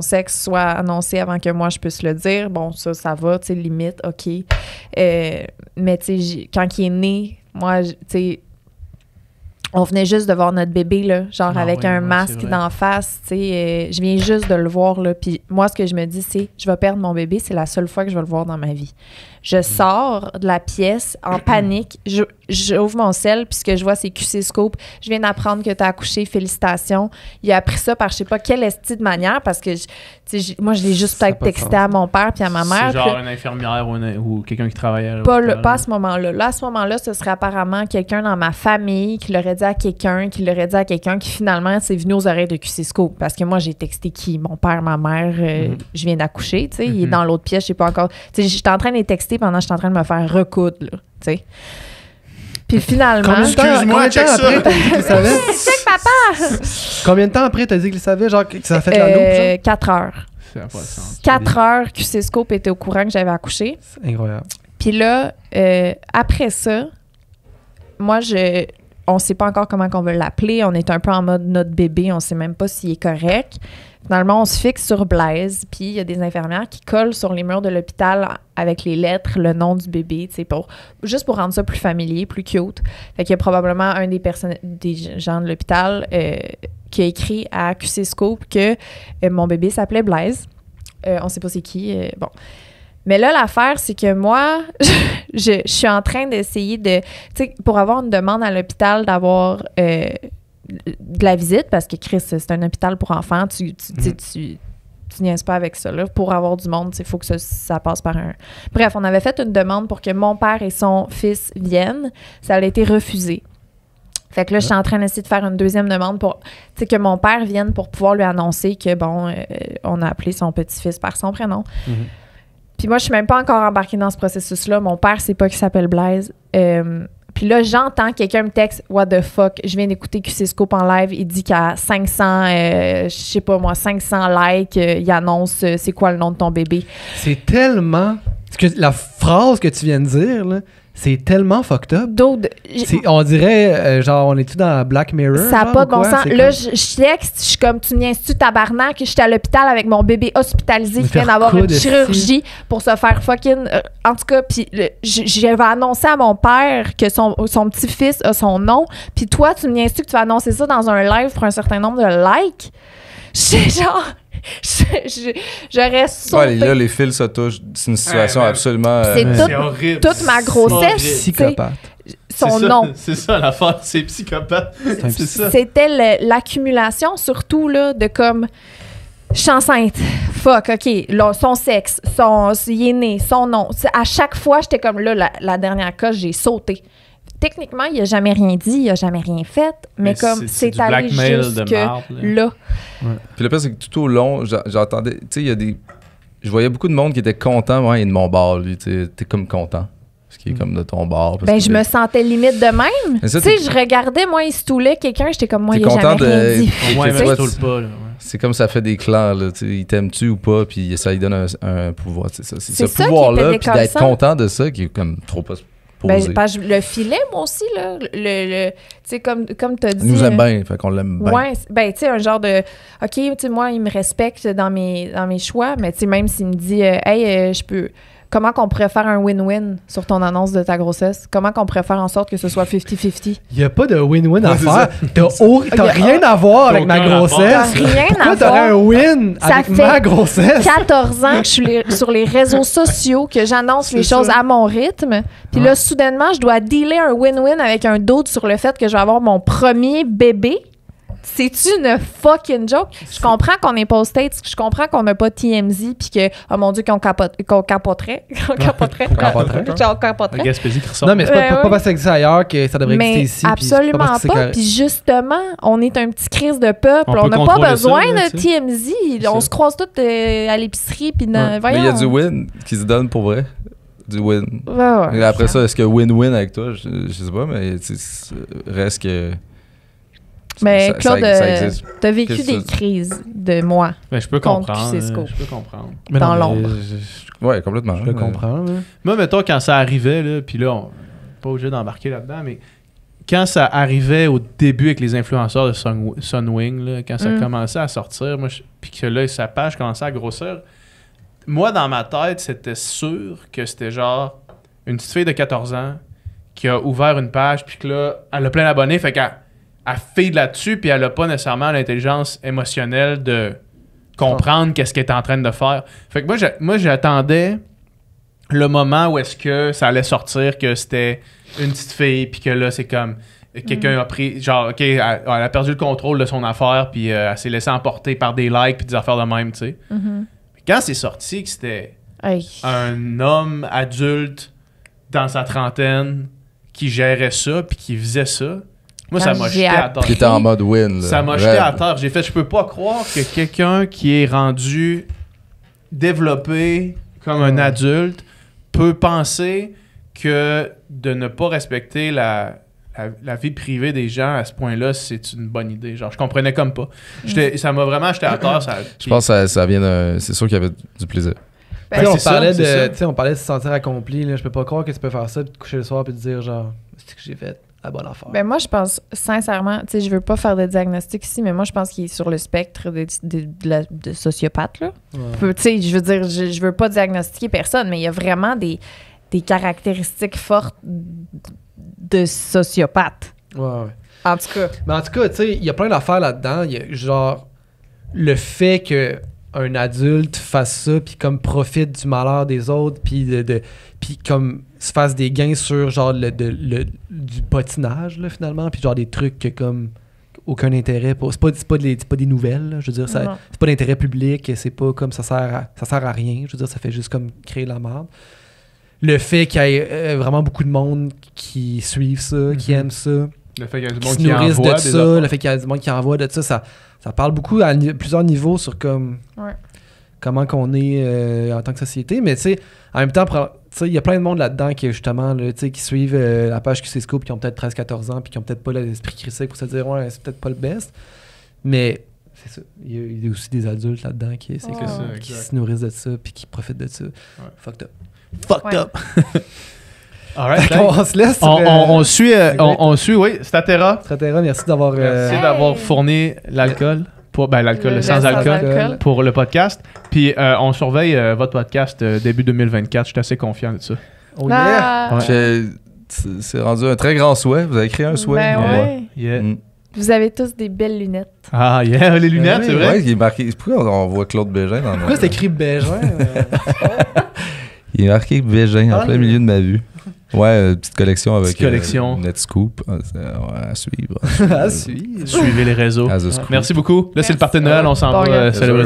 E: sexe soit annoncé avant que moi je puisse le dire. Bon, ça va, tu sais, limite, OK. Mais tu sais, quand il est né, moi, tu sais, on venait juste de voir notre bébé, là, genre avec un masque d'en face, tu sais. Je viens juste de le voir, là. Puis moi, ce que je me dis, c'est, je vais perdre mon bébé, c'est la seule fois que je vais le voir dans ma vie. Je sors de la pièce en panique, j'ouvre mon sel, puis ce que je vois, c'est QC Scoop. Je viens d'apprendre que tu as accouché, félicitations. Il a appris ça par je sais pas quelle esti de manière, parce que moi, je l'ai juste peut-être texté à mon père puis à ma mère.
B: C'est genre une infirmière ou quelqu'un qui travaillait à
E: l'hôpital. Pas à ce moment-là. Là, à ce moment-là, ce serait apparemment quelqu'un dans ma famille qui l'aurait dit à quelqu'un, qui finalement s'est venu aux oreilles de QC Scoop. Parce que moi, j'ai texté qui? Mon père, ma mère, je viens d'accoucher, tu sais. Il est dans l'autre pièce, je sais pas encore. Tu sais, j'étais en train de les texter pendant que j'étais en train de me faire recoudre, là, tu sais. Puis finalement...
B: Excuse-moi, check ça!
E: Check, papa!
G: Combien de temps après t'as dit qu'il savait, genre, que ça a fait la loupe,
E: 4 heures. 4 heures, QC Scoop était au courant que j'avais accouché.
G: C'est incroyable.
E: Puis là, après ça, moi, on sait pas encore comment on veut l'appeler. On est un peu en mode notre bébé, on sait même pas s'il est correct. Finalement, on se fixe sur Blaise, puis il y a des infirmières qui collent sur les murs de l'hôpital avec les lettres le nom du bébé, tu sais, juste pour rendre ça plus familier, plus cute. Fait qu'il y a probablement un des gens de l'hôpital qui a écrit à QC Scoop que mon bébé s'appelait Blaise. On sait pas c'est qui. Bon. Mais là, l'affaire, c'est que moi, je suis en train d'essayer de... Tu sais, pour avoir une demande à l'hôpital d'avoir... de la visite, parce que Chris, c'est un hôpital pour enfants, tu niaises pas avec ça, là. Pour avoir du monde, il faut que ça passe par un... Bref, on avait fait une demande pour que mon père et son fils viennent. Ça a été refusé. Fait que là, je suis en train d'essayer de faire une deuxième demande pour, tu sais, que mon père vienne pour pouvoir lui annoncer que, bon, on a appelé son petit-fils par son prénom. Puis moi, je suis même pas encore embarquée dans ce processus-là. Mon père sait pas qu'il s'appelle Blaise. Puis là, j'entends quelqu'un me texte « What the fuck? Je viens d'écouter QC Scoop en live. Il dit qu'à 500, je sais pas moi, 500 likes, il annonce c'est quoi le nom de ton bébé. »
G: C'est tellement... la phrase que tu viens de dire, là, c'est tellement fucked up. On dirait, genre, on est tout dans Black Mirror.
E: Ça n'a pas de bon sens. Là, je texte, je suis comme, tu niaises-tu tabarnak? J'étais à l'hôpital avec mon bébé hospitalisé qui vient d'avoir une chirurgie pour se faire fucking... en tout cas, puis j'avais annoncé à mon père que son petit-fils a son nom. Puis toi, tu me niaises-tu que tu vas annoncer ça dans un live pour un certain nombre de likes? C'est genre... J'aurais sauté.
D: Ouais, là, les fils se touchent. C'est une situation absolument...
E: C'est horrible. Toute ma grossesse.
G: Psychopathe.
E: Son nom.
B: C'est ça l'affaire, c'est psychopathe. C'est ça.
E: C'était l'accumulation, surtout, là, de comme... Je suis enceinte. Fuck, OK. Là, son sexe, il est né, son nom. À chaque fois, j'étais comme là, la dernière coche, j'ai sauté. Techniquement, il n'a jamais rien dit, il n'a jamais rien fait, mais comme c'est allé jusque là.
D: Ouais. Puis le pire, c'est que tout au long, j'entendais, tu sais, il y a des... Je voyais beaucoup de monde qui était content, ouais, il est de mon bord, lui, tu t'es comme content. Parce qu'il est comme de ton bord.
E: Ben, je me sentais limite de même. Tu sais, je regardais, moi, il se stoulait quelqu'un, j'étais comme, moi, il n'a jamais rien dit.
D: C'est comme ça fait des clans, là, tu sais, il t'aime-tu ou pas, puis ça lui donne un pouvoir, c'est ça. C'est
E: ce
D: pouvoir-là, puis d'être content de ça, qui est comme trop pas...
E: Ben, le filet, moi aussi, là. Tu sais, comme tu as dit.
D: Il nous aime bien, fait qu'on l'aime bien.
E: Ouais, ben, tu sais, un genre de. OK, tu sais, moi, il me respecte dans mes choix, mais tu sais, même s'il me dit, hey, je peux. Comment qu'on pourrait faire un win-win sur ton annonce de ta grossesse? Comment qu'on pourrait faire en sorte que ce soit 50-50?
G: Il n'y a pas de win-win à faire. T'as rien à voir avec ma grossesse.
E: T'as rien à voir.
G: T'aurais un win avec ma grossesse.
E: Ça fait 14 ans que je suis sur les réseaux sociaux, que j'annonce les choses à mon rythme. Puis là, soudainement, je dois dealer un win-win avec un doute sur le fait que je vais avoir mon premier bébé. C'est-tu une fucking joke? Je comprends qu'on n'est pas aux States, je comprends qu'on n'a pas TMZ, puis que, oh mon Dieu, qu'on capoterait.
G: Non, mais c'est pas parce que ça existe ailleurs que ça devrait exister ici.
E: Absolument pas. Puis justement, on est un petit crise de peuple. On n'a pas besoin de TMZ. On se croise tous à l'épicerie. Puis
D: mais il y a du win qui se donne pour vrai. Du win.
E: Ouais,
D: et après ça, est-ce que win-win avec toi? Je sais pas, mais reste que...
E: Mais Claude,
D: ça existe.
E: t'as vécu des crises de moi.
B: Ben, je peux
E: Contre
B: comprendre.
E: Cisco.
B: Je peux comprendre.
G: Mais
E: Dans
G: non, mais
E: l'ombre.
D: Ouais, complètement.
G: Je le comprends. Là.
B: Moi, mettons, quand ça arrivait, là, puis là, on n'est pas obligé d'embarquer là-dedans, mais quand ça arrivait au début avec les influenceurs de Sunwing, là, quand ça commençait à sortir, puis que là, sa page commençait à grossir, moi, dans ma tête, c'était sûr que c'était genre une petite fille de 14 ans qui a ouvert une page, puis que là, elle a plein d'abonnés, fait qu'elle feed là-dessus, puis elle a pas nécessairement l'intelligence émotionnelle de comprendre qu'est-ce qu'elle est en train de faire. Fait que moi, j'attendais le moment où est-ce que ça allait sortir, que c'était une petite fille, puis que là, c'est comme quelqu'un a pris, genre, OK, elle a perdu le contrôle de son affaire, puis elle s'est laissée emporter par des likes, puis des affaires de même, tu sais. Quand c'est sorti que c'était un homme adulte dans sa trentaine qui gérait ça, puis qui faisait ça, moi, ça m'a jeté à terre.
D: Qui était en mode win. Là.
B: Ça m'a jeté à terre. J'ai fait, je peux pas croire que quelqu'un qui est rendu développé comme un adulte peut penser que de ne pas respecter la vie privée des gens à ce point-là, c'est une bonne idée. Genre, je comprenais comme pas. Ça m'a vraiment jeté à terre.
D: Je pense que ça vient de... C'est sûr qu'il y avait du plaisir.
G: On parlait de se sentir accompli. Là. Je peux pas croire que tu peux faire ça, puis te coucher le soir, puis te dire genre, c'est ce que j'ai fait. La bonne affaire.
E: Ben moi, je pense sincèrement, tu sais, je veux pas faire de diagnostic ici, mais moi, je pense qu'il est sur le spectre de sociopathe, là. Ouais. Tu sais, je veux dire, je veux pas diagnostiquer personne, mais il y a vraiment des caractéristiques fortes de sociopathe.
G: Ouais.
E: En tout cas.
G: Mais en tout cas, tu sais, il y a plein d'affaires là-dedans. Il y a genre le fait que un adulte fasse ça, puis comme profite du malheur des autres, puis puis comme se fasse des gains sur genre du patinage, là, finalement, puis genre des trucs que comme aucun intérêt pour... C'est pas des nouvelles, là, je veux dire, c'est pas d'intérêt public, c'est pas comme ça sert à rien, je veux dire, ça fait juste comme créer la merde. Le fait qu'il y ait vraiment beaucoup de monde qui suivent ça, qui aiment ça,
B: le fait qu'il y a du
G: qui
B: monde
G: se
B: qui
G: nourrissent
B: envoie
G: de ça, le fait qu'il y a du monde qui envoie de ça, ça parle beaucoup à plusieurs niveaux sur comme comment qu'on est en tant que société. Mais tu sais, en même temps, il y a plein de monde là-dedans qui justement là, qui suivent la page QC-Scoop, qui ont peut-être 13-14 ans, puis qui ont peut-être pas l'esprit critique pour se dire ouais, c'est peut-être pas le best. Mais c'est ça. Il y a aussi des adultes là-dedans qui se nourrissent de ça, puis qui profitent de ça. Ouais. Fucked up. Fucked up.
B: Alright,
G: on se laisse.
B: On suit, oui. Statera.
G: Statera, merci d'avoir
B: fourni l'alcool. L'alcool, sans alcool pour le podcast. Puis on surveille votre podcast début 2024. Je suis assez confiant de ça.
G: Oh yeah!
D: C'est rendu un très grand souhait. Vous avez créé un souhait.
E: Ben yeah. Vous avez tous des belles lunettes.
B: Ah, yeah, les lunettes, c'est vrai.
D: Ouais, il est marqué. Pourquoi on voit Claude Bégin dans
G: Pourquoi c'est écrit Bégin?
D: Il est marqué Bégin en plein milieu de ma vue. Ouais, petite collection avec Netscoop. À suivre.
G: À suivre.
B: Suivez les réseaux. Merci beaucoup. Là, c'est le party de Noël. On s'en va célébrer.